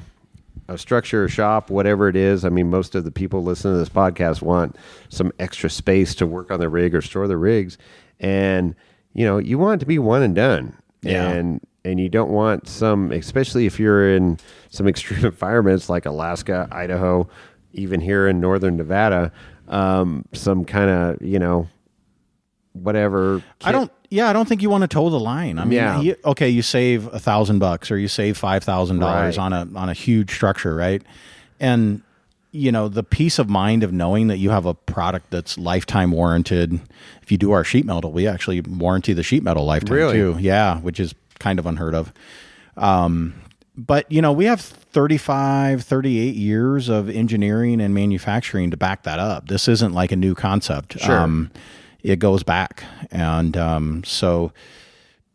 structure or shop, whatever it is. Most of the people listening to this podcast want some extra space to work on the rig or store the rigs. And, you want it to be one and done. Yeah. And you don't want some, especially if you're in some extreme environments like Alaska, Idaho, even here in northern Nevada, some kind of, whatever. I don't think you want to toe the line. You save $1,000 or you save $5,000 on a huge structure, right? And the peace of mind of knowing that you have a product that's lifetime warranted. If you do our sheet metal, we actually warranty the sheet metal lifetime too. Yeah, which is kind of unheard of. But we have 35, 38 years of engineering and manufacturing to back that up. This isn't like a new concept. Sure. It goes back. And so,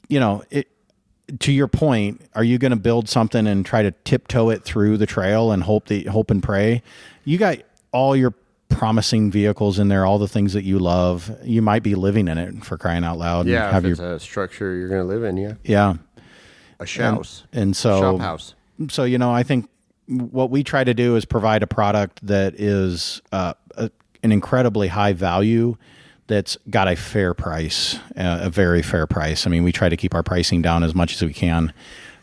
to your point, are you going to build something and try to tiptoe it through the trail and hope and pray? You got all your promising vehicles in there, all the things that you love. You might be living in it, for crying out loud. Yeah, if it's a structure you're going to live in, yeah. Yeah. A house. And so, shop house. So, I think what we try to do is provide a product that is an incredibly high value that's got a fair price, a very fair price. We try to keep our pricing down as much as we can.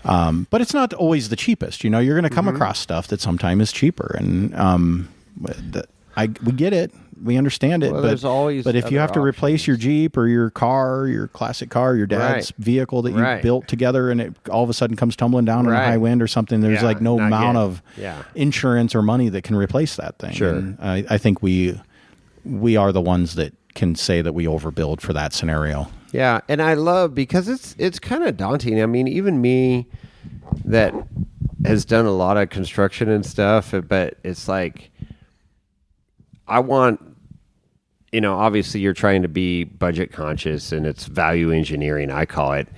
But it's not always the cheapest. You're going to come across stuff that sometimes is cheaper. And we get it. We understand it. Well, but if you have to replace your Jeep or your car, your classic car, your dad's vehicle that you built together, and it all of a sudden comes tumbling down in a high wind or something, there's no amount of insurance or money that can replace that thing. Sure. And I think we are the ones that can say that we overbuild for that scenario. Yeah, and I love, because it's kind of daunting. Even me that has done a lot of construction and stuff, but it's like I want, obviously you're trying to be budget conscious, and it's value engineering, I call it.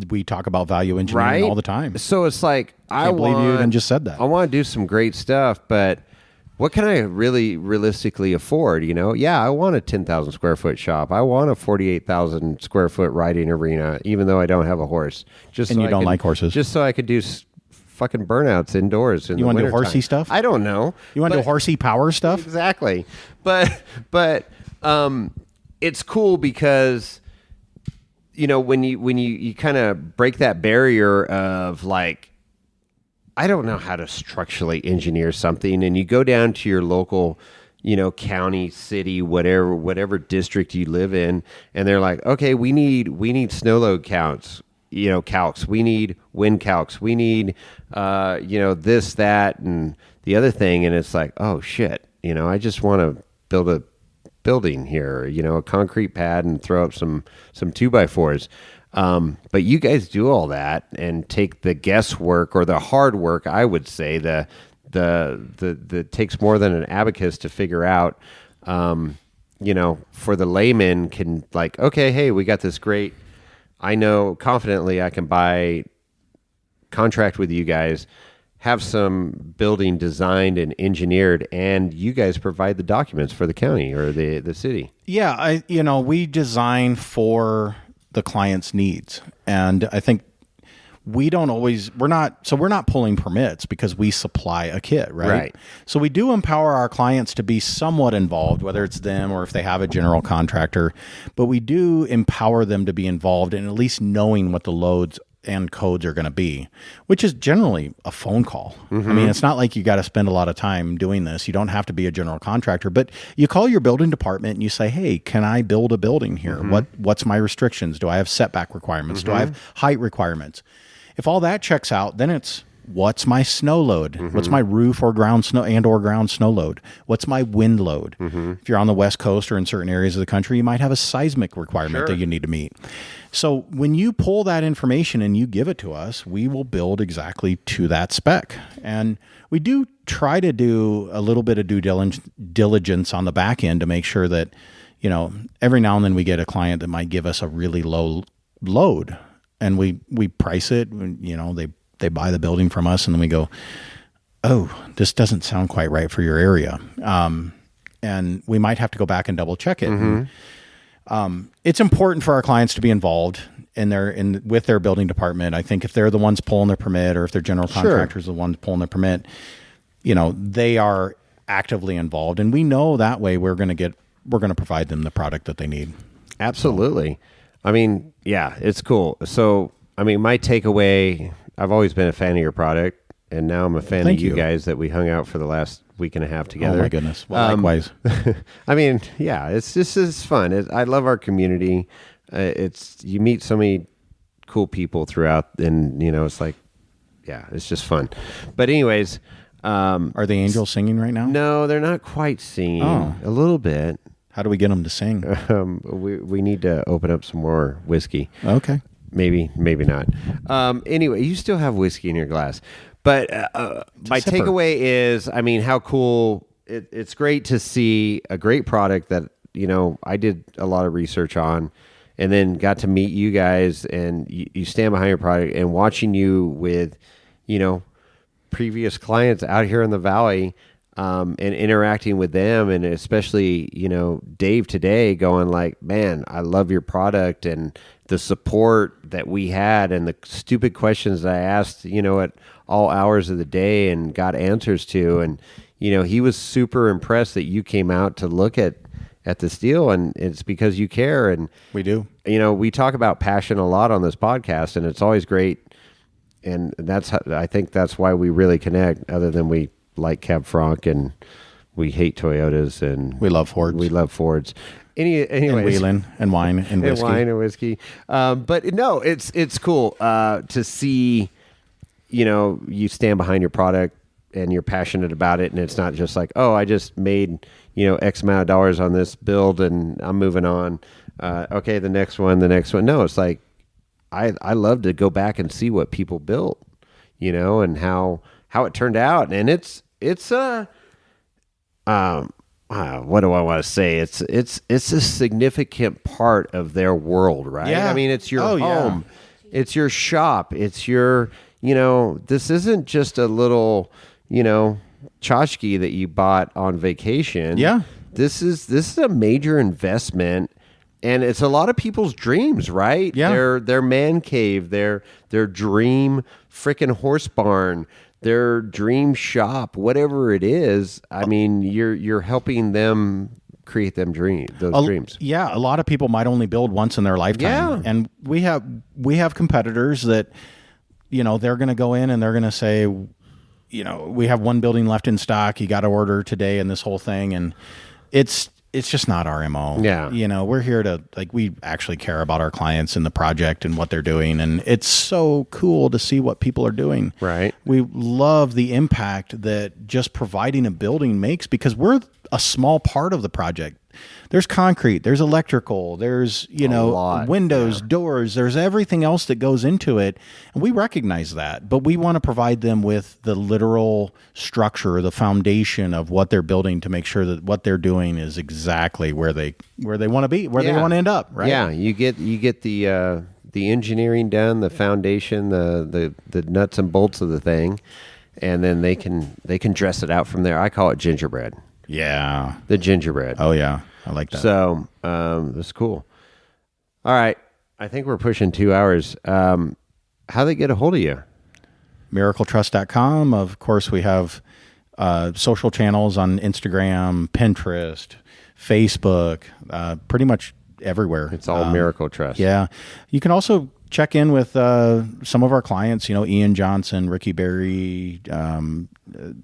We talk about value engineering all the time. So it's like, I can't believe you even just said that. I want to do some great stuff, but what can I really realistically afford? Yeah, I want a 10,000 square foot shop. I want a 48,000 square foot riding arena, even though I don't have a horse. You don't like horses. Just so I could do fucking burnouts indoors. You want to do horsey stuff? I don't know. You want to do horsey power stuff? Exactly. But it's cool because, when you kind of break that barrier of like, I don't know how to structurally engineer something, and you go down to your local, county, city, whatever district you live in, and they're like, okay, we need snow load counts. calcs. We need wind calcs. We need, this, that, and the other thing. And it's like, oh shit, I just want to build a building here, a concrete pad and throw up some 2x4s. But you guys do all that and take the guesswork or the hard work, I would say, the takes more than an abacus to figure out, for the layman can like, okay, hey, we got this great, I know confidently I can contract with you guys, have some building designed and engineered, and you guys provide the documents for the county or the city. Yeah, we design for the client's needs. And I think we're not pulling permits because we supply a kit, right? Right. So we do empower our clients to be somewhat involved, whether it's them or if they have a general contractor, but we do empower them to be involved in at least knowing what the loads and codes are going to be, which is generally a phone call. Mm-hmm. I mean, it's not like you got to spend a lot of time doing this. You don't have to be a general contractor, but you call your building department and you say, hey, can I build a building here? Mm-hmm. What's my restrictions? Do I have setback requirements? Mm-hmm. Do I have height requirements? If all that checks out, then it's what's my snow load? Mm-hmm. What's my roof or ground snow load? What's my wind load? Mm-hmm. If you're on the West Coast or in certain areas of the country, you might have a seismic requirement that you need to meet. So when you pull that information and you give it to us, we will build exactly to that spec. And we do try to do a little bit of due diligence on the back end to make sure that, every now and then we get a client that might give us a really low load, and we price it, they buy the building from us, and then we go, oh, this doesn't sound quite right for your area. And we might have to go back and double check it. Mm-hmm. It's important for our clients to be involved with their building department. I think if they're the ones pulling their permit, or if their general contractors are the ones pulling their permit, they are actively involved, and we know that way we're going to provide them the product that they need. Absolutely. I mean, yeah, it's cool. So, I mean, my takeaway, I've always been a fan of your product, and now I'm a fan of you guys that we hung out for the last week and a half together. Oh my goodness. Well, likewise. I mean, yeah, it's fun. I love our community. You meet so many cool people throughout, and it's like, yeah, it's just fun. But anyways, are the angels singing right now? No, they're not quite singing. Oh. A little bit. How do we get them to sing? We need to open up some more whiskey. Okay. Maybe not. Anyway, you still have whiskey in your glass. But my takeaway is, I mean, how cool. It's great to see a great product that, I did a lot of research on, and then got to meet you guys, and you stand behind your product, and watching you with, previous clients out here in the Valley, and interacting with them, and especially, Dave today going like, man, I love your product, and the support that we had, and the stupid questions that I asked, at all hours of the day and got answers to. And, he was super impressed that you came out to look at this deal, and it's because you care. And we do, we talk about passion a lot on this podcast, and it's always great. And I think that's why we really connect, other than we like Cab Franc and we hate Toyotas, and we love Fords. Anyways, and wheeling and wine and whiskey. But no, it's cool to see, you stand behind your product and you're passionate about it, and it's not just like, oh, I just made X amount of dollars on this build and I'm moving on. Okay, the next one. No, it's like I love to go back and see what people built, and how it turned out, and it's what do I want to say? It's a significant part of their world, right? Yeah. I mean, it's your home, it's your shop, it's your, this isn't just a little, tchotchke that you bought on vacation. Yeah. This is a major investment, and it's a lot of people's dreams, right? Yeah. Their man cave, their dream freaking horse barn, their dream shop, whatever it is. I mean, you're helping them create those dreams. Yeah, a lot of people might only build once in their lifetime. Yeah. And we have competitors that, they're going to go in and they're going to say, we have one building left in stock. You got to order today, and this whole thing. And it's it's just not our MO. Yeah. You know, we're here to, like, we actually care about our clients and the project and what they're doing. And it's so cool to see what people are doing. Right. We love the impact that just providing a building makes, because we're a small part of the project. There's concrete, there's electrical, there's, windows, doors, there's everything else that goes into it. And we recognize that, but we want to provide them with the literal structure, the foundation of what they're building, to make sure that what they're doing is exactly where they want to be, where they want to end up. Right. Yeah. You get the engineering done, the foundation, the nuts and bolts of the thing. And then they can dress it out from there. I call it gingerbread. Yeah. The gingerbread. Oh yeah. I like that. So, that's cool. All right. I think we're pushing 2 hours. How they get a hold of you? MiracleTruss.com. Of course, we have social channels on Instagram, Pinterest, Facebook, pretty much everywhere. It's all Miracle Truss. Yeah. You can also check in with some of our clients, Ian Johnson, Ricky Berry,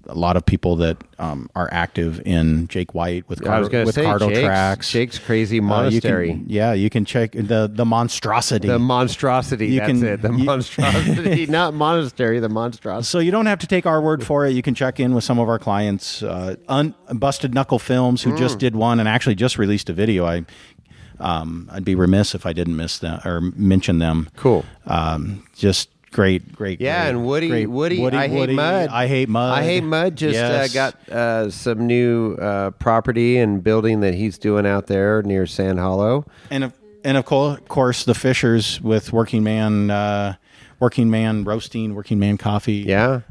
a lot of people that are active in Jake White with Cardo Tracks. Jake's Crazy Monastery. You can check the Monstrosity. The Monstrosity, The Monstrosity, not Monastery, the Monstrosity. So you don't have to take our word for it. You can check in with some of our clients. Busted Knuckle Films, who just did one and actually just released a video. I'd be remiss if I didn't miss them or mention them. Cool. Just great. Yeah, great, and Woody, I Hate Mud. I Hate Mud Just got some new property and building that he's doing out there near Sand Hollow. And of course, the Fishers with Working Man Roasting, Working Man Coffee. Yeah.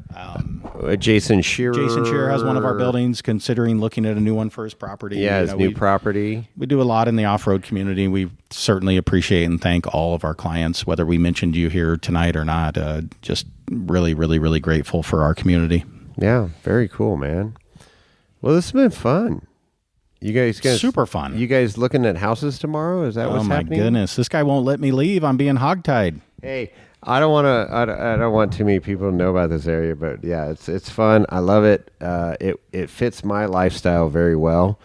Jason Shearer. Jason Shearer has one of our buildings, considering looking at a new one for his property. Yeah, his new property. We do a lot in the off-road community. We certainly appreciate and thank all of our clients, whether we mentioned you here tonight or not. Just really, really, really grateful for our community. Yeah, very cool, man. Well, this has been fun. You guys super fun. You guys looking at houses tomorrow? Is that what's happening? Oh my goodness, this guy won't let me leave. I'm being hogtied. Hey, I don't want too many people to know about this area, but yeah, it's fun. I love it. It fits my lifestyle very well.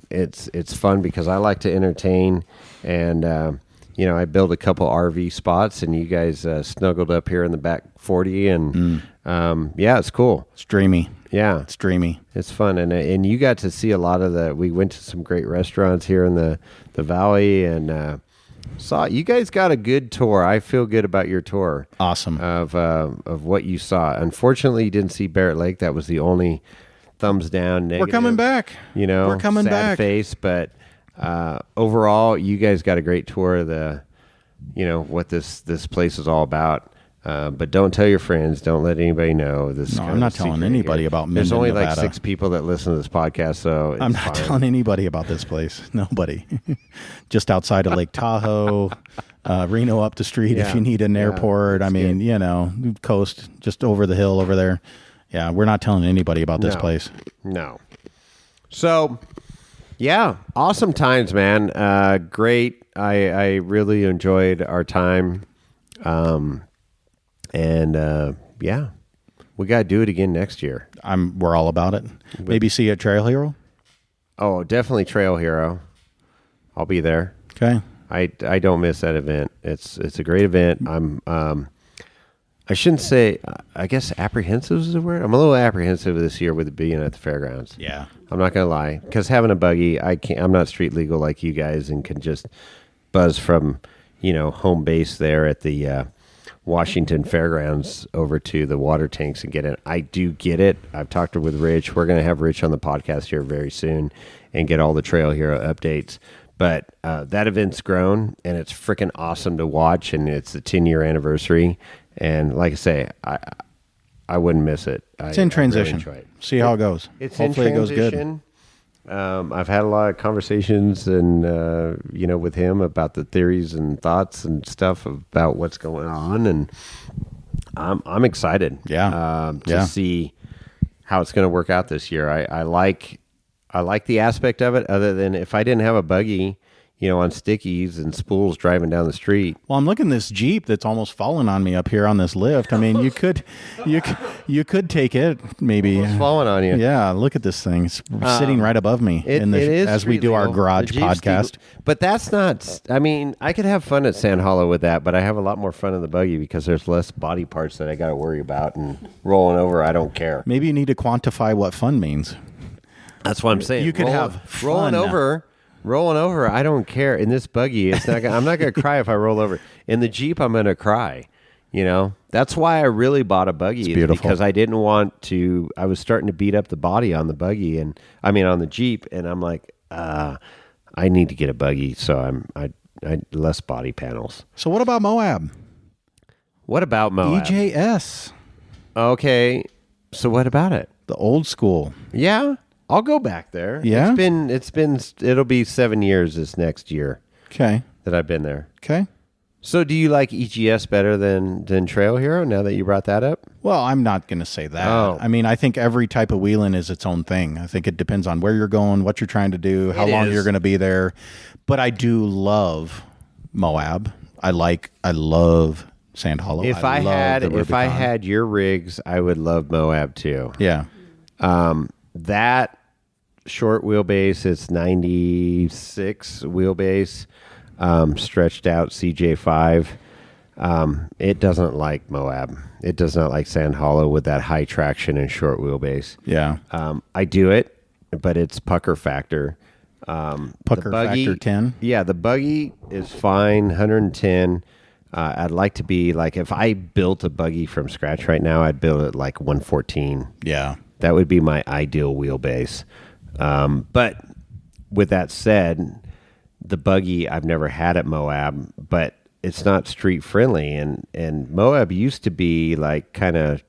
It's fun because I like to entertain, and I built a couple RV spots, and you guys snuggled up here in the back 40, and it's cool. It's dreamy. Yeah, it's dreamy. It's fun, and you got to see a lot of we went to some great restaurants here in the valley, and you guys got a good tour. I feel good about your tour. Awesome. Of what you saw. Unfortunately, you didn't see Barrett Lake. That was the only thumbs down negative. We're coming back. We're coming sad back. Face, but overall, you guys got a great tour of what this place is all about. But don't tell your friends. Don't let anybody know. I'm not telling anybody about Minden, There's only Nevada. like 6 people that listen to this podcast, so I'm not telling anybody about this place. Nobody. Just outside of Lake Tahoe, Reno up the street if you need an airport. I mean, coast just over the hill over there. Yeah, we're not telling anybody about this place. No. So, yeah, awesome times, man. Great. I really enjoyed our time. We got to do it again next year. We're all about it. Maybe see you at Trail Hero. Oh, definitely Trail Hero. I'll be there. Okay. I don't miss that event. It's a great event. I shouldn't say, I guess apprehensive is the word. I'm a little apprehensive this year with it being at the fairgrounds. Yeah. I'm not going to lie. Because having a buggy, I'm not street legal like you guys and can just buzz from, home base there at the Washington Fairgrounds over to the water tanks and get it. I do get it. I've talked with Rich. We're going to have Rich on the podcast here very soon and get all the Trail Hero updates. But that event's grown, and it's freaking awesome to watch, and it's the 10-year anniversary. And like I say, I wouldn't miss it. It's in transition. Really see how it goes. It's Hopefully in transition. It goes good. I've had a lot of conversations and with him about the theories and thoughts and stuff about what's going on, and I'm excited. To see how it's going to work out this year. I like the aspect of it. Other than if I didn't have a buggy, on stickies and spools driving down the street. Well, I'm looking at this Jeep that's almost fallen on me up here on this lift. I mean, you could take it maybe. It's falling on you. Yeah, look at this thing. It's sitting right above me as we do our garage podcast. But that's not, I mean, I could have fun at Sand Hollow with that, but I have a lot more fun in the buggy because there's less body parts that I got to worry about, and rolling over, I don't care. Maybe you need to quantify what fun means. That's what I'm saying. You could have fun. Rolling over, I don't care. In this buggy, I'm not going to cry if I roll over. In the Jeep, I'm going to cry. That's why I really bought a buggy. Because I didn't want to. I was starting to beat up the body on the buggy, on the Jeep, and I'm like, I need to get a buggy, so I less body panels. So what about Moab? What about Moab? EJS. Okay, so what about it? The old school. Yeah. I'll go back there. Yeah? It'll be 7 years this next year. Okay. That I've been there. Okay. So do you like EGS better than Trail Hero now that you brought that up? Well, I'm not going to say that. Oh. I mean, I think every type of wheeling is its own thing. I think it depends on where you're going, what you're trying to do, how long you're going to be there. But I do love Moab. I love Sand Hollow. If I had your rigs, I would love Moab too. Yeah. That short wheelbase, it's 96 wheelbase, stretched out CJ5. It doesn't like Moab. It does not like Sand Hollow with that high traction and short wheelbase. Yeah. I do it, but it's pucker factor. Factor 10? Yeah, the buggy is fine, 110. I'd like to be like, if I built a buggy from scratch right now, I'd build it like 114. Yeah. That would be my ideal wheelbase. But with that said, the buggy I've never had at Moab, but it's not street friendly. And Moab used to be like kind of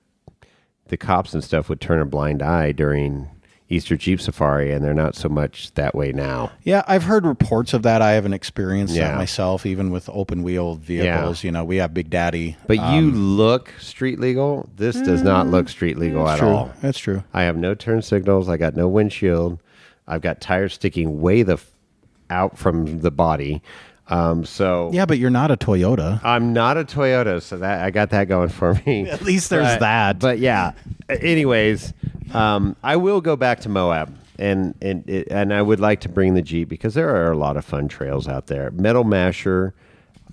the cops and stuff would turn a blind eye during Easter Jeep Safari, and they're not so much that way now. Yeah, I've heard reports of that. I haven't experienced that myself, even with open wheel vehicles. Yeah. We have Big Daddy. But you look street legal. This does not look street legal at all. That's true. I have no turn signals. I got no windshield. I've got tires sticking way out from the body. Yeah, but you're not a Toyota. I'm not a Toyota, so that I got that going for me. At least there's that. But yeah. Anyways, I will go back to Moab, and I would like to bring the Jeep because there are a lot of fun trails out there. Metal Masher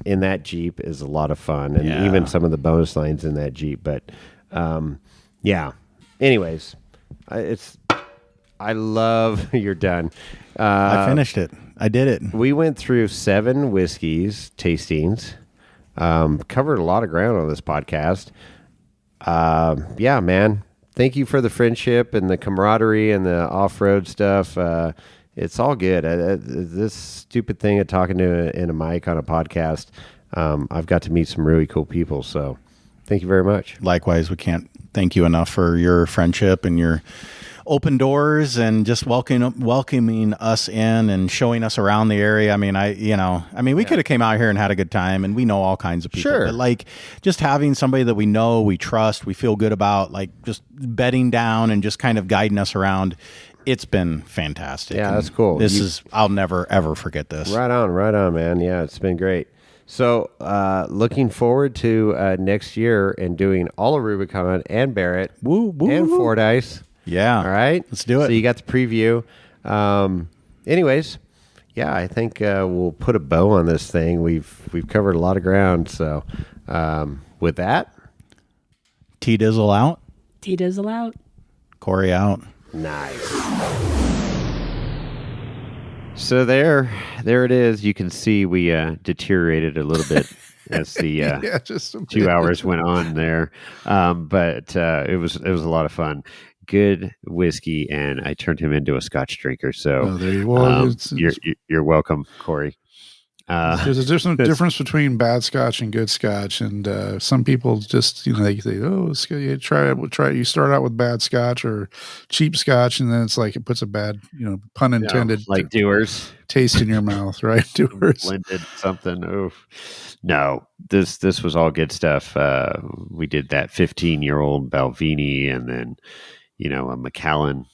in that Jeep is a lot of fun, and even some of the bonus lines in that Jeep. But yeah. Anyways, I love. You're done. I finished it. I did it. We went through 7 whiskeys tastings. Covered a lot of ground on this podcast. Yeah, man. Thank you for the friendship and the camaraderie and the off-road stuff. It's all good. This stupid thing of talking to in a mic on a podcast, I've got to meet some really cool people. So thank you very much. Likewise, we can't thank you enough for your friendship and your open doors and just welcoming us in and showing us around the area. I mean, we could have came out here and had a good time, and we know all kinds of people. Sure. But like just having somebody that we know, we trust, we feel good about, like just bedding down and just kind of guiding us around. It's been fantastic. Yeah, that's cool. I'll never, ever forget this. Right on, man. Yeah, it's been great. So looking forward to next year and doing all of Rubicon and Barrett and Fordyce. Yeah. All right. Let's do it. So you got the preview. Anyways, yeah, I think we'll put a bow on this thing. We've covered a lot of ground. So with that, T-Dizzle out. T-Dizzle out. Corey out. Nice. So there it is. You can see we deteriorated a little bit as the just 2 hours went on there. But it was a lot of fun. Good whiskey, and I turned him into a Scotch drinker. So there you go. You're welcome, Corey. There's a difference between bad Scotch and good Scotch, and some people just they say, "Oh, you try it." You start out with bad Scotch or cheap Scotch, and then it's like it puts a bad, pun intended, like doers taste in your mouth, right? Doers blended something. Oof. No, this was all good stuff. We did that 15-year-old Balvenie, and then a Macallan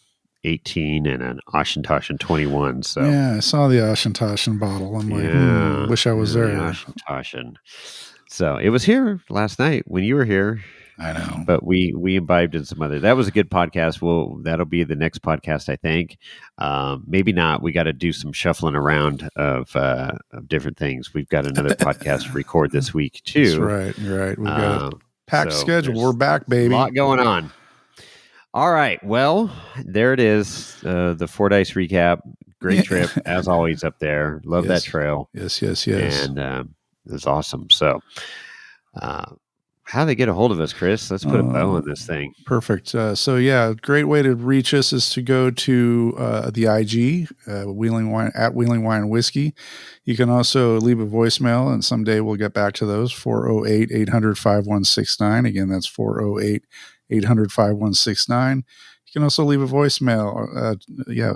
18 and an Oshentoshen 21. So yeah, I saw the Oshentoshen bottle. I'm like, wish I was there. Oshentoshen. So it was here last night when you were here. I know, but we imbibed in some other. That was a good podcast. That'll be the next podcast, I think. Maybe not. We got to do some shuffling around of different things. We've got another podcast to record this week too. That's right. You're right. We've got a packed schedule. We're back, baby. A lot going on. All right. Well, there it is. The Fordyce recap. Great trip as always up there. Love that trail. Yes. And it was awesome. So. How do they get a hold of us, Chris? Let's put a bow on this thing. Perfect. So yeah, great way to reach us is to go to the IG, Wheeling Wine at Wheeling Wine Whiskey. You can also leave a voicemail, and someday we'll get back to those. 408-800-5169. Again, that's 408-800-5169. You can also leave a voicemail.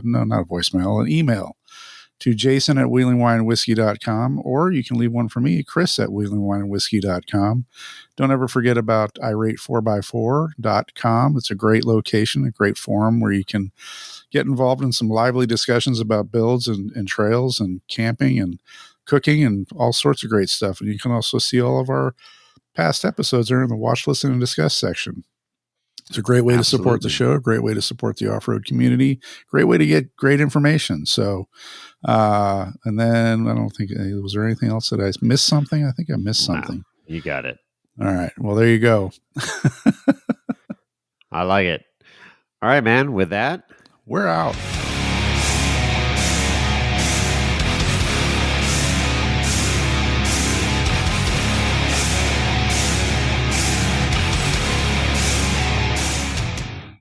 Not a voicemail, an email to Jason at wheelingwinewhiskey.com, or you can leave one for me, Chris at wheelingwinewhiskey.com. Don't ever forget about irate4x4.com. It's a great location, a great forum where you can get involved in some lively discussions about builds and trails and camping and cooking and all sorts of great stuff. And you can also see all of our past episodes are in the watch, listen, and discuss section. It's a great way to support the show, a great way to support the off-road community, great way to get great information. So, and then I don't think, was there anything else that I missed something? I think I missed something. You got it. All right. Well, there you go. I like it. All right, man. With that, we're out.